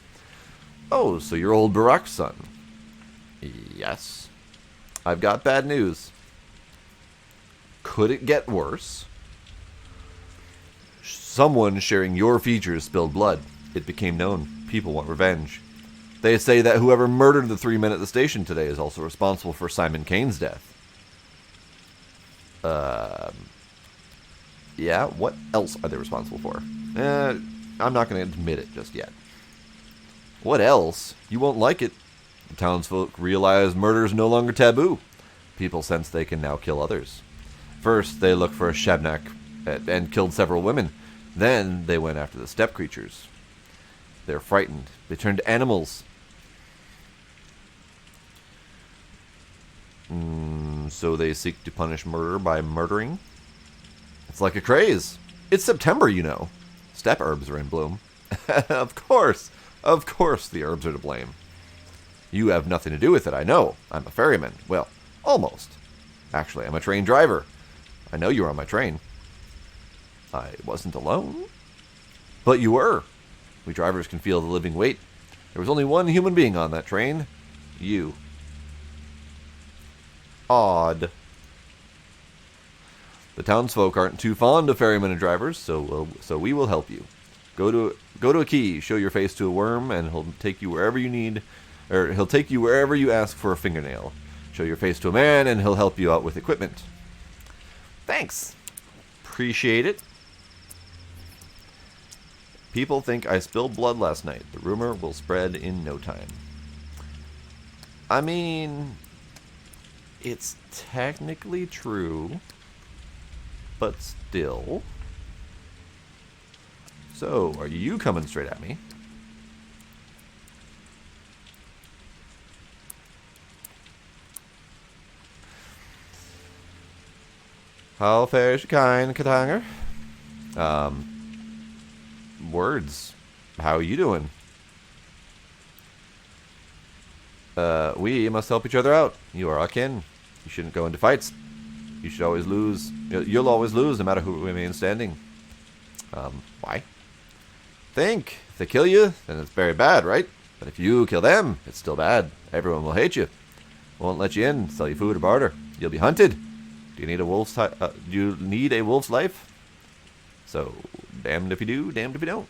Oh, so you're old Barak's son. Yes. I've got bad news. Could it get worse? Someone sharing your features spilled blood. It became known. People want revenge. They say that whoever murdered the 3 men at the station today is also responsible for Simon Kane's death. Yeah, what else are they responsible for? I'm not going to admit it just yet. What else? You won't like it. The townsfolk realize murder is no longer taboo. People sense they can now kill others. First, they looked for a Shabnak and killed several women. Then, they went after the steppe creatures. They're frightened. They turned to animals. So they seek to punish murder by murdering? It's like a craze. It's September, you know. Steppe herbs are in bloom. Of course the herbs are to blame. You have nothing to do with it, I know. I'm a ferryman. Well, almost. Actually, I'm a train driver. I know you were on my train. I wasn't alone. But you were. We drivers can feel the living weight. There was only one human being on that train. You. Odd. The townsfolk aren't too fond of ferrymen and drivers, so we will help you. Go to a key, show your face to a worm, and he'll take you wherever you need, or he'll take you wherever you ask for a fingernail. Show your face to a man, and he'll help you out with equipment. Thanks. Appreciate it. People think I spilled blood last night. The rumor will spread in no time. I mean, it's technically true, but still. So, are you coming straight at me? How fares your kind, Katanger? Words. How are you doing? We must help each other out. You are our kin. You shouldn't go into fights. You should always lose. You'll always lose no matter who remains standing. Why? Think. If they kill you, then it's very bad, right? But if you kill them, it's still bad. Everyone will hate you. Won't let you in, sell you food or barter. You'll be hunted. Do you need a wolf's life? So, damned if you do, damned if you don't.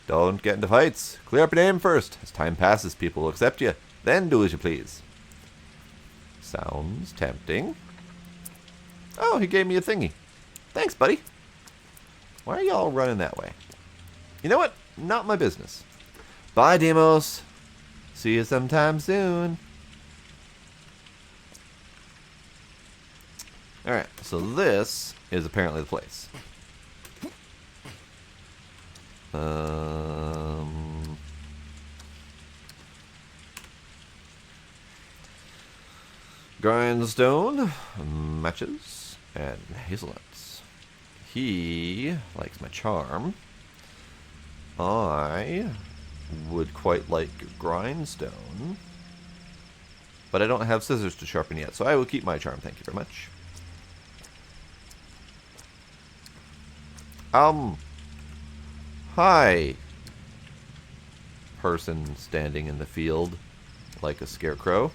Don't get into fights. Clear up your name first. As time passes, people will accept you. Then do as you please. Sounds tempting. Oh, he gave me a thingy. Thanks, buddy. Why are y'all running that way? You know what? Not my business. Bye, Demos. See you sometime soon. Alright, so this is apparently the place. Grindstone, matches, and hazelnuts. He likes my charm. I would quite like grindstone, but I don't have scissors to sharpen yet, so I will keep my charm, thank you very much. Hi, person standing in the field like a scarecrow.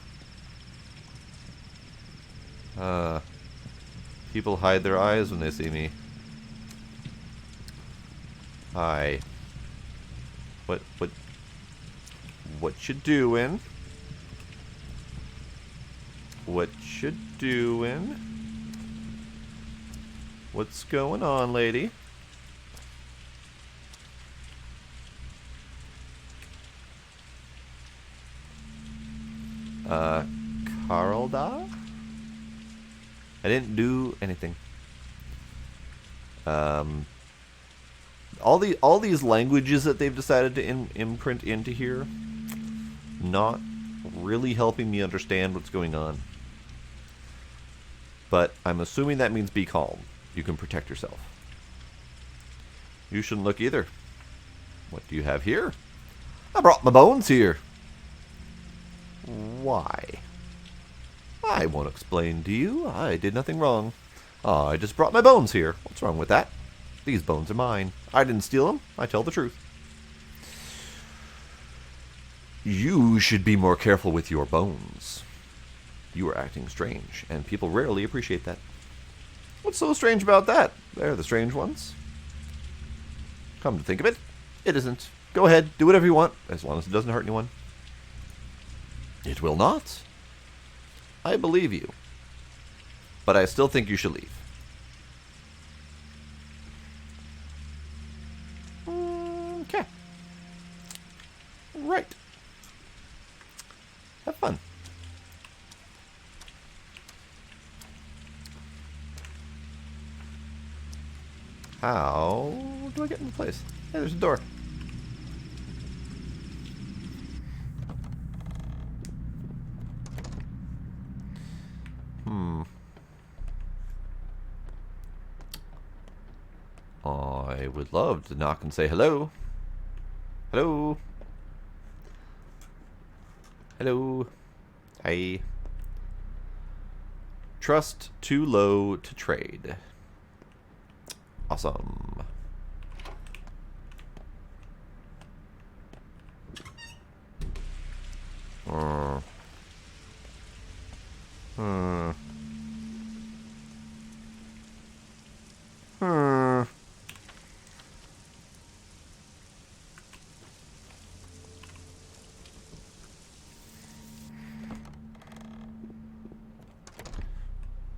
People hide their eyes when they see me. Hi. What you doing? What you doing? What's going on, lady? Carlda? I didn't do anything. All these languages that they've decided to imprint into here, not really helping me understand what's going on. But I'm assuming that means be calm. You can protect yourself. You shouldn't look either. What do you have here? I brought my bones here. Why? I won't explain to you. I did nothing wrong. I just brought my bones here. What's wrong with that? These bones are mine. I didn't steal them. I tell the truth. You should be more careful with your bones. You are acting strange, and people rarely appreciate that. What's so strange about that? They're the strange ones. Come to think of it, it isn't. Go ahead, do whatever you want, as long as it doesn't hurt anyone. It will not. I believe you. But I still think you should leave. Okay. Right. Have fun. How do I get into place? Hey, there's a door. I would love to knock and say hello. Hello. Hello. Hi. Trust too low to trade. Awesome.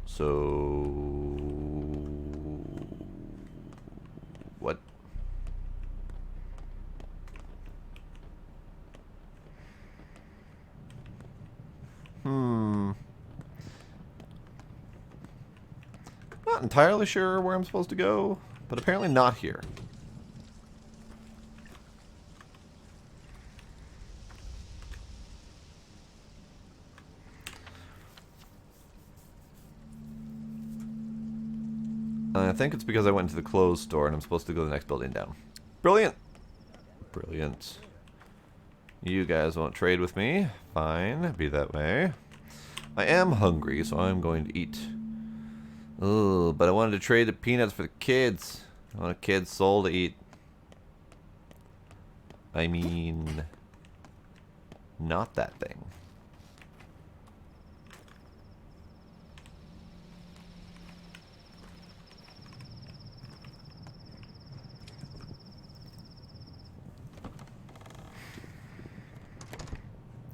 So what? Not entirely sure where I'm supposed to go, but apparently not here. I think it's because I went to the clothes store and I'm supposed to go to the next building down. Brilliant. Brilliant. You guys won't trade with me. Fine, be that way. I am hungry, so I'm going to eat. Ugh, but I wanted to trade the peanuts for the kids. I want a kid's soul to eat. I mean, not that thing.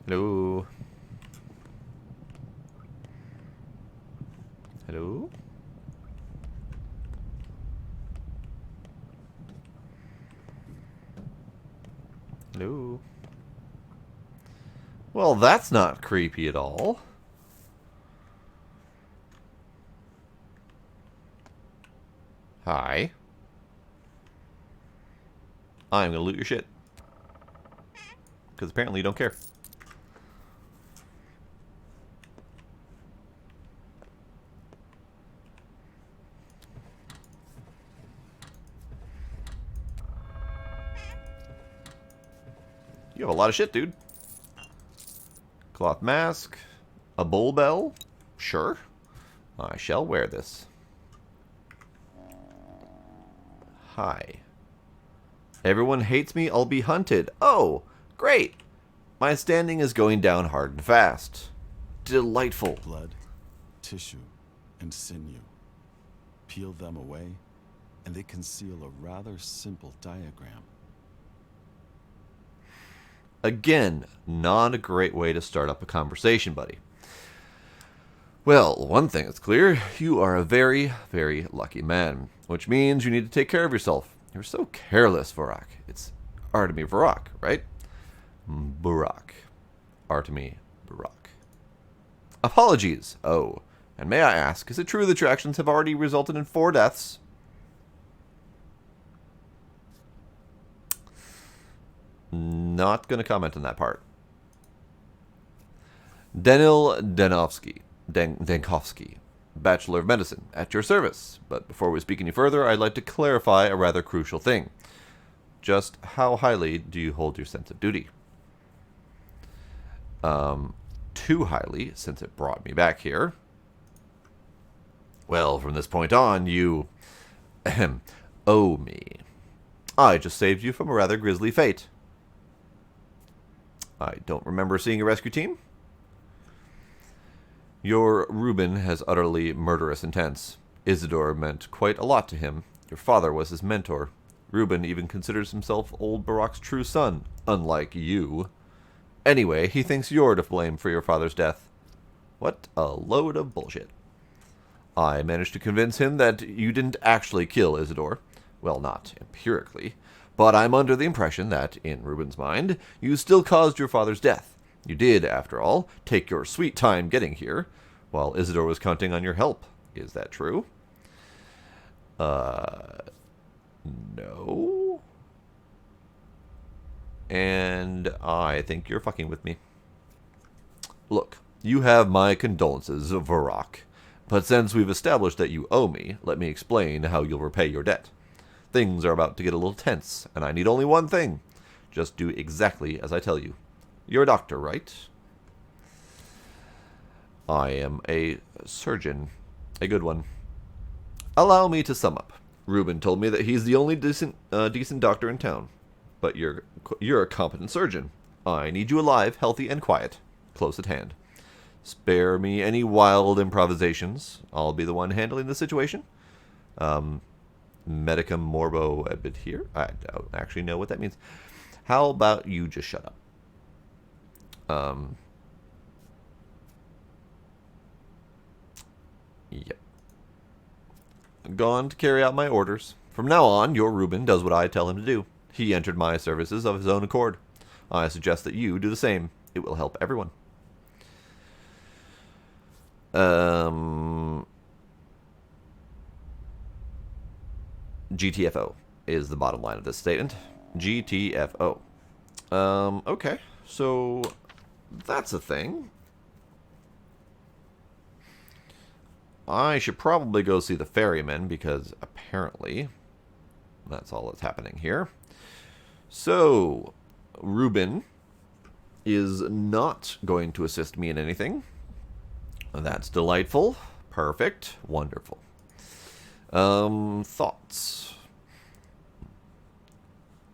Hello. Hello. Hello. Well, that's not creepy at all. Hi. I'm gonna loot your shit. Because apparently you don't care. You have a lot of shit, dude. Cloth mask. A bull bell? Sure. I shall wear this. Hi. Everyone hates me, I'll be hunted. Oh, great. My standing is going down hard and fast. Delightful. Blood, tissue, and sinew. Peel them away, and they conceal a rather simple diagram. Again, not a great way to start up a conversation, buddy. Well, one thing is clear. You are a very, very lucky man. Which means you need to take care of yourself. You're so careless, Varrock. It's Artemy Varrock, right? Burak. Artemy Burak. Apologies. Oh, and may I ask, is it true that your actions have already resulted in 4 deaths? Not going to comment on that part. Denil Denkovsky, Bachelor of Medicine, at your service. But before we speak any further, I'd like to clarify a rather crucial thing. Just how highly do you hold your sense of duty? Too highly, since it brought me back here. Well, from this point on, you owe me. I just saved you from a rather grisly fate. I don't remember seeing a rescue team. Your Reuben has utterly murderous intents. Isidore meant quite a lot to him. Your father was his mentor. Reuben even considers himself old Barak's true son, unlike you. Anyway, he thinks you're to blame for your father's death. What a load of bullshit. I managed to convince him that you didn't actually kill Isidore. Well, not empirically. But I'm under the impression that, in Reuben's mind, you still caused your father's death. You did, after all, take your sweet time getting here, while Isidore was counting on your help. Is that true? No. And I think you're fucking with me. Look, you have my condolences, Varrock. But since we've established that you owe me, let me explain how you'll repay your debt. Things are about to get a little tense, and I need only one thing. Just do exactly as I tell you. You're a doctor, right? I am a surgeon. A good one. Allow me to sum up. Reuben told me that he's the only decent doctor in town. But you're a competent surgeon. I need you alive, healthy, and quiet. Close at hand. Spare me any wild improvisations. I'll be the one handling the situation. Medicum morbo ebit here? I don't actually know what that means. How about you just shut up? Yep. Gone to carry out my orders. From now on, your Reuben does what I tell him to do. He entered my services of his own accord. I suggest that you do the same. It will help everyone. GTFO is the bottom line of this statement. GTFO. Okay. So, that's a thing. I should probably go see the ferryman, because apparently that's all that's happening here. So, Reuben is not going to assist me in anything. That's delightful. Perfect. Wonderful. Thoughts?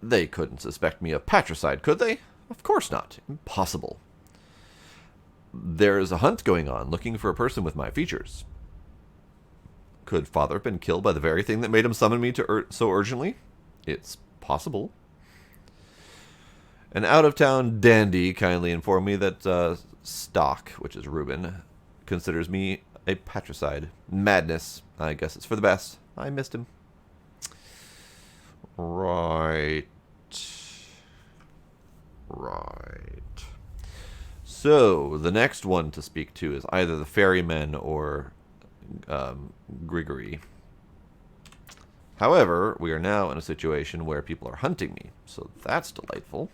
They couldn't suspect me of patricide, could they? Of course not. Impossible. There's a hunt going on, looking for a person with my features. Could Father have been killed by the very thing that made him summon me to so urgently? It's possible. An out-of-town dandy kindly informed me that Stock, which is Reuben, considers me a patricide. Madness. I guess it's for the best. I missed him. Right. So, the next one to speak to is either the ferryman or Grigory. However, we are now in a situation where people are hunting me, so that's delightful.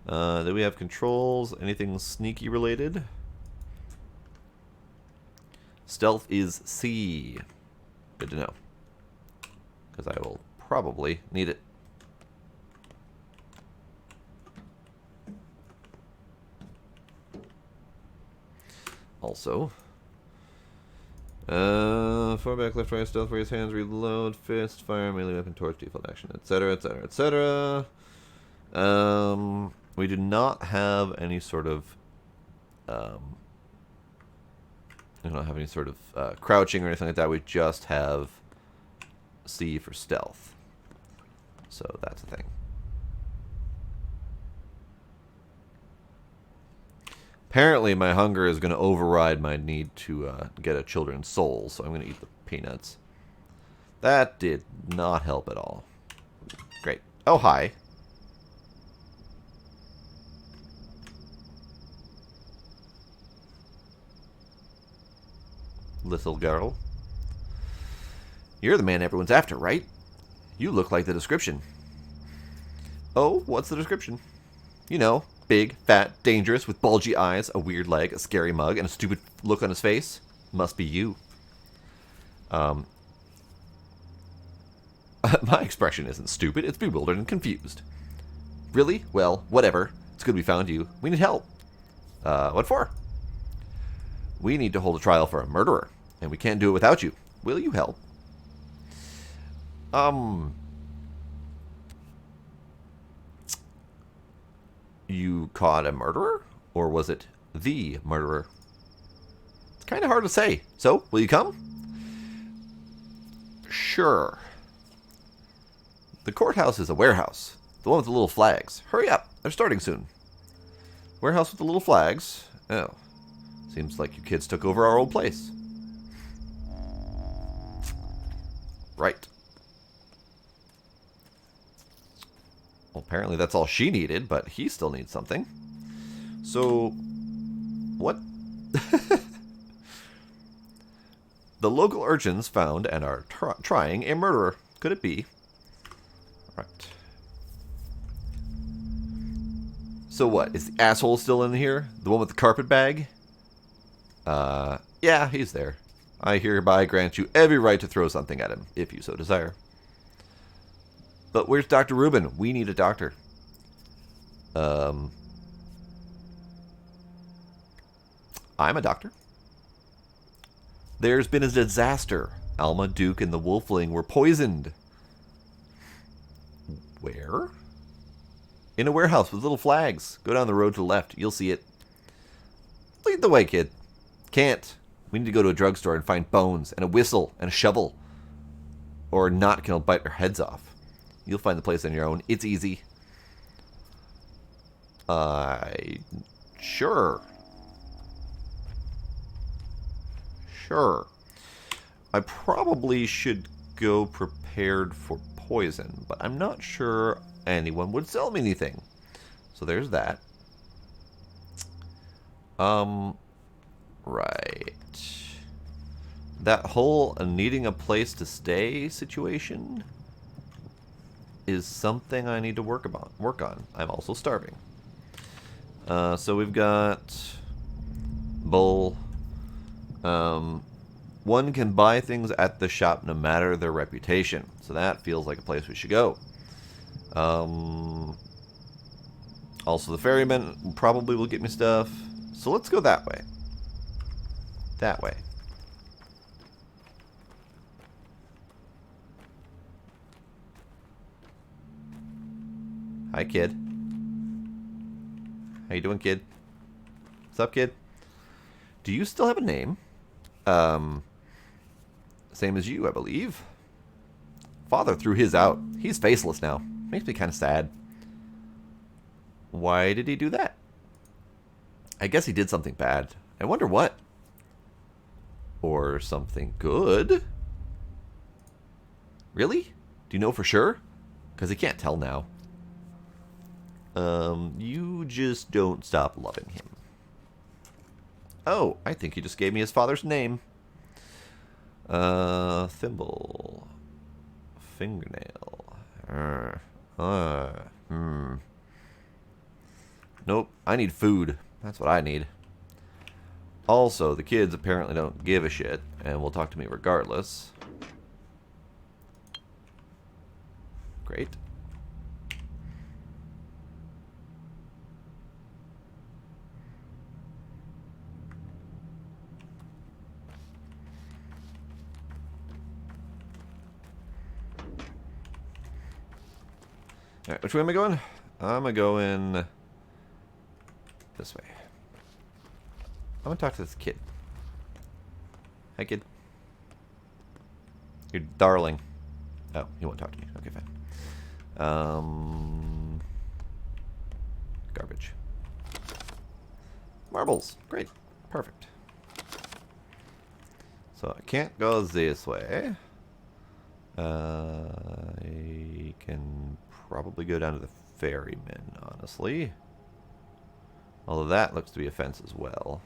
Do we have controls? Anything sneaky related? Stealth is C. Good to know. Because I will probably need it. Also, far back, left, right, stealth, raise hands, reload, fist, fire, melee weapon, torch, default action, etc., etc., etc. We do not have any sort of, we don't have any sort of crouching or anything like that. We just have C for stealth. So that's a thing. Apparently, my hunger is going to override my need to get a children's soul, so I'm going to eat the peanuts. That did not help at all. Great. Oh, hi. Little girl. You're the man everyone's after, right? You look like the description. Oh, what's the description? You know, big, fat, dangerous, with bulgy eyes, a weird leg, a scary mug, and a stupid look on his face. Must be you. My expression isn't stupid, it's bewildered and confused. Really? Well, whatever. It's good we found you. We need help. What for? We need to hold a trial for a murderer, and we can't do it without you. Will you help? You caught a murderer? Or was it the murderer? It's kind of hard to say. So, will you come? Sure. The courthouse is a warehouse. The one with the little flags. Hurry up. They're starting soon. Warehouse with the little flags? Oh. Seems like you kids took over our old place. Right. Well, apparently that's all she needed, but he still needs something. So, what? The local urchins found and are trying a murderer. Could it be? Right. So what? Is the asshole still in here? The one with the carpet bag? Yeah, he's there. I hereby grant you every right to throw something at him, if you so desire. But where's Dr. Reuben? We need a doctor. I'm a doctor. There's been a disaster. Alma, Duke, and the Wolfling were poisoned. Where? In a warehouse with little flags. Go down the road to the left. You'll see it. Lead the way, kid. Can't. We need to go to a drugstore and find bones and a whistle and a shovel. Or not can bite our heads off. You'll find the place on your own. It's easy. Sure. Sure. I probably should go prepared for poison, but I'm not sure anyone would sell me anything. So there's that. Right. That whole needing a place to stay situation is something I need to work on. I'm also starving. So we've got Bull. One can buy things at the shop no matter their reputation. So that feels like a place we should go. Also, the ferryman probably will get me stuff. So let's go that way. That way. Hi, kid. How you doing, kid? What's up, kid? Do you still have a name? Same as you, I believe. Father threw his out. He's faceless now. Makes me kind of sad. Why did he do that? I guess he did something bad. I wonder what. Or something good? Really? Do you know for sure? Because he can't tell now. You just don't stop loving him. Oh, I think he just gave me his father's name. Thimble. Fingernail. Nope, I need food. That's what I need. Also, the kids apparently don't give a shit, and will talk to me regardless. Great. Alright, which way am I going? I'm going to go in this way. I'm going to talk to this kid. Hi, kid. You're darling. Oh, you won't talk to me. Okay, fine. Garbage. Marbles. Great. Perfect. So I can't go this way. I can probably go down to the ferryman, honestly. Although that looks to be a fence as well.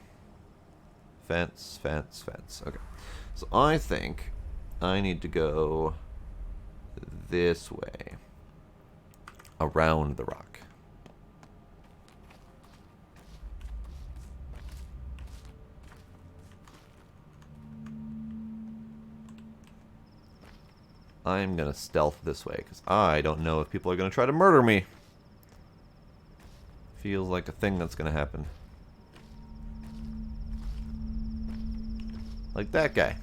Fence, fence, fence. Okay. So I think I need to go this way. Around the rock. I'm going to stealth this way, because I don't know if people are going to try to murder me. Feels like a thing that's going to happen. Like that guy.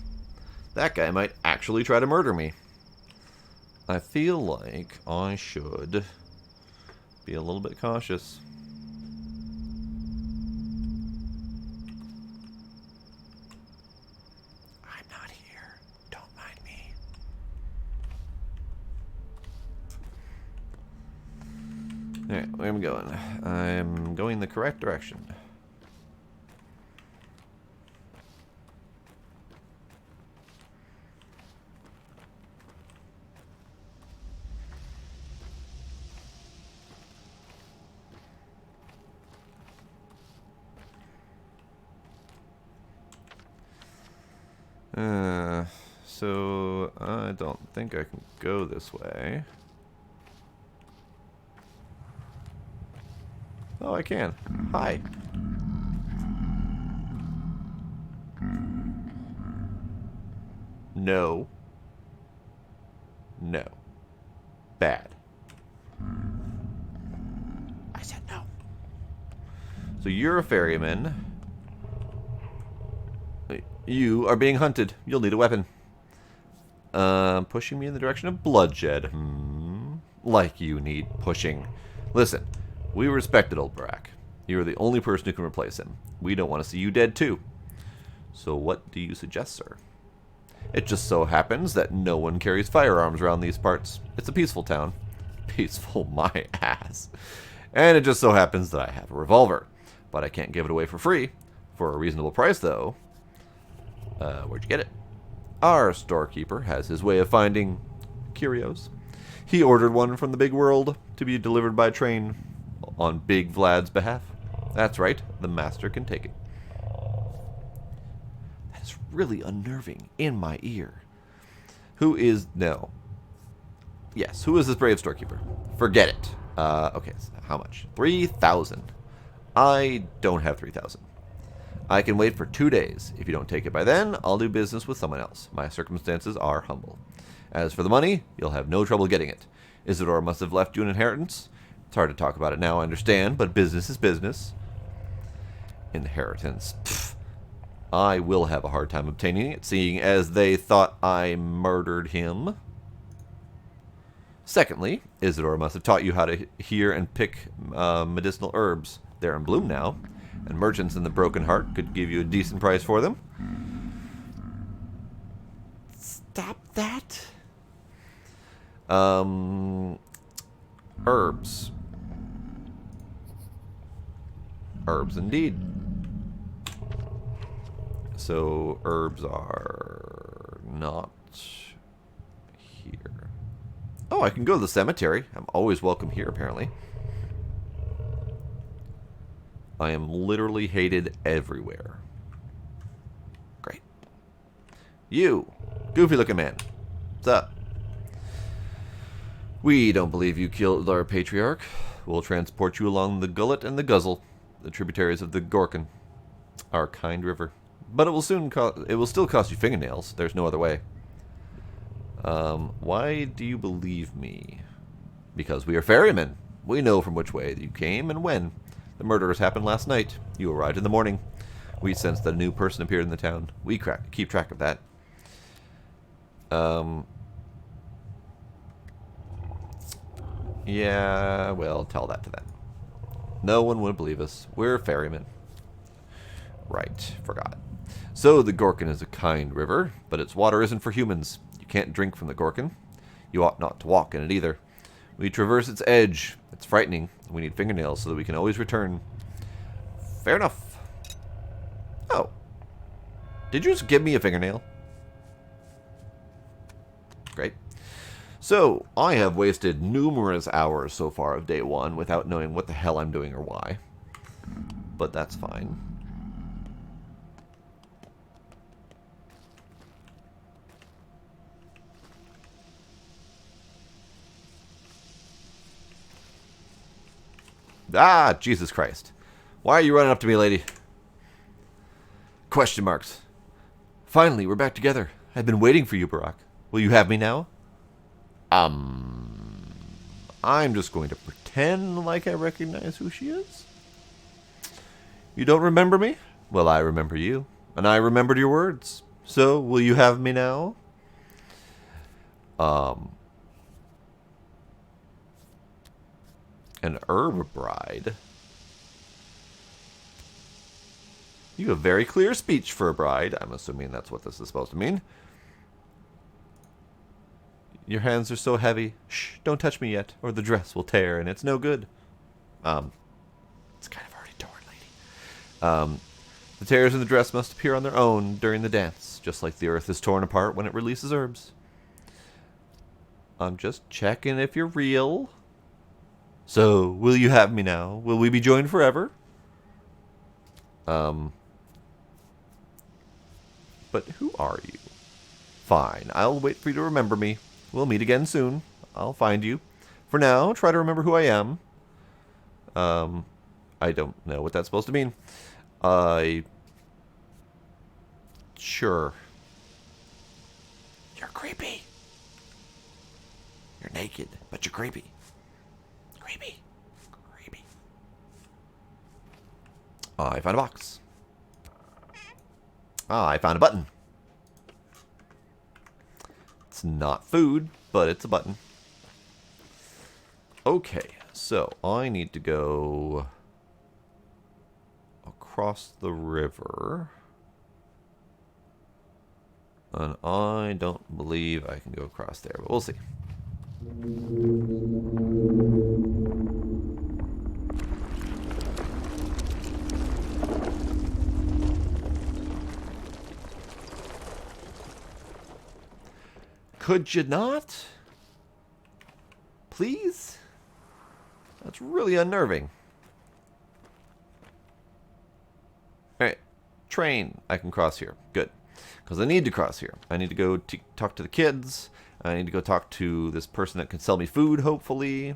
That guy might actually try to murder me. I feel like I should be a little bit cautious. I'm not here. Don't mind me. Alright, where am I going? I'm going the correct direction. So I don't think I can go this way. Oh, I can. Hi. No. No. Bad. I said no. So you're a ferryman. You are being hunted. You'll need a weapon. Pushing me in the direction of bloodshed. Like you need pushing. Listen, we respected old Barack. You are the only person who can replace him. We don't want to see you dead, too. So what do you suggest, sir? It just so happens that no one carries firearms around these parts. It's a peaceful town. Peaceful my ass. And it just so happens that I have a revolver. But I can't give it away for free. For a reasonable price, though. Where'd you get it? Our storekeeper has his way of finding curios. He ordered one from the big world to be delivered by train on Big Vlad's behalf. That's right, the master can take it. That is really unnerving in my ear. Who is... No. Yes, who is this brave storekeeper? Forget it. Okay, so how much? 3,000. I don't have 3,000. I can wait for 2 days. If you don't take it by then, I'll do business with someone else. My circumstances are humble. As for the money, you'll have no trouble getting it. Isidore must have left you an inheritance. It's hard to talk about it now, I understand, but business is business. Inheritance. Pfft. I will have a hard time obtaining it, seeing as they thought I murdered him. Secondly, Isidore must have taught you how to hear and pick medicinal herbs. They're in bloom now, and merchants in the Broken Heart could give you a decent price for them. Stop that. Herbs. Herbs indeed. So herbs are not here. Oh, I can go to the cemetery. I'm always welcome here, apparently. I am literally hated everywhere. Great. You, goofy-looking man. What's up? We don't believe you killed our patriarch. We'll transport you along the Gullet and the Guzzle, the tributaries of the Gorkin, our kind river. But it will still cost you fingernails. There's no other way. Why do you believe me? Because we are ferrymen. We know from which way you came and when. The murders happened last night. You arrived in the morning. We sensed that a new person appeared in the town. We keep track of that. Yeah, well, tell that to them. No one would believe us. We're ferrymen. Right, forgot. So the Gorkin is a kind river, but its water isn't for humans. You can't drink from the Gorkin. You ought not to walk in it either. We traverse its edge. It's frightening. We need fingernails so that we can always return. Fair enough. Oh. Did you just give me a fingernail? Great. So, I have wasted numerous hours so far of day one without knowing what the hell I'm doing or why. But that's fine. Ah, Jesus Christ. Why are you running up to me, lady? Question marks. Finally, we're back together. I've been waiting for you, Barack. Will you have me now? I'm just going to pretend like I recognize who she is. You don't remember me? Well, I remember you. And I remembered your words. So, will you have me now? An herb bride? You have very clear speech for a bride. I'm assuming that's what this is supposed to mean. Your hands are so heavy. Shh, don't touch me yet, or the dress will tear, and it's no good. It's kind of already torn, lady. The tears in the dress must appear on their own during the dance, just like the earth is torn apart when it releases herbs. I'm just checking if you're real. So, will you have me now? Will we be joined forever? But who are you? Fine, I'll wait for you to remember me. We'll meet again soon. I'll find you. For now, try to remember who I am. I don't know what that's supposed to mean. Sure. You're creepy. You're naked, but you're creepy. Creepy. Creepy. I found a box. Ah, I found a button. It's not food, but it's a button. Okay, so I need to go across the river. And I don't believe I can go across there, but we'll see. Could you not? Please? That's really unnerving. Alright. Train. I can cross here. Good. Because I need to cross here. I need to go talk to the kids. I need to go talk to this person that can sell me food, hopefully.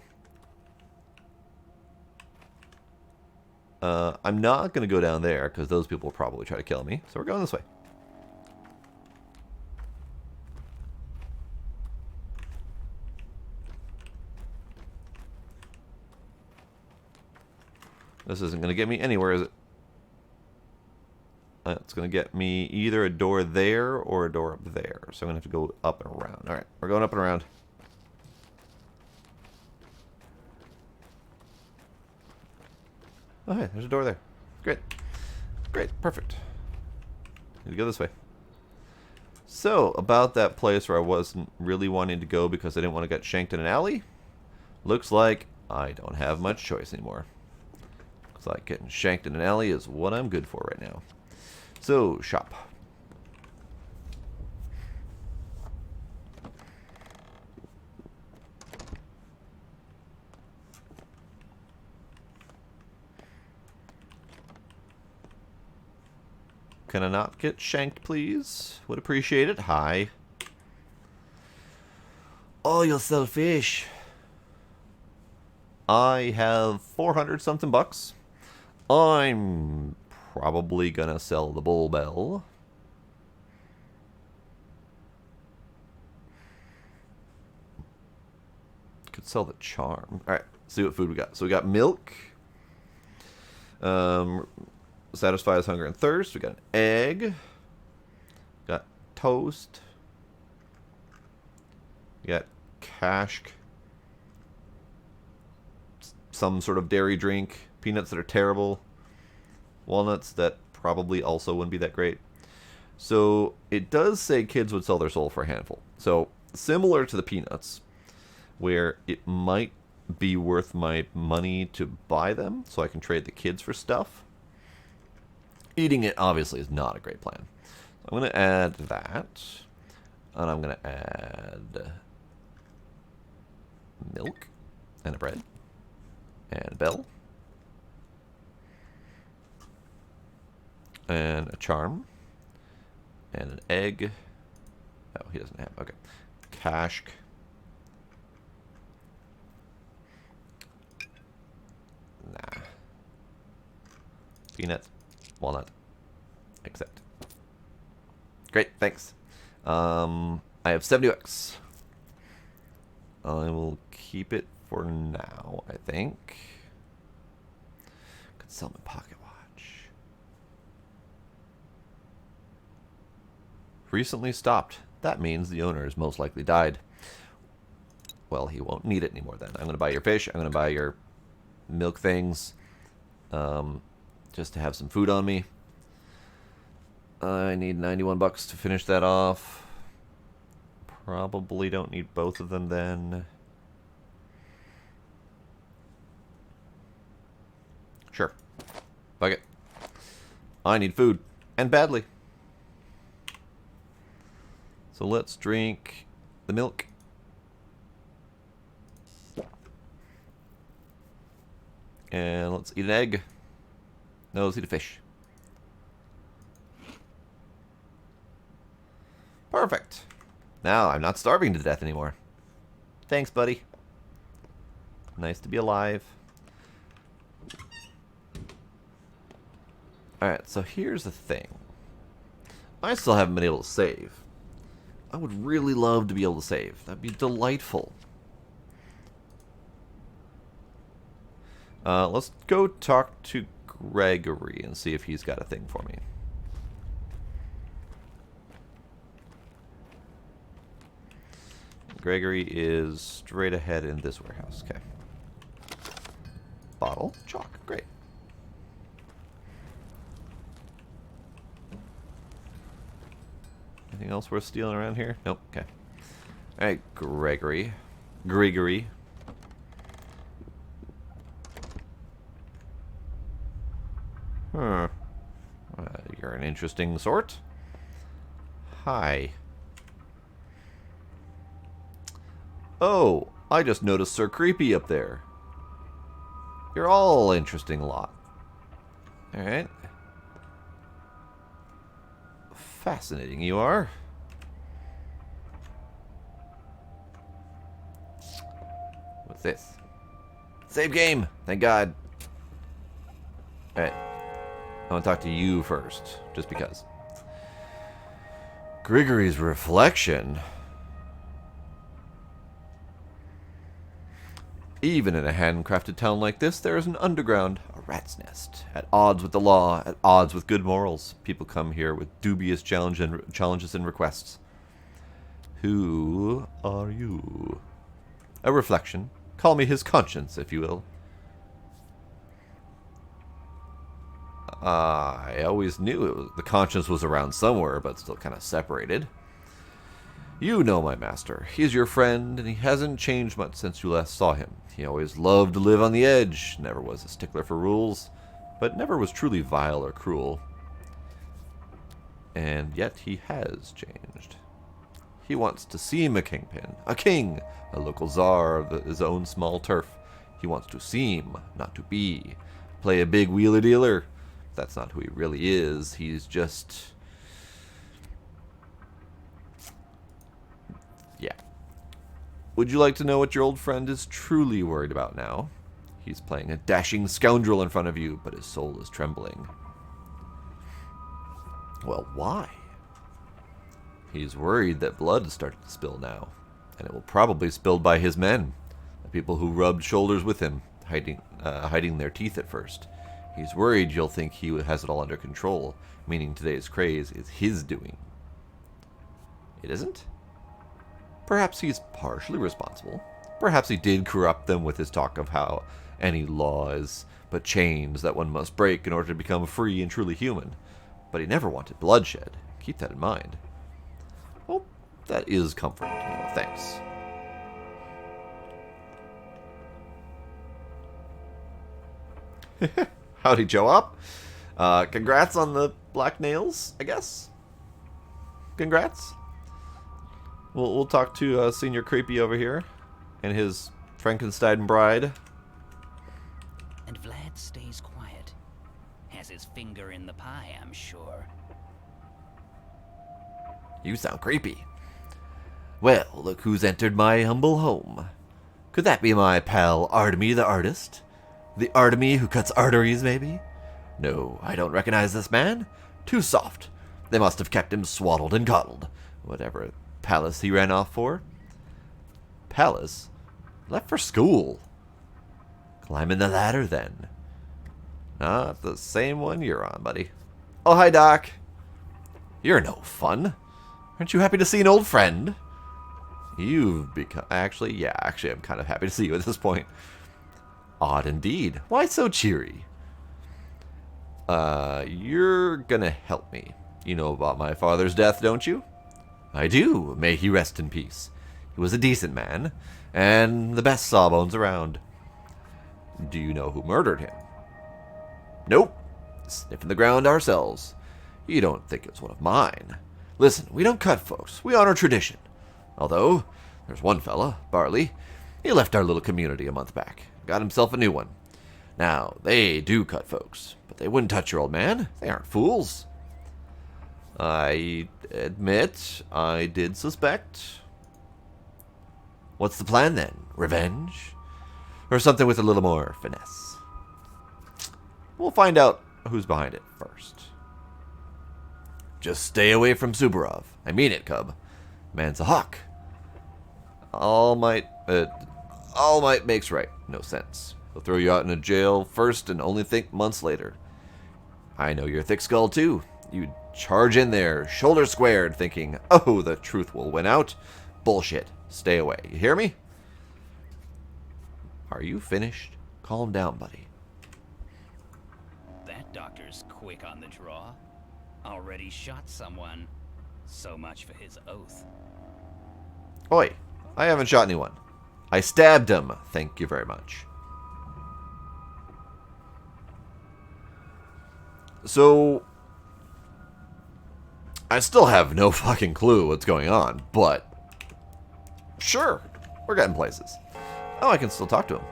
I'm not going to go down there, because those people will probably try to kill me. So we're going this way. This isn't going to get me anywhere, is it? It's going to get me either a door there or a door up there. So I'm going to have to go up and around. Alright, we're going up and around. Oh, hey, there's a door there. Great. Great, perfect. Need to go this way. So, about that place where I wasn't really wanting to go because I didn't want to get shanked in an alley. Looks like I don't have much choice anymore. Looks like getting shanked in an alley is what I'm good for right now. So, shop. Can I not get shanked, please? Would appreciate it. Hi. Oh, you'll sell fish. I have 400 something bucks. I'm probably gonna sell the bull bell. Could sell the charm. Alright, see what food we got. So we got milk. Satisfies hunger and thirst. We got an egg. Got toast. We got cash. Some sort of dairy drink. Peanuts that are terrible. Walnuts that probably also wouldn't be that great. So it does say kids would sell their soul for a handful. So similar to the peanuts, where it might be worth my money to buy them so I can trade the kids for stuff. Eating it obviously is not a great plan. So I'm going to add that. And I'm going to add milk and a bread and a bell and a charm and an egg. Oh, he doesn't have. Okay. Cash. Nah. Peanut. Walnut. Accept. Great, thanks. I have 70 bucks. I will keep it for now, I think. Could sell my pocket watch. Recently stopped. That means the owner has most likely died. Well, he won't need it anymore then. I'm going to buy your fish. I'm going to buy your milk things. Just to have some food on me. I need 91 bucks to finish that off. Probably don't need both of them then. Sure. Fuck it. I need food. And badly. So let's drink the milk. And let's eat an egg. No, let's eat a fish. Perfect. Now I'm not starving to death anymore. Thanks, buddy. Nice to be alive. Alright, so here's the thing. I still haven't been able to save. I would really love to be able to save. That'd be delightful. Let's go talk to Gregory and see if he's got a thing for me. Gregory is straight ahead in this warehouse. Okay. Bottle. Chalk. Great. Anything else worth stealing around here? Nope. Okay. Alright, Gregory. Gregory. Huh. You're an interesting sort. Hi. Oh, I just noticed Sir Creepy up there. You're all interesting lot. Alright. Fascinating you are. What's this? Save game! Thank God. Alright. I want to talk to you first, just because. Grigory's reflection. Even in a handcrafted town like this, there is an underground, a rat's nest, at odds with the law, at odds with good morals. People come here with dubious challenges and requests. Who are you? A reflection. Call me his conscience, if you will. I always knew the conscience was around somewhere, but still kind of separated. You know my master. He's your friend, and he hasn't changed much since you last saw him. He always loved to live on the edge, never was a stickler for rules, but never was truly vile or cruel. And yet he has changed. He wants to seem a kingpin, a king, a local czar of his own small turf. He wants to seem, not to be. Play a big wheeler-dealer. That's not who he really is. He's just... yeah. Would you like to know what your old friend is truly worried about now? He's playing a dashing scoundrel in front of you, but his soul is trembling. Well, why? He's worried that blood has started to spill now, and it will probably spill by his men, the people who rubbed shoulders with him, hiding their teeth at first. He's worried you'll think he has it all under control, meaning today's craze is his doing. It isn't? Perhaps he's partially responsible. Perhaps he did corrupt them with his talk of how any law is but chains that one must break in order to become free and truly human. But he never wanted bloodshed. Keep that in mind. Well, that is comforting. Thanks. Howdy, Joe Up. Congrats on the black nails, I guess. Congrats. We'll talk to Senior Creepy over here and his Frankenstein bride. And Vlad stays quiet. Has his finger in the pie, I'm sure. You sound creepy. Well, look who's entered my humble home. Could that be my pal Artemy the artist? The Artemy who cuts arteries, maybe? No, I don't recognize this man. Too soft. They must have kept him swaddled and coddled. Whatever palace he ran off for. Palace? Left for school. Climbing the ladder, then. Not the same one you're on, buddy. Oh, hi, Doc. You're no fun. Aren't you happy to see an old friend? You've become... Actually, I'm kind of happy to see you at this point. Odd indeed. Why so cheery? You're gonna help me. You know about my father's death, don't you? I do. May he rest in peace. He was a decent man, and the best sawbones around. Do you know who murdered him? Nope. Sniffing the ground ourselves. You don't think it was one of mine. Listen, we don't cut folks. We honor tradition. Although, there's one fella, Barley. He left our little community a month back. Got himself a new one. Now, they do cut folks, but they wouldn't touch your old man. They aren't fools. I admit I did suspect. What's the plan then? Revenge? Or something with a little more finesse? We'll find out who's behind it first. Just stay away from Subarov. I mean it, Cub. Man's a hawk. All might makes right. No sense. He'll throw you out in a jail first and only think months later. I know you're thick skull too. You'd charge in there, shoulder squared, thinking, oh, the truth will win out. Bullshit. Stay away. You hear me? Are you finished? Calm down, buddy. That doctor's quick on the draw. Already shot someone. So much for his oath. Oi, I haven't shot anyone. I stabbed him. Thank you very much. So, I still have no fucking clue what's going on, but sure, we're getting places. Oh, I can still talk to him.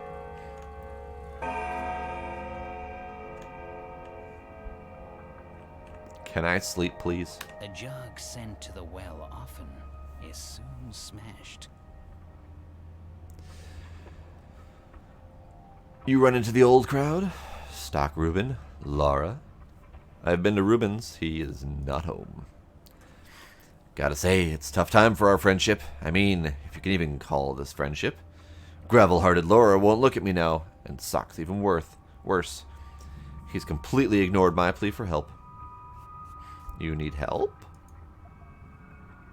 Can I sleep, please? A jug sent to the well often is soon smashed. You run into the old crowd? Stock Reuben, Laura. I've been to Reuben's. He is not home. Gotta say, it's a tough time for our friendship. I mean, if you can even call this friendship. Gravel-hearted Laura won't look at me now, and Sock's even worse. He's completely ignored my plea for help. You need help?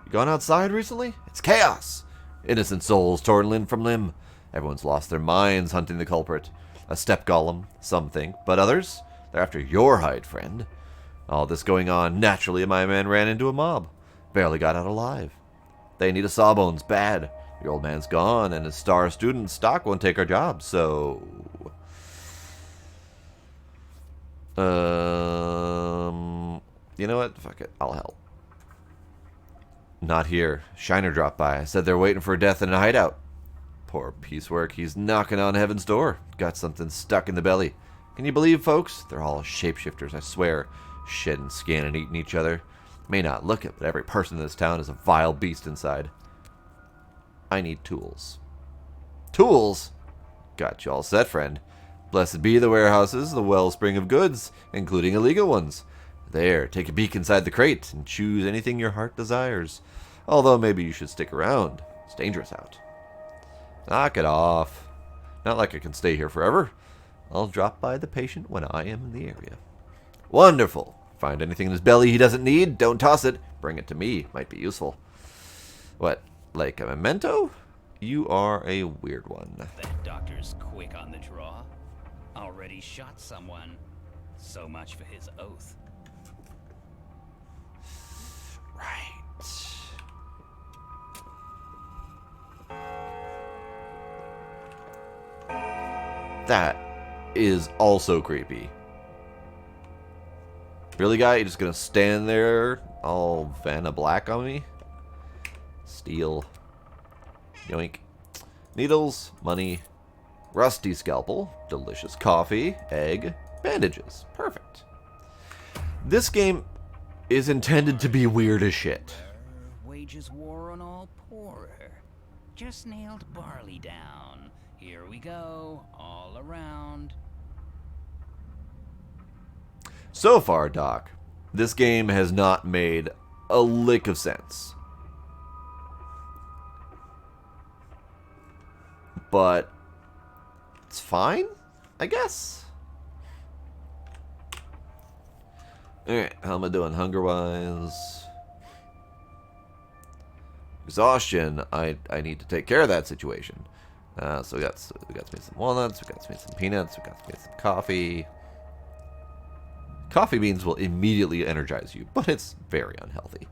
You gone outside recently? It's chaos! Innocent souls torn limb from limb. Everyone's lost their minds hunting the culprit. A step golem, some think, but others? They're after your hide, friend. All this going on, naturally my man ran into a mob. Barely got out alive. They need a sawbones bad. Your old man's gone, and his star student Stock won't take our job, so... You know what? Fuck it. I'll help. Not here. Shiner dropped by. Said they're waiting for death in a hideout. Poor piecework. He's knocking on heaven's door. Got something stuck in the belly. Can you believe, folks? They're all shapeshifters, I swear. Shedding skin and eating each other. May not look it, but every person in this town is a vile beast inside. I need tools. Tools? Got you all set, friend. Blessed be the warehouses, the wellspring of goods, including illegal ones. There, take a peek inside the crate and choose anything your heart desires. Although maybe you should stick around. It's dangerous out. Knock it off. Not like I can stay here forever. I'll drop by the patient when I am in the area. Wonderful. Find anything in his belly he doesn't need, don't toss it. Bring it to me. Might be useful. What, like a memento? You are a weird one. That doctor's quick on the draw. Already shot someone. So much for his oath. Right. That is also creepy. Really, guy? You just gonna stand there all Vanna Black on me? Steal. Yoink. Needles, money, rusty scalpel, delicious coffee, egg, bandages. Perfect. This game is intended to be weird as shit. Wages war on all poorer. Just nailed barley down. Here we go, all around. So far, Doc, this game has not made a lick of sense. But it's fine, I guess. Alright, how am I doing hunger-wise? Exhaustion, I need to take care of that situation. So we got some walnuts, we got some peanuts, we got some coffee. Coffee beans will immediately energize you, but it's very unhealthy.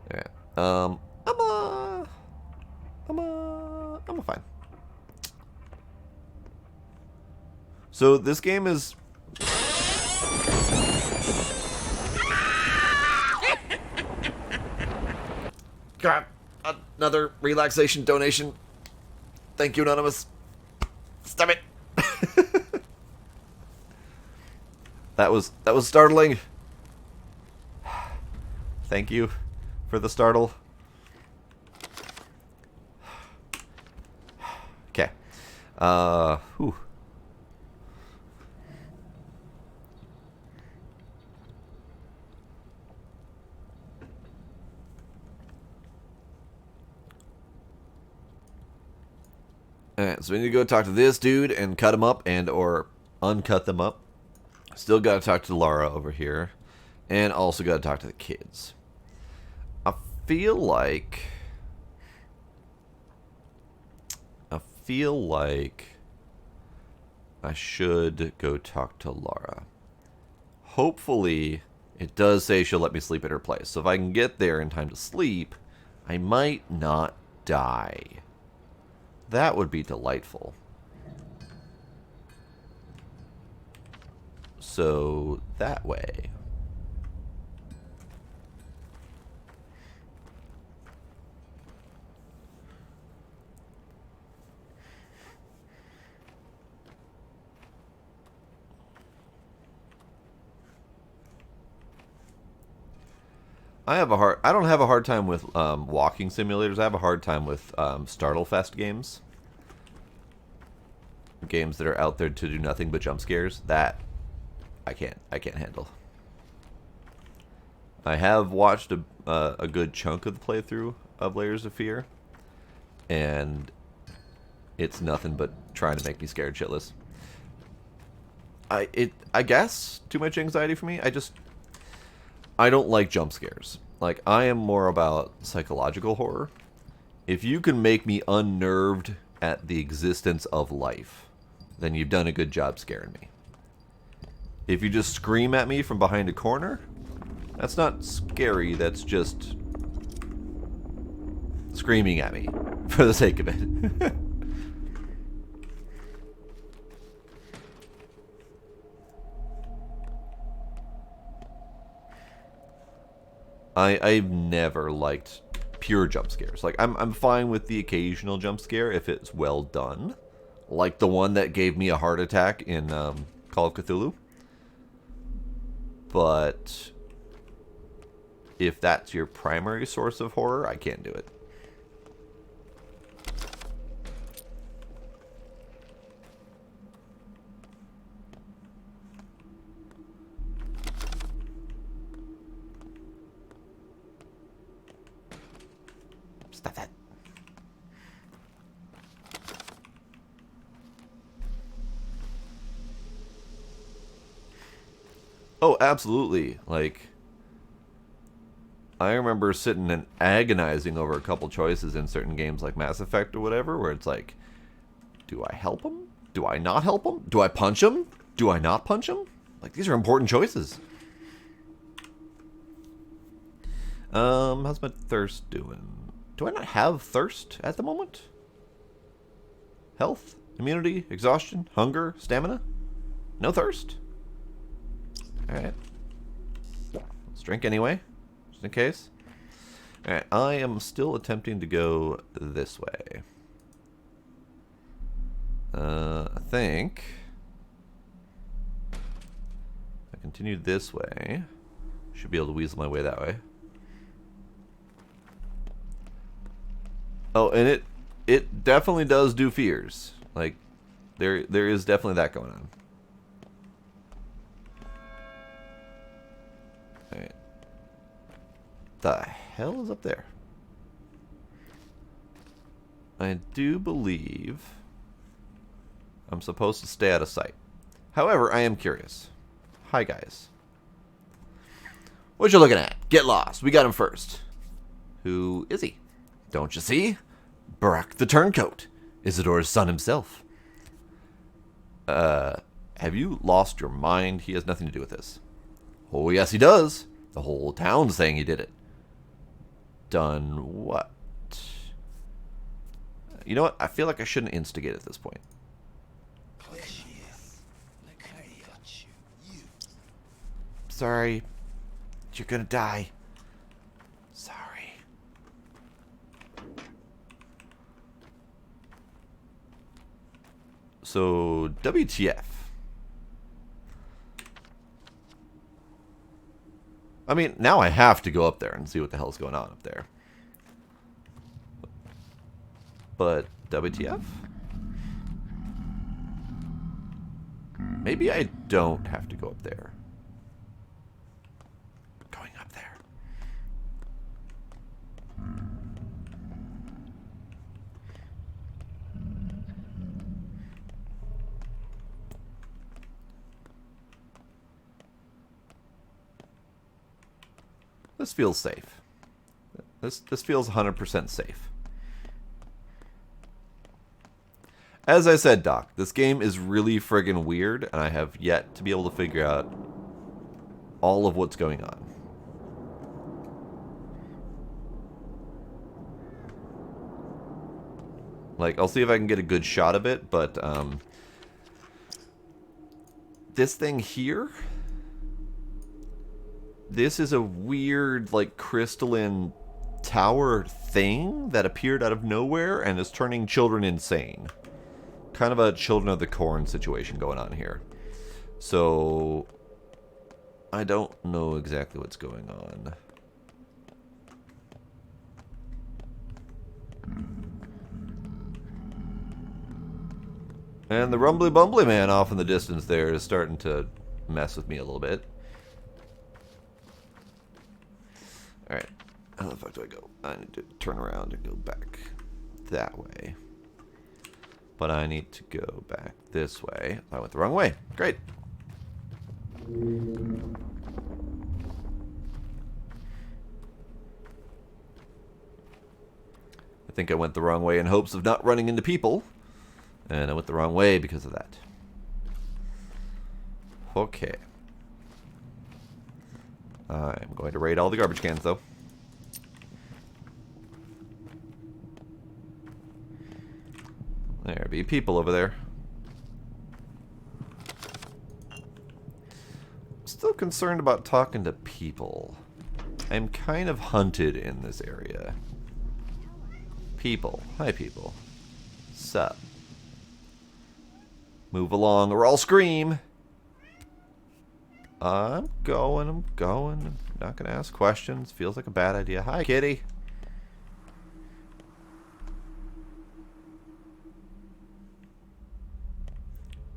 Alright, I'm fine. So this game is... Got another relaxation donation. Thank you, Anonymous. Stop it. That was startling. Thank you for the startle. Okay. Whew. Alright, so we need to go talk to this dude and cut him up and or uncut them up. Still got to talk to Lara over here. And also got to talk to the kids. I feel like feel like I should go talk to Laura. Hopefully, it does say she'll let me sleep at her place. So if I can get there in time to sleep, I might not die. That would be delightful. So, that way. I don't have a hard time with walking simulators. I have a hard time with Startlefest games. Games that are out there to do nothing but jump scares. That I can't handle. I have watched a good chunk of the playthrough of Layers of Fear, and it's nothing but trying to make me scared shitless. I guess too much anxiety for me. I don't like jump scares. Like, I am more about psychological horror. If you can make me unnerved at the existence of life, then you've done a good job scaring me. If you just scream at me from behind a corner, that's not scary, that's just screaming at me for the sake of it. I've never liked pure jump scares. Like, I'm fine with the occasional jump scare if it's well done. Like the one that gave me a heart attack in Call of Cthulhu. But if that's your primary source of horror, I can't do it. Stop that. Oh, absolutely. Like, I remember sitting and agonizing over a couple choices in certain games like Mass Effect or whatever, where it's like, do I help him? Do I not help him? Do I punch him? Do I not punch him? Like, these are important choices. How's my thirst doing? Do I not have thirst at the moment? Health? Immunity? Exhaustion? Hunger? Stamina? No thirst? Alright. Let's drink anyway, just in case. Alright, I am still attempting to go this way. I think if I continue this way, should be able to weasel my way that way. Oh, and it definitely does do fears. Like, there is definitely that going on. Alright. The hell is up there? I do believe I'm supposed to stay out of sight. However, I am curious. Hi, guys. What you looking at? Get lost. We got him first. Who is he? Don't you see? Barack the Turncoat. Isidore's son himself. Have you lost your mind? He has nothing to do with this. Oh, yes, he does. The whole town's saying he did it. Done what? You know what? I feel like I shouldn't instigate at this point. Sorry. You're gonna die. Sorry. So, WTF? I mean, now I have to go up there and see what the hell's going on up there. But, WTF? Maybe I don't have to go up there. Going up there. This feels safe. This feels 100% safe. As I said, Doc, this game is really friggin' weird, and I have yet to be able to figure out all of what's going on. Like, I'll see if I can get a good shot of it, but, this thing here, this is a weird, like, crystalline tower thing that appeared out of nowhere and is turning children insane. Kind of a Children of the Corn situation going on here. So, I don't know exactly what's going on. And the rumbly bumbly man off in the distance there is starting to mess with me a little bit. Alright. How the fuck do I go? I need to turn around and go back that way. But I need to go back this way. I went the wrong way. Great. I think I went the wrong way in hopes of not running into people. And I went the wrong way because of that. Okay. I'm going to raid all the garbage cans, though. There be people over there. Still concerned about talking to people. I'm kind of hunted in this area. People. Hi, people. Sup? Move along or I'll scream. I'm going. I'm not going to ask questions. Feels like a bad idea. Hi, kitty.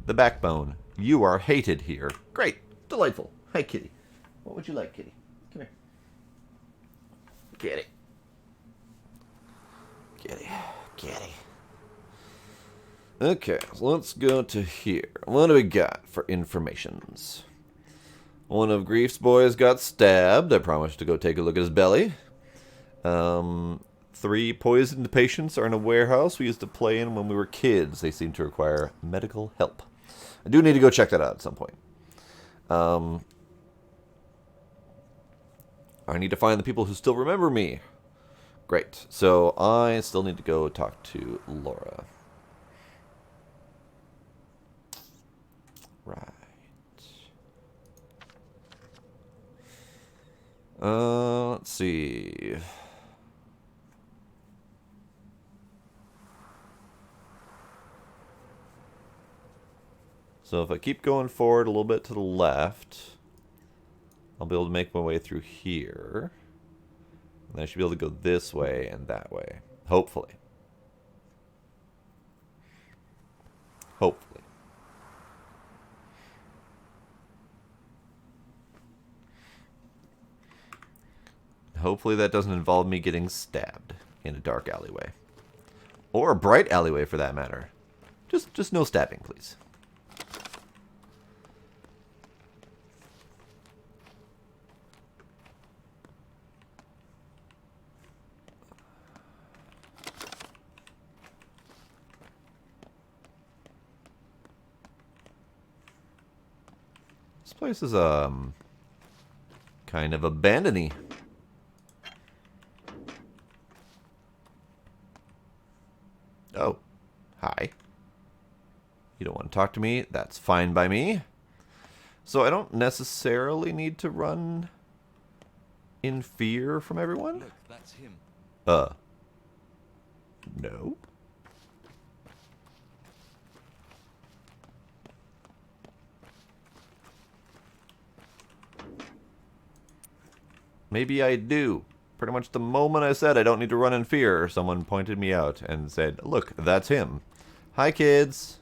The backbone. You are hated here. Great. Delightful. Hi, kitty. What would you like, kitty? Come here. Kitty. Kitty. Kitty. Okay, so let's go to here. What do we got for informations? One of Grief's boys got stabbed. I promised to go take a look at his belly. 3 poisoned patients are in a warehouse we used to play in when we were kids. They seem to require medical help. I do need to go check that out at some point. I need to find the people who still remember me. Great. So I still need to go talk to Laura. Right. Let's see. So if I keep going forward a little bit to the left, I'll be able to make my way through here. And I should be able to go this way and that way. Hopefully. Hopefully. Hopefully that doesn't involve me getting stabbed in a dark alleyway. Or a bright alleyway for that matter. Just no stabbing, please. This place is kind of abandoned-y. Oh, hi. You don't want to talk to me? That's fine by me. So I don't necessarily need to run in fear from everyone? Look, that's him. No. Maybe I do. Pretty much the moment I said I don't need to run in fear, someone pointed me out and said, look, that's him. Hi, kids.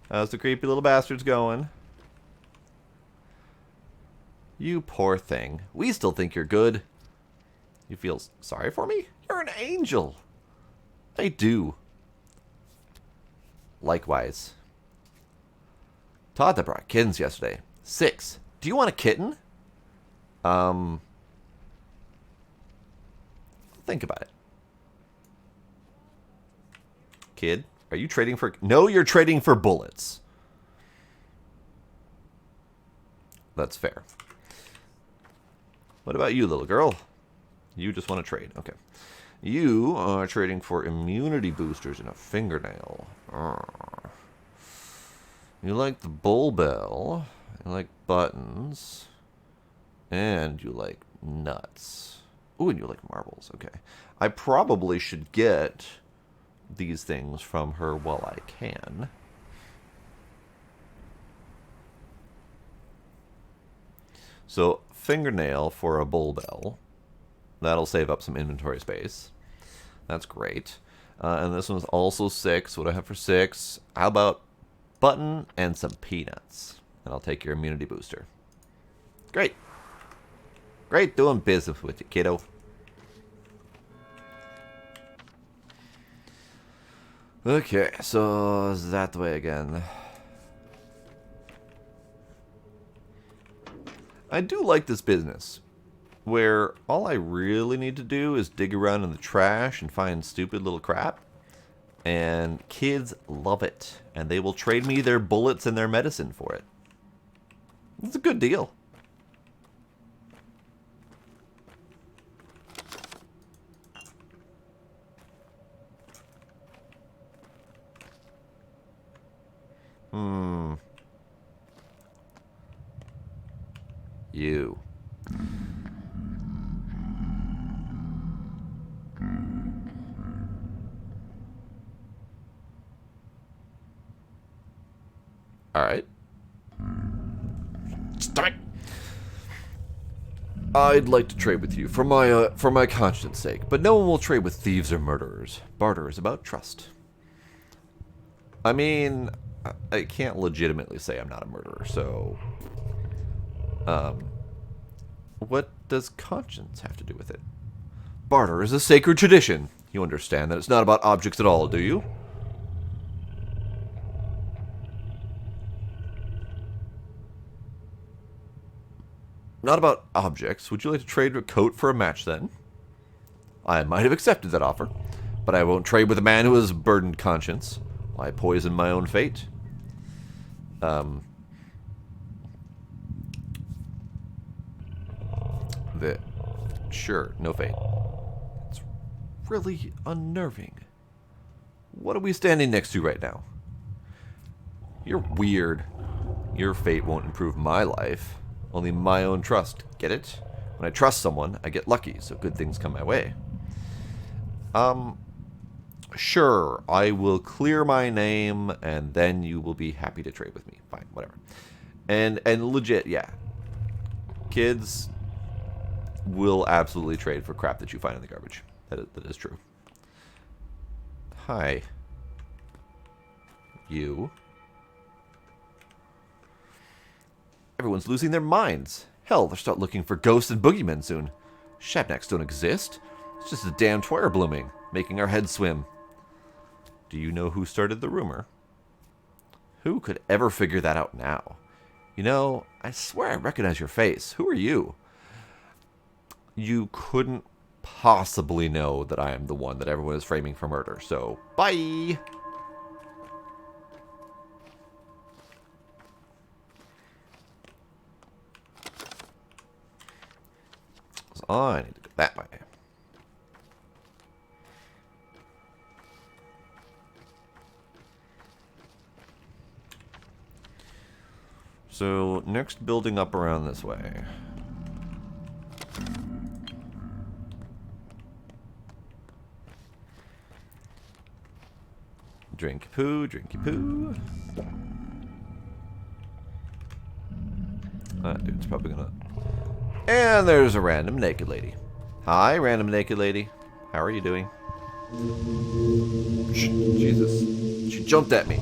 How's the creepy little bastards going? You poor thing. We still think you're good. You feel sorry for me? You're an angel. I do. Likewise. Todd that brought kittens yesterday. 6. Do you want a kitten? Think about it. Kid, Are you trading for... No, you're trading for bullets. That's fair. What about you, little girl? You just want to trade. Okay. You are trading for immunity boosters and a fingernail. You like the bull bell. You like buttons. And you like nuts. Ooh, and you like marbles. Okay. I probably should get these things from her while I can. So, fingernail for a bull bell. That'll save up some inventory space. That's great. And this one's also 6. What do I have for 6? How about button and some peanuts? And I'll take your immunity booster. Great. Great doing business with you, kiddo. Okay, so is that the way again? I do like this business, where all I really need to do is dig around in the trash and find stupid little crap. And kids love it, and they will trade me their bullets and their medicine for it. It's a good deal. You. All right. Stop it. I'd like to trade with you for my conscience sake, but no one will trade with thieves or murderers. Barter is about trust. I mean, I can't legitimately say I'm not a murderer, so what does conscience have to do with it? Barter is a sacred tradition. You understand that it's not about objects at all, do you? Not about objects. Would you like to trade a coat for a match, then? I might have accepted that offer, but I won't trade with a man who has burdened conscience. I poison my own fate. Sure, no fate. It's really unnerving. What are we standing next to right now? You're weird. Your fate won't improve my life. Only my own trust. Get it? When I trust someone, I get lucky, so good things come my way. Sure, I will clear my name, and then you will be happy to trade with me. Fine, whatever. And legit, yeah. Kids will absolutely trade for crap that you find in the garbage. That is true. Hi. You. Everyone's losing their minds. Hell, they'll start looking for ghosts and boogeymen soon. Shabnaks don't exist. It's just a damn Twire blooming, making our heads swim. Do you know who started the rumor? Who could ever figure that out now? You know, I swear I recognize your face. Who are you? You couldn't possibly know that I am the one that everyone is framing for murder, so bye! So I need to go that way. So, next building up around this way. Drinky poo, drinky poo. That dude's probably gonna... And there's a random naked lady. Hi, random naked lady. How are you doing? Jesus. She jumped at me.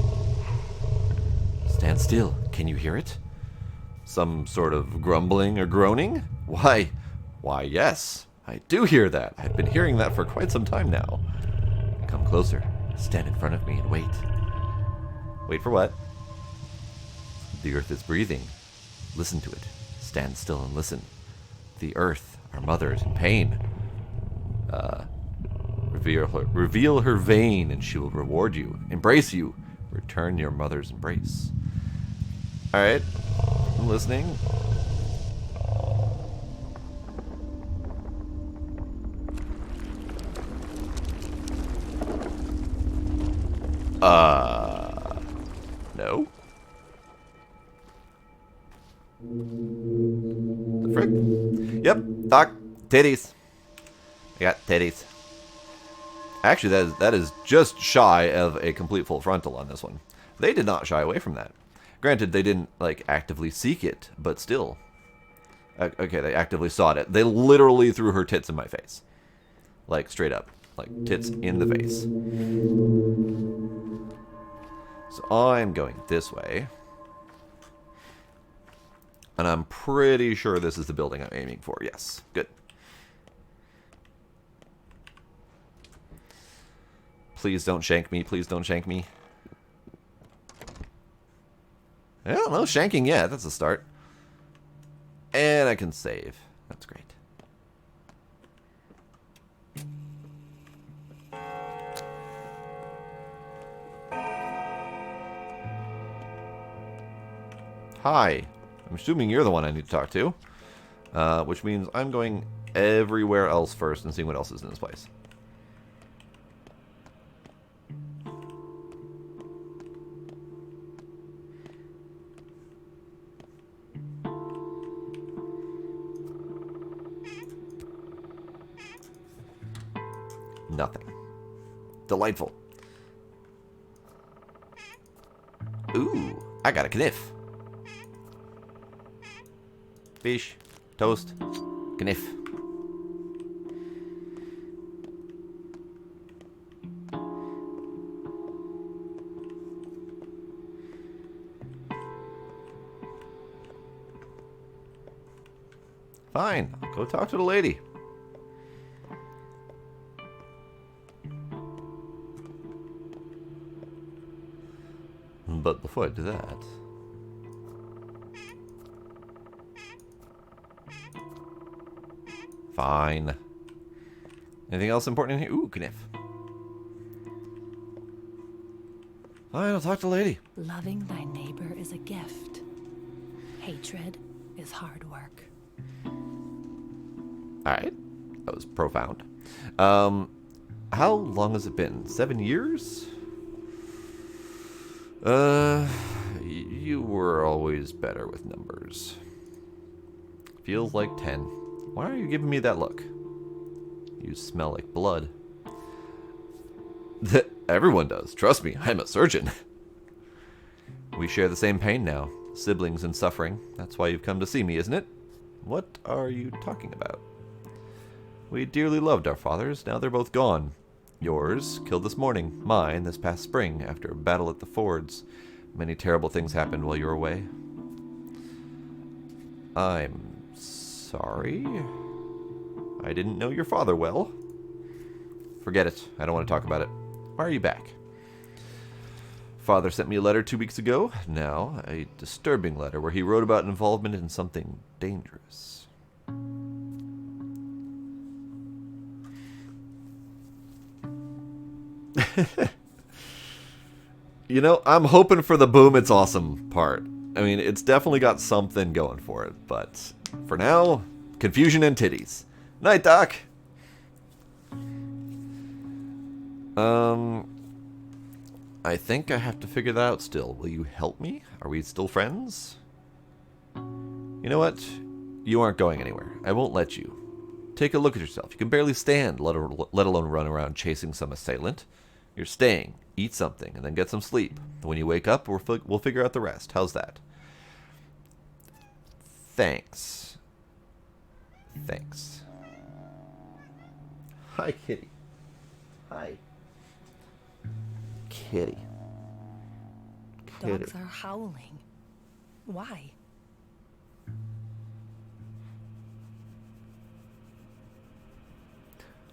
Stand still. Can you hear it? Some sort of grumbling or groaning? Why, yes. I do hear that. I've been hearing that for quite some time now. Come closer. Stand in front of me and wait. Wait for what? The earth is breathing. Listen to it. Stand still and listen. The earth, our mother, is in pain. Reveal her vein, and she will reward you. Embrace you. Return your mother's embrace. Alright. I'm listening. No. The frick? Yep, Doc. Titties. I got titties. Actually, that is just shy of a complete full frontal on this one. They did not shy away from that. Granted, they didn't, like, actively seek it, but still. Okay, they actively sought it. They literally threw her tits in my face. Like, straight up. Like, tits in the face. So I'm going this way. And I'm pretty sure this is the building I'm aiming for. Yes, good. Please don't shank me. Please don't shank me. I don't know. Shanking, yeah, that's a start. And I can save. That's great. Hi. I'm assuming you're the one I need to talk to. Which means I'm going everywhere else first and seeing what else is in this place. Nothing. Delightful. Ooh, I got a kniff. Fish, toast, kniff. Fine, I'll go talk to the lady. But before I do that... Fine. Anything else important in here? Ooh, kniff. Fine, I'll talk to the lady. Loving thy neighbor is a gift. Hatred is hard work. Alright. That was profound. How long has it been? 7 years? You were always better with numbers. Feels like 10. Why are you giving me that look? You smell like blood. Everyone does. Trust me, I'm a surgeon. We share the same pain now. Siblings in suffering. That's why you've come to see me, isn't it? What are you talking about? We dearly loved our fathers. Now they're both gone. Yours, killed this morning. Mine, this past spring, after a battle at the fords. Many terrible things happened while you were away. I'm sorry. I didn't know your father well. Forget it. I don't want to talk about it. Why are you back? Father sent me a letter 2 weeks ago. Now, a disturbing letter where he wrote about involvement in something dangerous. You know, I'm hoping for the boom, it's awesome part. I mean, it's definitely got something going for it, but for now, confusion and titties. Night, Doc. I think I have to figure that out still. Will you help me? Are we still friends? You know what? You aren't going anywhere. I won't let you. Take a look at yourself. You can barely stand, let alone run around chasing some assailant. You're staying. Eat something, and then get some sleep. When you wake up, we'll figure out the rest. How's that? Thanks. Thanks. Hi, kitty. Hi. Kitty. Dogs are howling. Why?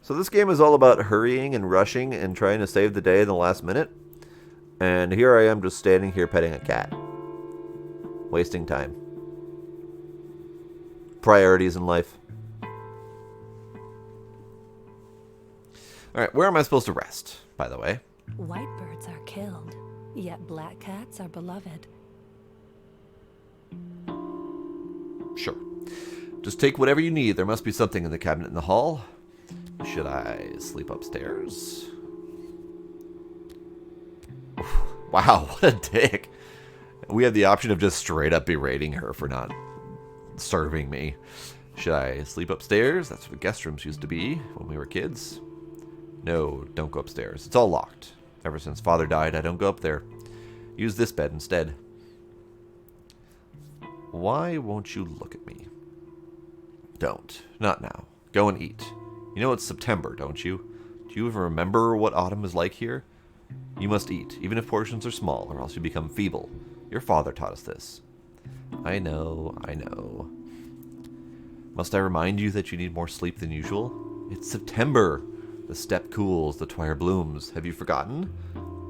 So this game is all about hurrying and rushing and trying to save the day in the last minute. And here I am just standing here petting a cat. Wasting time. Priorities in life. Alright, where am I supposed to rest, by the way? White birds are killed, yet black cats are beloved. Sure. Just take whatever you need. There must be something in the cabinet in the hall. Should I sleep upstairs? Wow, what a dick. We have the option of just straight up berating her for not serving me. Should I sleep upstairs? That's where the guest rooms used to be when we were kids. No, don't go upstairs. It's all locked. Ever since Father died, I don't go up there. Use this bed instead. Why won't you look at me? Don't. Not now. Go and eat. You know it's September, don't you? Do you even remember what autumn is like here? You must eat, even if portions are small, or else you become feeble. Your father taught us this. I know, I know. Must I remind you that you need more sleep than usual? It's September. The steppe cools, the twire blooms. Have you forgotten?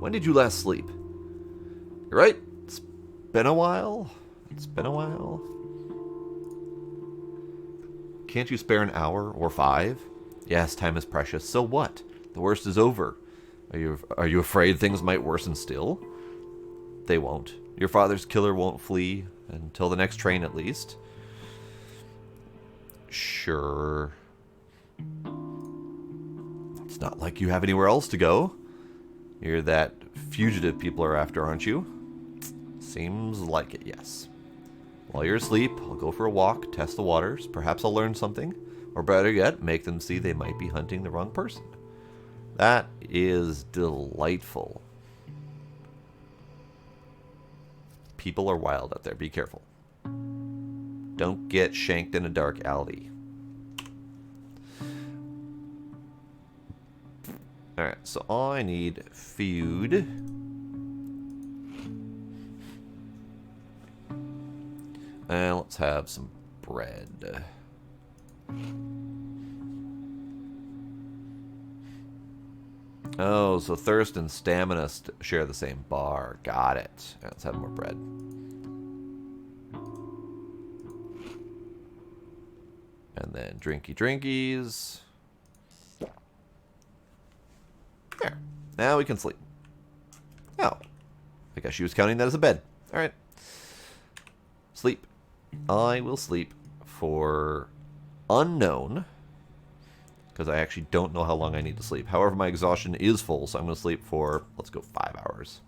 When did you last sleep? You're right. It's been a while. It's been a while. Can't you spare an hour or 5? Yes, time is precious. So what? The worst is over. Are you afraid things might worsen still? They won't. Your father's killer won't flee until the next train, at least. Sure. It's not like you have anywhere else to go. You're that fugitive people are after, aren't you? Seems like it, yes. While you're asleep, I'll go for a walk, test the waters. Perhaps I'll learn something. Or better yet, make them see they might be hunting the wrong person. That is delightful. People are wild out there. Be careful. Don't get shanked in a dark alley. Alright, so I need food. And let's have some bread. Oh, so thirst and stamina share the same bar. Got it. Let's have more bread. And then drinky drinkies. There. Now we can sleep. Oh. I guess she was counting that as a bed. Alright. Sleep. I will sleep for unknown. Because I actually don't know how long I need to sleep. However, my exhaustion is full, so I'm going to sleep for, let's go, 5 hours.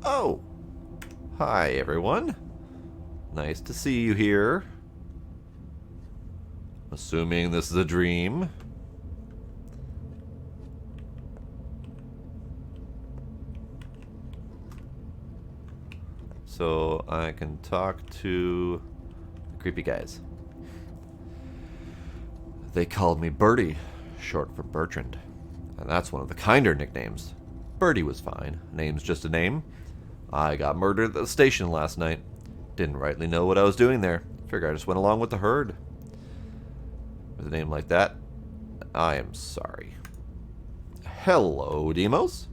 Oh! Hi, everyone. Nice to see you here. Assuming this is a dream. So I can talk to the creepy guys. They called me Bertie, short for Bertrand. And that's one of the kinder nicknames. Bertie was fine. Name's just a name. I got murdered at the station last night. Didn't rightly know what I was doing there. Figured I just went along with the herd. With a name like that, I am sorry. Hello, Demos.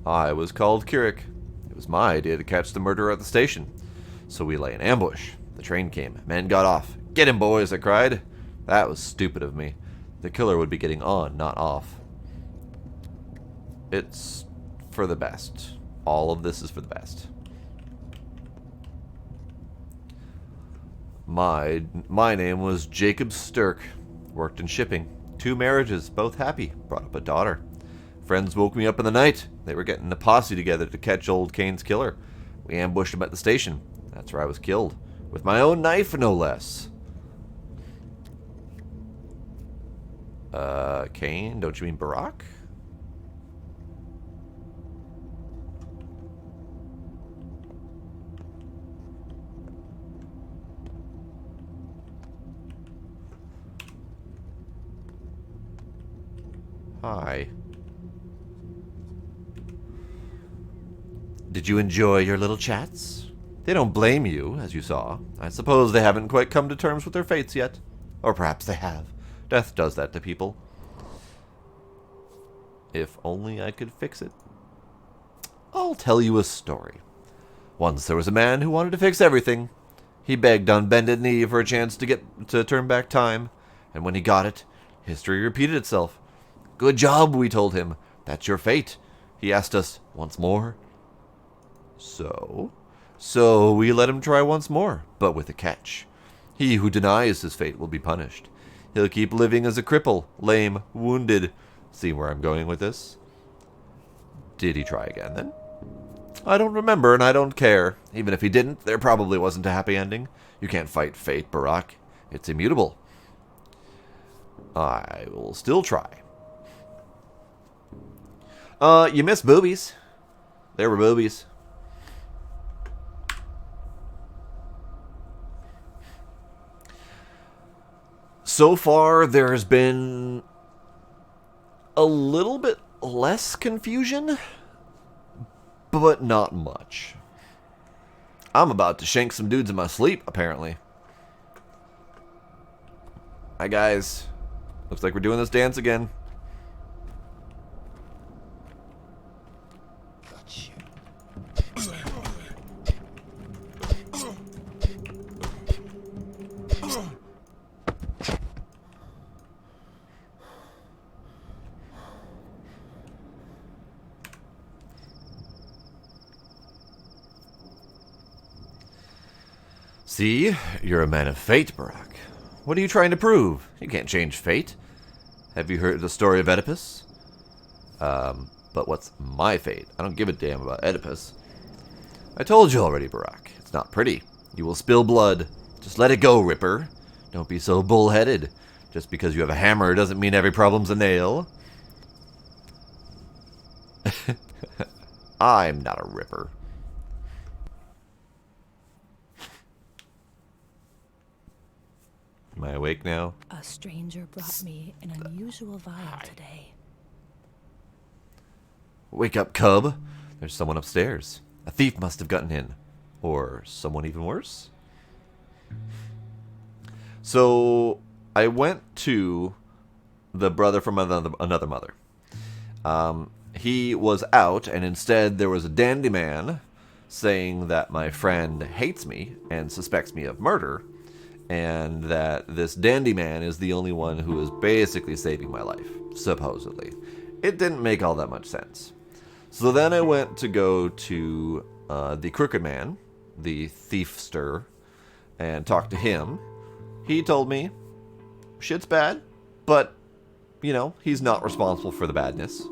I was called Kirik. It was my idea to catch the murderer at the station. So we lay in ambush. The train came. Men got off. Get him, boys, I cried. That was stupid of me. The killer would be getting on, not off. It's for the best. All of this is for the best. My name was Jacob Stirk. Worked in shipping. 2 marriages, both happy. Brought up a daughter. Friends woke me up in the night. They were getting a posse together to catch old Kane's killer. We ambushed him at the station. That's where I was killed. With my own knife, no less. Kane? Don't you mean Barack? Hi. Did you enjoy your little chats? They don't blame you, as you saw. I suppose they haven't quite come to terms with their fates yet. Or perhaps they have. Death does that to people. If only I could fix it. I'll tell you a story. Once there was a man who wanted to fix everything. He begged on bended knee for a chance to turn back time, and when he got it, history repeated itself. Good job, we told him. That's your fate. He asked us once more. So we let him try once more, but with a catch. He who denies his fate will be punished. He'll keep living as a cripple, lame, wounded. See where I'm going with this? Did he try again, then? I don't remember, and I don't care. Even if he didn't, there probably wasn't a happy ending. You can't fight fate, Barack. It's immutable. I will still try. You missed boobies. There were boobies. So far, there has been a little bit less confusion, but not much. I'm about to shank some dudes in my sleep, apparently. Hi, guys. Looks like we're doing this dance again. See, you're a man of fate, Barack. What are you trying to prove? You can't change fate. Have you heard the story of Oedipus? But what's my fate? I don't give a damn about Oedipus. I told you already, Barack. It's not pretty. You will spill blood. Just let it go, Ripper. Don't be so bullheaded. Just because you have a hammer doesn't mean every problem's a nail. I'm not a Ripper. Am I awake now? A stranger brought me an unusual vial today. Wake up, cub. There's someone upstairs. A thief must have gotten in. Or someone even worse? So, I went to the brother from another mother. He was out, and instead there was a dandy man saying that my friend hates me and suspects me of murder, and that this dandy man is the only one who is basically saving my life, supposedly. It didn't make all that much sense. So then I went to go to the crooked man, the thiefster, and talk to him. He told me shit's bad, but, you know, he's not responsible for the badness.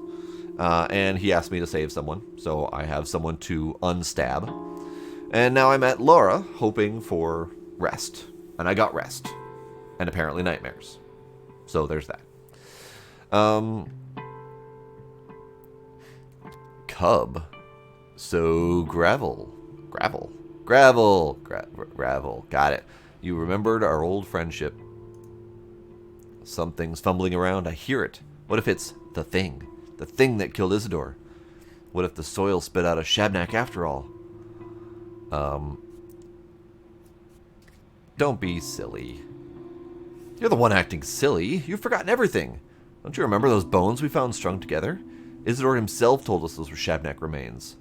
And he asked me to save someone, so I have someone to unstab. And now I'm at Laura, hoping for rest. And I got rest. And apparently nightmares. So there's that. Cub. So gravel. Got it. You remembered our old friendship. Something's fumbling around. I hear it. What if it's the thing? The thing that killed Isidore? What if the soil spit out a Shabnak after all? Don't be silly. You're the one acting silly. You've forgotten everything. Don't you remember those bones we found strung together? Isidore himself told us those were Shabnak remains.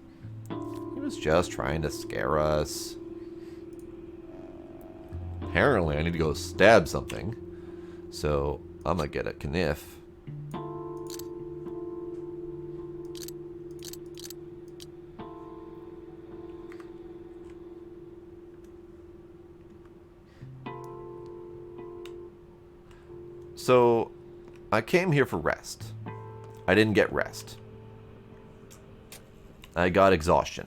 He was just trying to scare us. Apparently, I need to go stab something. So, I'm gonna get a kniff. So, I came here for rest. I didn't get rest. I got exhaustion.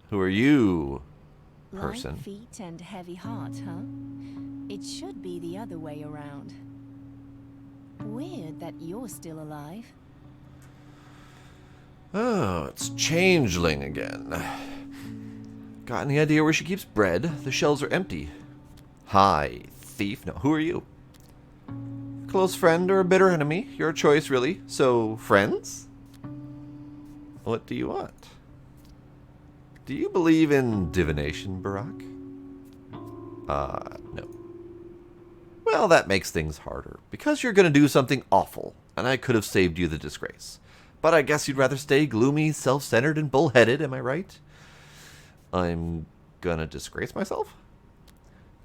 Who are you, person? Light feet and heavy heart, huh? It should be the other way around. Weird that you're still alive. Oh, it's Changeling again. Got any idea where she keeps bread? The shelves are empty. Hi, thief. No, who are you? close friend or a bitter enemy. Your choice, really. So, friends? What do you want? Do you believe in divination, Barack? No. Well, that makes things harder. Because you're going to do something awful, and I could have saved you the disgrace. But I guess you'd rather stay gloomy, self-centered, and bullheaded, am I right? I'm gonna disgrace myself?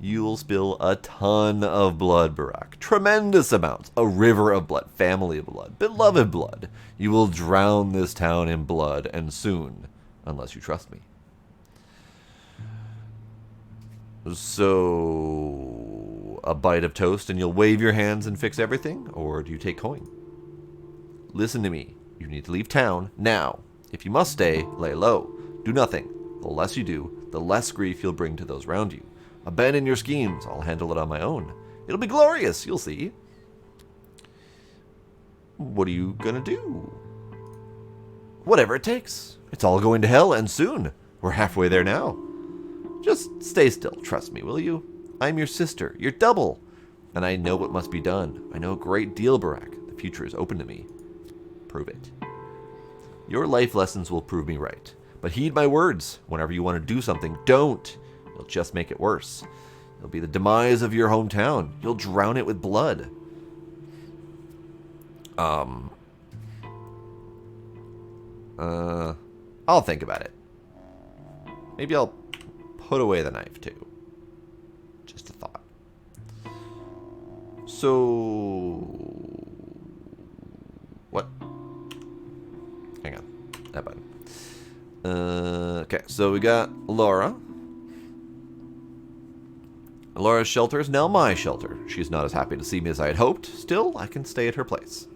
You'll spill a ton of blood, Barack. Tremendous amounts. A river of blood. Family blood. Beloved blood. You will drown this town in blood, and soon, unless you trust me. So, a bite of toast and you'll wave your hands and fix everything? Or do you take coin? Listen to me. You need to leave town now. If you must stay, lay low. Do nothing. The less you do, the less grief you'll bring to those around you. Abandon your schemes. I'll handle it on my own. It'll be glorious, you'll see. What are you gonna do? Whatever it takes. It's all going to hell, and soon. We're halfway there now. Just stay still, trust me, will you? I'm your sister, your double. And I know what must be done. I know a great deal, Barack. The future is open to me. Prove it. Your life lessons will prove me right. But heed my words. Whenever you want to do something, don't. You'll just make it worse. It'll be the demise of your hometown. You'll drown it with blood. I'll think about it. Maybe I'll put away the knife, too. Just a thought. So... what? Hang on. That button. Okay, so we got Laura. Laura's shelter is now my shelter. She's not as happy to see me as I had hoped. Still, I can stay at her place.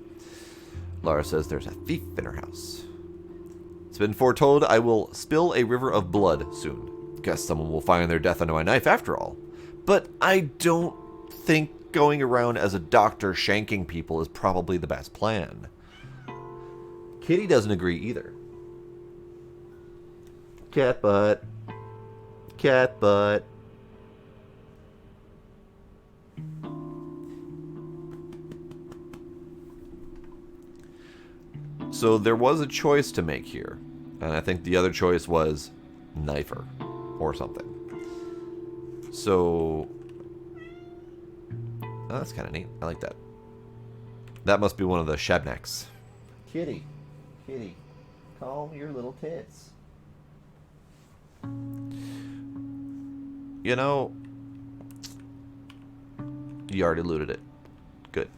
Laura says there's a thief in her house. It's been foretold I will spill a river of blood soon. Guess someone will find their death under my knife after all. But I don't think going around as a doctor shanking people is probably the best plan. Kitty doesn't agree either. Cat butt. Cat butt. So there was a choice to make here. And I think the other choice was knife her. Or something. So... oh, that's kind of neat. I like that. That must be one of the Shabnaks. Kitty. Kitty. Calm your little tits. You know... you already looted it. Good.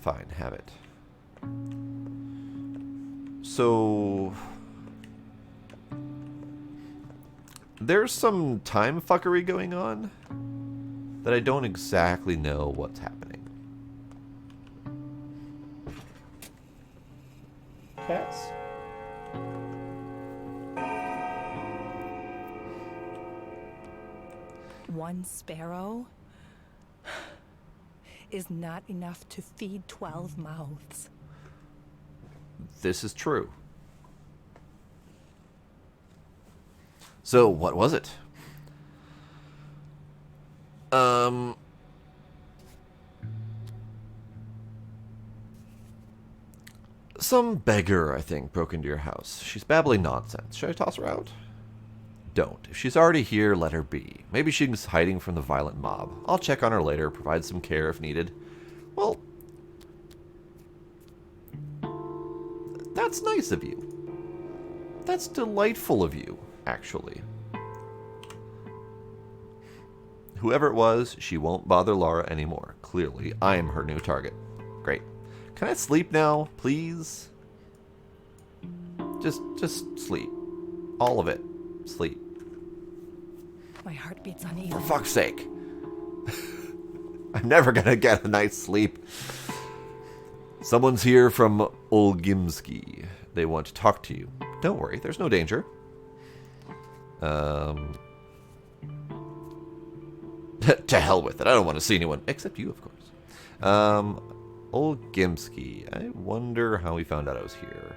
Fine, have it. So... there's some time fuckery going on that I don't exactly know what's happening. Cats? One sparrow is not enough to feed 12 mouths. This is true. So, what was it? Some beggar, I think, broke into your house. She's babbling nonsense. Should I toss her out? Don't. If she's already here, let her be. Maybe she's hiding from the violent mob. I'll check on her later, provide some care if needed. Well, that's nice of you. That's delightful of you, actually. Whoever it was, she won't bother Laura anymore. Clearly, I'm her new target. Great. Can I sleep now, please? Just sleep. All of it. Sleep. My heart beats uneven. For fuck's sake. I'm never gonna get a night's sleep. Someone's here from Olgimsky. They want to talk to you. Don't worry, there's no danger. To hell with it. I don't want to see anyone. Except you, of course. Olgimsky. I wonder how he found out I was here.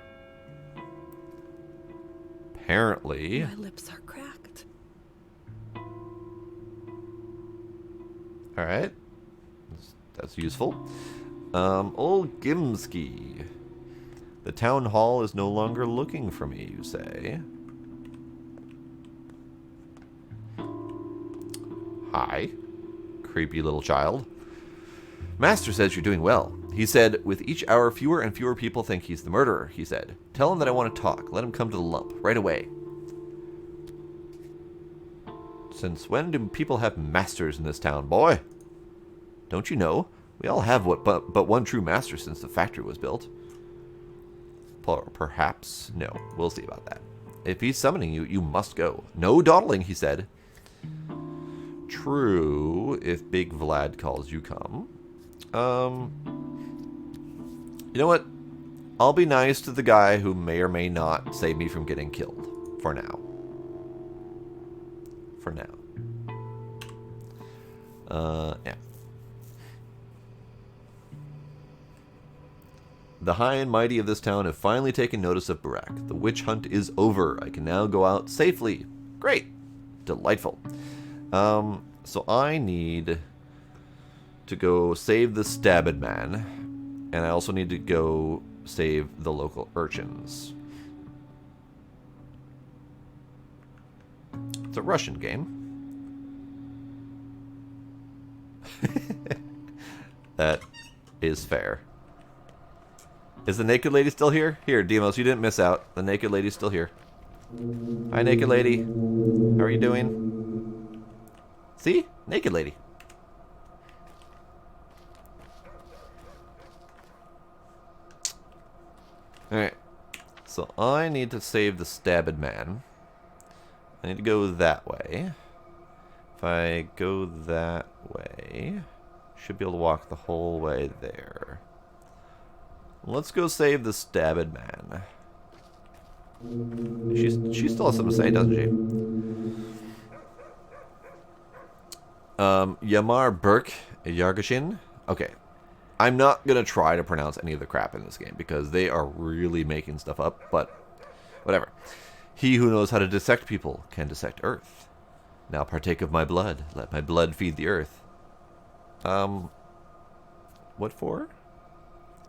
Apparently. My lips are cracked. That's useful. Old Gimski. The town hall is no longer looking for me, you say? Hi, creepy little child. Master says you're doing well. He said, with each hour, fewer and fewer people think he's the murderer, he said. Tell him that I want to talk. Let him come to the lump, right away. Since when do people have masters in this town, boy? Don't you know? We all have but one true master since the factory was built. Perhaps. No, we'll see about that. If he's summoning you, you must go. No dawdling, he said. True, if Big Vlad calls you, come. You know what? I'll be nice to the guy who may or may not save me from getting killed. For now. For now. Yeah. The high and mighty of this town have finally taken notice of Barak. The witch hunt is over. I can now go out safely. Great. Delightful. So I need to go save the stabbed man. And I also need to go save the local urchins. It's a Russian game. That is fair. Is the naked lady still here? Here, Demos, you didn't miss out. The naked lady's still here. Hi, naked lady. How are you doing? See? Naked lady. Alright. So I need to save the stabbed man. I need to go that way. If I go that way, should be able to walk the whole way there. Let's go save the stabbed man. She still has something to say, doesn't she? Yamar Burke Yargashin. Okay. I'm not going to try to pronounce any of the crap in this game because they are really making stuff up, but whatever. He who knows how to dissect people can dissect earth. Now partake of my blood. Let my blood feed the earth. What for?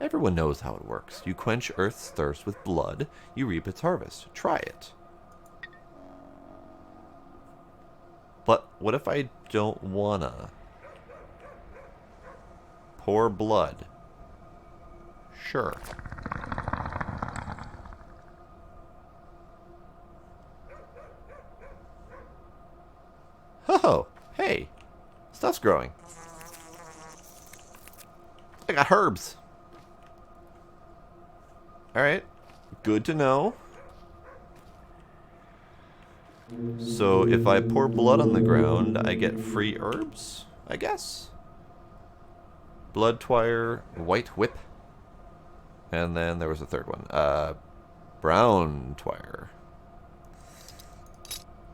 Everyone knows how it works. You quench earth's thirst with blood, you reap its harvest. Try it. But what if I don't wanna? Pour blood. Sure. Oh, hey. Stuff's growing. I got herbs. Alright. Good to know. So if I pour blood on the ground, I get free herbs, I guess? Blood Twire, White Whip. And then there was a third one. Brown Twire.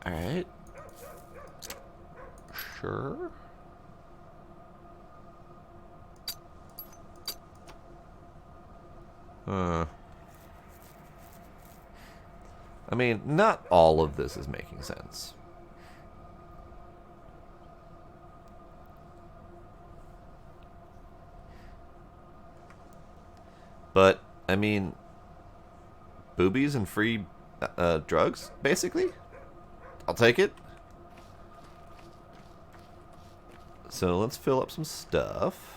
Alright. Sure. I mean, not all of this is making sense. But, I mean, boobies and free drugs, basically? I'll take it. So let's fill up some stuff.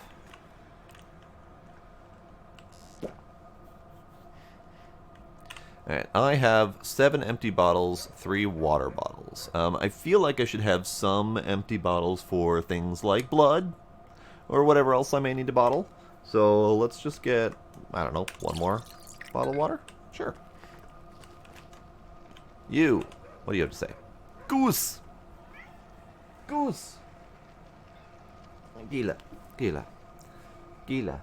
Alright, I have 7 empty bottles, 3 water bottles. I feel like I should have some empty bottles for things like blood, or whatever else I may need to bottle. So let's just get, I don't know, 1 more bottle of water? Sure. You, what do you have to say? Goose! Goose! Gila, Gila, Gila.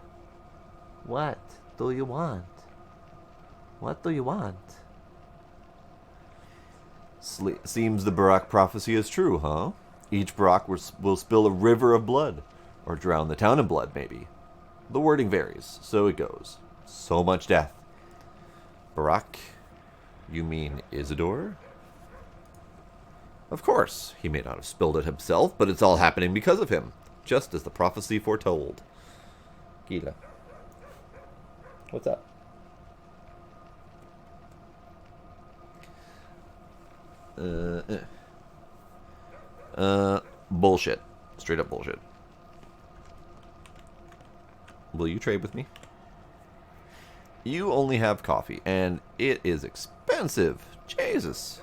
What do you want? What do you want? Seems the Barak prophecy is true, huh? Each Barak will spill a river of blood. Or drown the town in blood, maybe. The wording varies, so it goes. So much death. Barak? You mean Isidore? Of course, he may not have spilled it himself, but it's all happening because of him. Just as the prophecy foretold. Tranquila. What's up? Bullshit. Straight up bullshit. Will you trade with me? You only have coffee, and it is expensive. Jesus.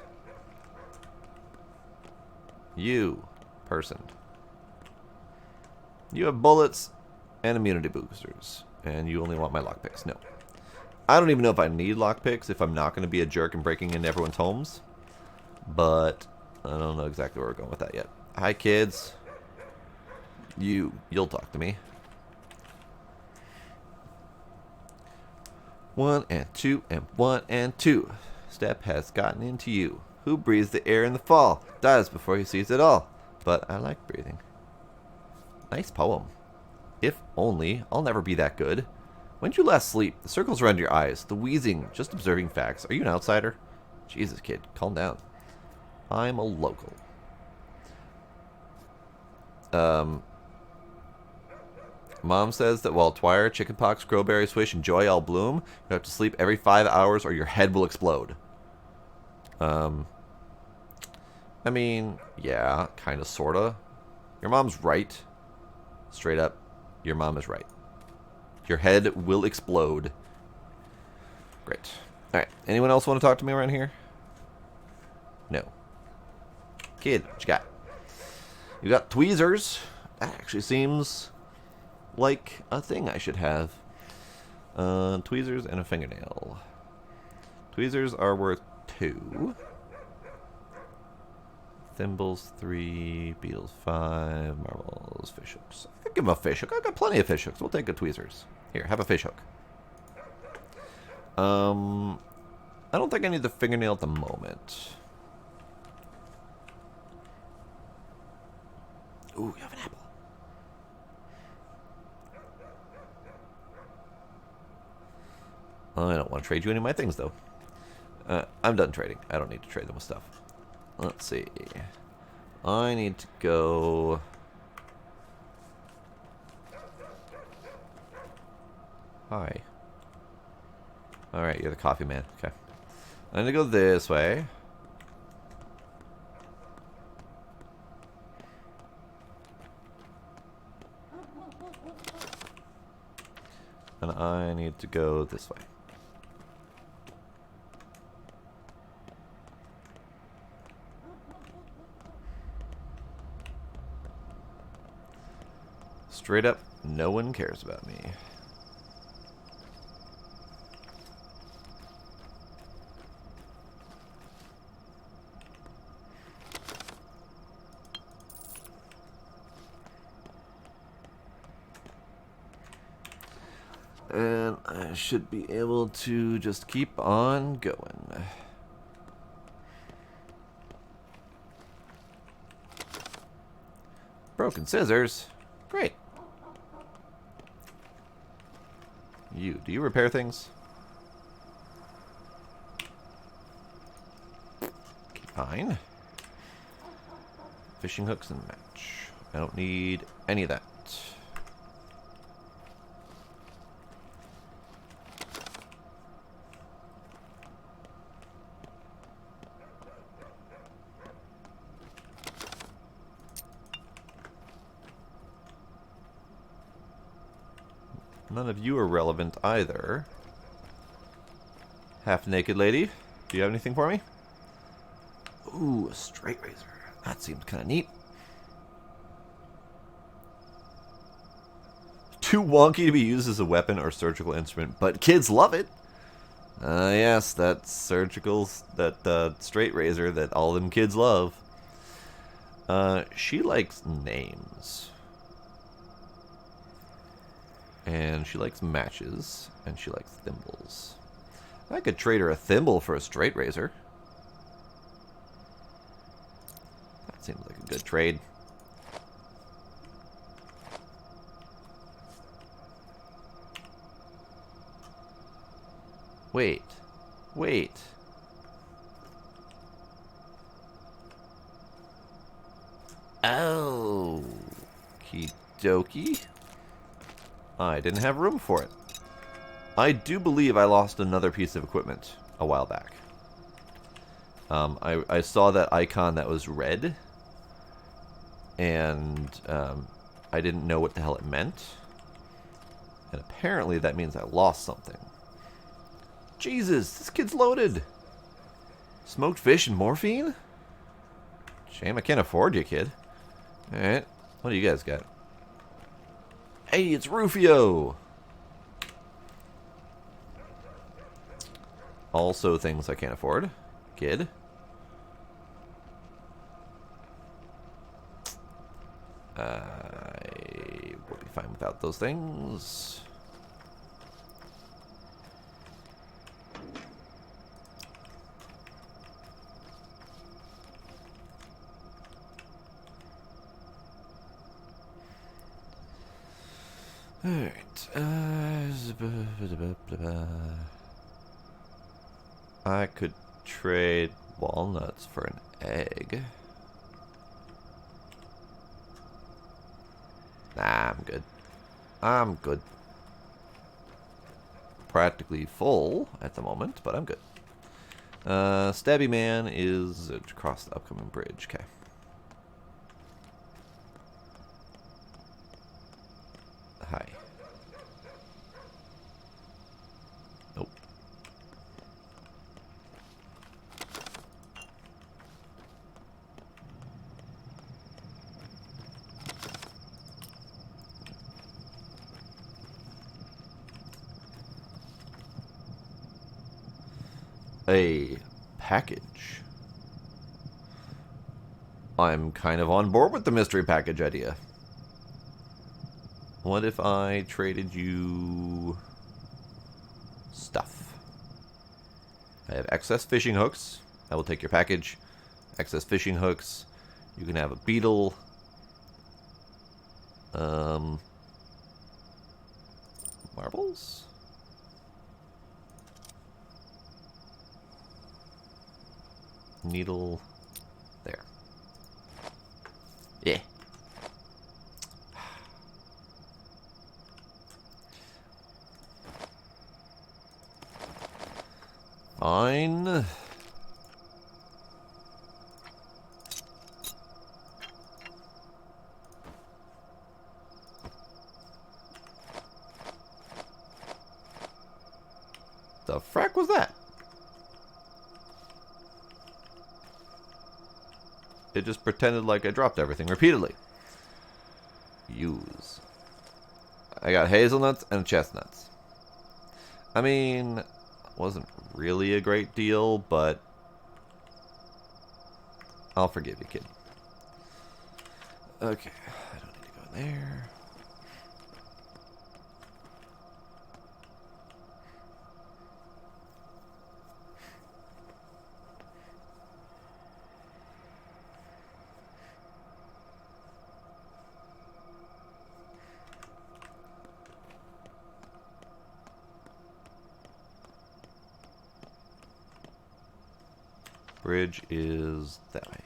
You, person. You have bullets and immunity boosters, and you only want my lockpicks. No. I don't even know if I need lockpicks if I'm not going to be a jerk and breaking into everyone's homes. But I don't know exactly where we're going with that yet. Hi, kids. You'll talk to me. 1 and 2 and 1 and 2. Step has gotten into you. Who breathes the air in the fall? Dies before he sees it all. But I like breathing. Nice poem. If only I'll never be that good. When did you last sleep? The circles around your eyes. The wheezing. Just observing facts. Are you an outsider? Jesus, kid. Calm down. I'm a local. Mom says that while Twire, chickenpox, crowberry swish, and joy all bloom, you have to sleep every 5 hours or your head will explode. I mean, yeah, kind of, sort of. Your mom's right. Straight up, your mom is right. Your head will explode. Great. Alright, anyone else want to talk to me around here? No. Kid, what you got? You got tweezers. That actually seems like a thing I should have. Tweezers and a fingernail. Tweezers are worth 2. Thimbles 3, beetles 5, marbles, fishhooks. I could give him a fishhook. I've got plenty of fishhooks. We'll take the tweezers. Here, have a fishhook. I don't think I need the fingernail at the moment. Ooh, you have an apple. I don't want to trade you any of my things, though. I'm done trading. I don't need to trade them with stuff. Let's see. I need to go... Hi. Alright, you're the coffee man. Okay. I'm going to go this way. And I need to go this way. Straight up, no one cares about me. And I should be able to just keep on going. Broken scissors? Great. Do you repair things? Okay, fine. Fishing hooks and match. I don't need any of that. None of you are relevant either. Half-naked lady, do you have anything for me? Ooh, a straight razor. That seems kind of neat. Too wonky to be used as a weapon or surgical instrument, but kids love it. Yes, that straight razor that all them kids love. She likes names. And she likes matches, and she likes thimbles. I could trade her a thimble for a straight razor. That seems like a good trade. Wait. Oh. Okie dokie. I didn't have room for it. I do believe I lost another piece of equipment a while back. I saw that icon that was red, and I didn't know what the hell it meant. And apparently that means I lost something. Jesus, this kid's loaded. Smoked fish and morphine? Shame I can't afford you, kid. Alright, what do you guys got? Hey, it's Rufio! Also things I can't afford. Kid. I will be fine without those things. Alright. I could trade walnuts for an egg. Nah, I'm good. I'm good. Practically full at the moment, but I'm good. Stabby Man is across the upcoming bridge. Okay. Hi. Nope. A package. I'm kind of on board with the mystery package idea. What if I traded you stuff? I have excess fishing hooks. I will take your package. Excess fishing hooks. You can have a beetle. Marbles? Needle. There. Yeah. Fine. The frack was that? It just pretended like I dropped everything repeatedly. Use. I got hazelnuts and chestnuts. I mean, wasn't really a great deal, but I'll forgive you, kid. Okay, I don't need to go in there. Bridge is that way.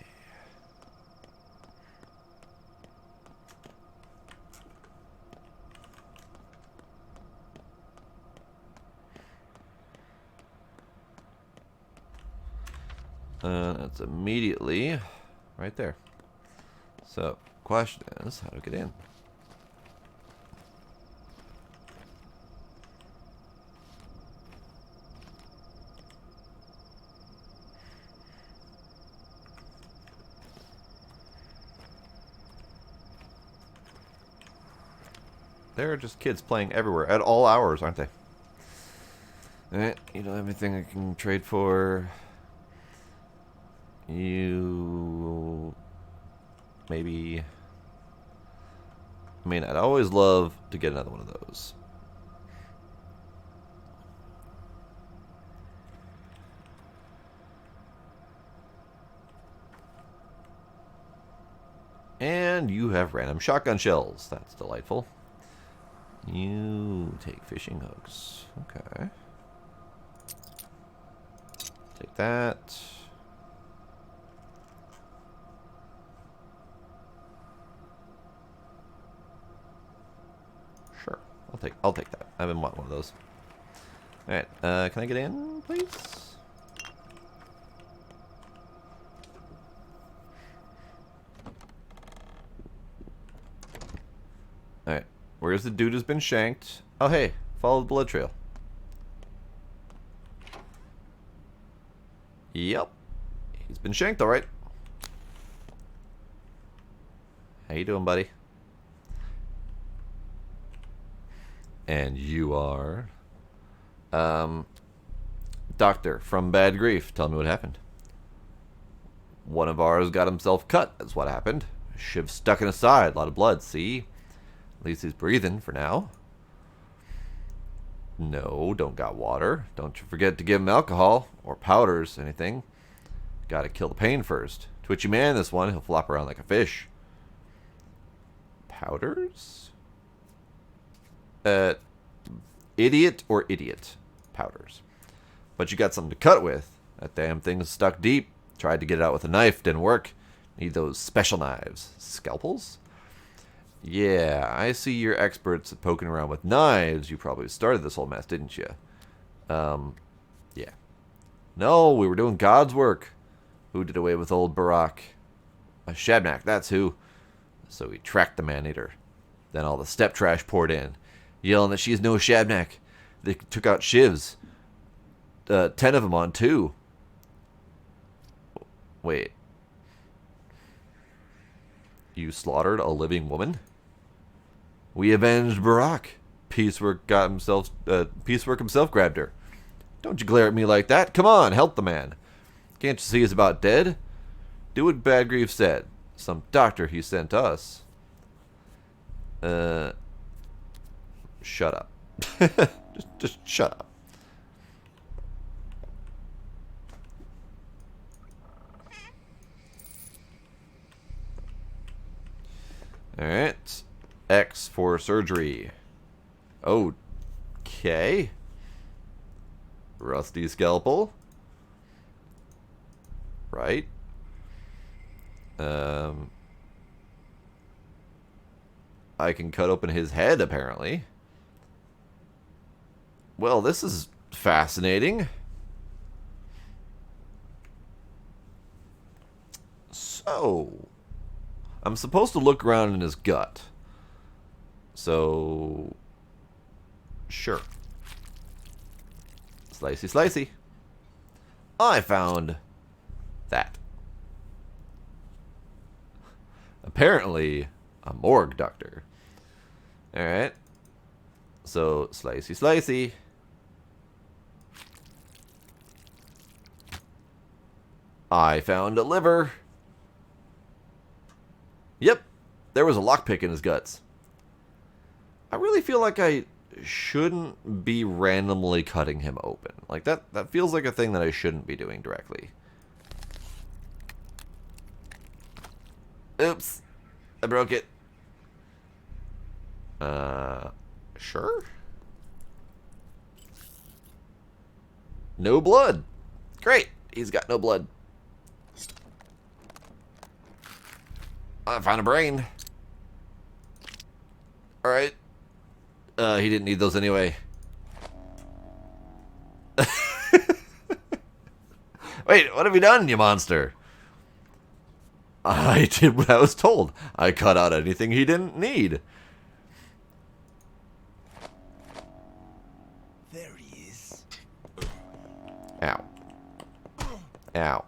That's immediately right there. So, question is how to get in. There are just kids playing everywhere at all hours, aren't they? Alright, you don't have anything I can trade for. You... maybe... I mean, I'd always love to get another one of those. And you have random shotgun shells. That's delightful. You take fishing hooks. Okay. Take that. Sure, I'll I'll take that. I've been wanting one of those. Alright, can I get in, please? Alright, where's the dude who's been shanked? Oh, hey, follow the blood trail. Yep, he's been shanked, alright. How you doing, buddy? And you are... Doctor from Bad Grief. Tell me what happened. One of ours got himself cut. That's what happened. Shiv stuck in his side. A lot of blood, see? At least he's breathing for now. No, don't got water. Don't you forget to give him alcohol or powders, anything. Gotta kill the pain first. Twitchy man, this one. He'll flop around like a fish. Powders? Idiot or idiot? Powders. But you got something to cut with. That damn thing's stuck deep. Tried to get it out with a knife. Didn't work. Need those special knives. Scalpels? Yeah, I see you're experts at poking around with knives. You probably started this whole mess, didn't you? Yeah. No, we were doing God's work. Who did away with old Barak? A Shabnak, that's who. So we tracked the man-eater. Then all the step trash poured in, yelling that she's no Shabnak. They took out Shivs. 10 of them on 2. Wait. You slaughtered a living woman? We avenged Barak. Piecework himself grabbed her. Don't you glare at me like that. Come on, help the man. Can't you see he's about dead? Do what Bad Grief said. Some doctor he sent us. Shut up. just shut up. Alright. X for surgery. Okay. Rusty scalpel. Right. I can cut open his head, apparently. Well, this is fascinating. So, I'm supposed to look around in his gut. So, sure. Slicey, slicey. I found that. Apparently, a morgue doctor. Alright. So, slicey, slicey. I found a liver. Yep. There was a lockpick in his guts. I really feel like I shouldn't be randomly cutting him open. Like, that feels like a thing that I shouldn't be doing directly. Oops. I broke it. Sure? No blood. Great. He's got no blood. I found a brain. Alright. He didn't need those anyway. Wait, what have you done, you monster? I did what I was told. I cut out anything he didn't need. There he is. Ow. Ow.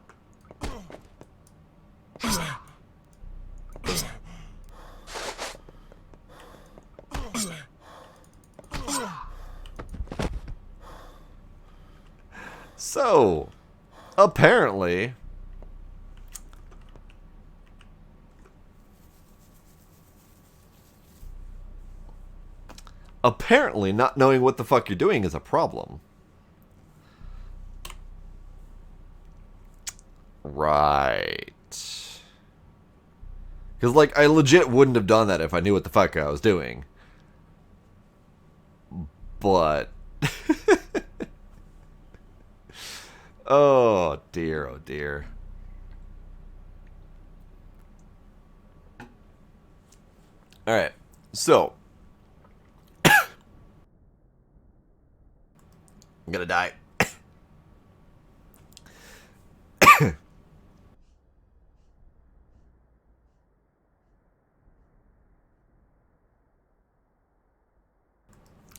So, apparently, not knowing what the fuck you're doing is a problem. Right. Because, like, I legit wouldn't have done that if I knew what the fuck I was doing. But... oh, dear, oh, dear. Alright, so... I'm gonna die.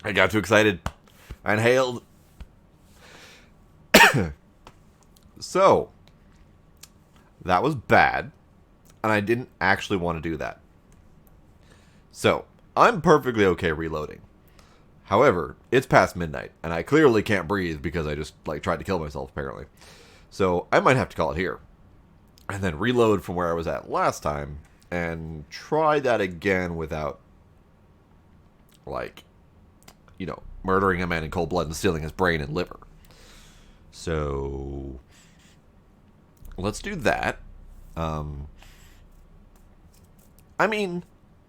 I got too excited. I inhaled. So, that was bad, and I didn't actually want to do that. So, I'm perfectly okay reloading. However, it's past midnight, and I clearly can't breathe because I just, tried to kill myself, apparently. So, I might have to call it here. And then reload from where I was at last time, and try that again without, murdering a man in cold blood and stealing his brain and liver. So, let's do that. I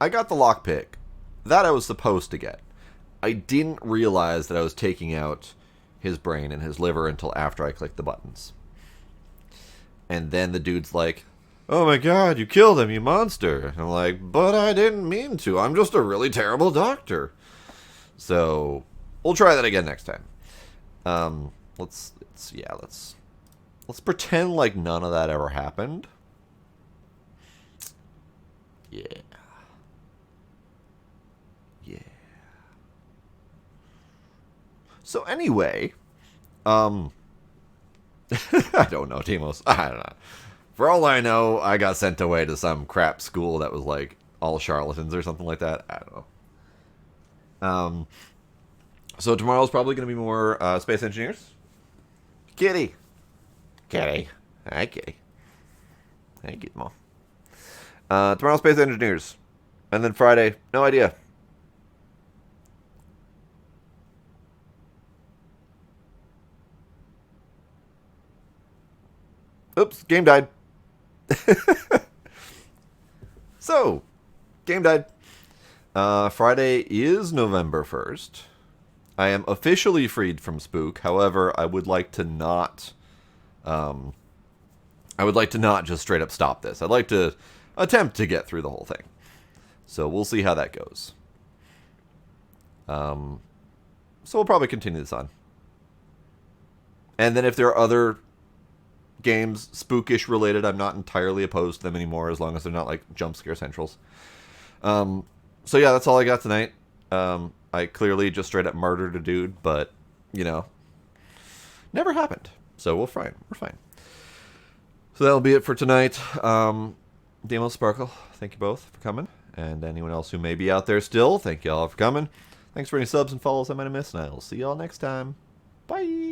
got the lockpick. That I was supposed to get. I didn't realize that I was taking out his brain and his liver until after I clicked the buttons. And then the dude's like, "Oh my god, you killed him, you monster." And I'm like, "But I didn't mean to. I'm just a really terrible doctor." So, we'll try that again next time. Let's pretend like none of that ever happened. Yeah. Yeah. So anyway, I don't know, Timos. I don't know. For all I know, I got sent away to some crap school that was all charlatans or something like that. I don't know. So tomorrow's probably going to be more Space Engineers. Kitty. Kitty. Hi, Kitty. Hey, Gizmo. Tomorrow, Space Engineers. And then Friday, no idea. Oops, game died. So, game died. Friday is November 1st. I am officially freed from Spook. However, I would like to not just straight up stop this. I'd like to attempt to get through the whole thing. So we'll see how that goes. So we'll probably continue this on. And then if there are other games spookish related, I'm not entirely opposed to them anymore, as long as they're not jump scare centrals. So yeah, that's all I got tonight. I clearly just straight up murdered a dude, but never happened. So we're fine. So that'll be it for tonight. Demo Sparkle, thank you both for coming. And anyone else who may be out there still, thank you all for coming. Thanks for any subs and follows I might have missed, and I'll see y'all next time. Bye!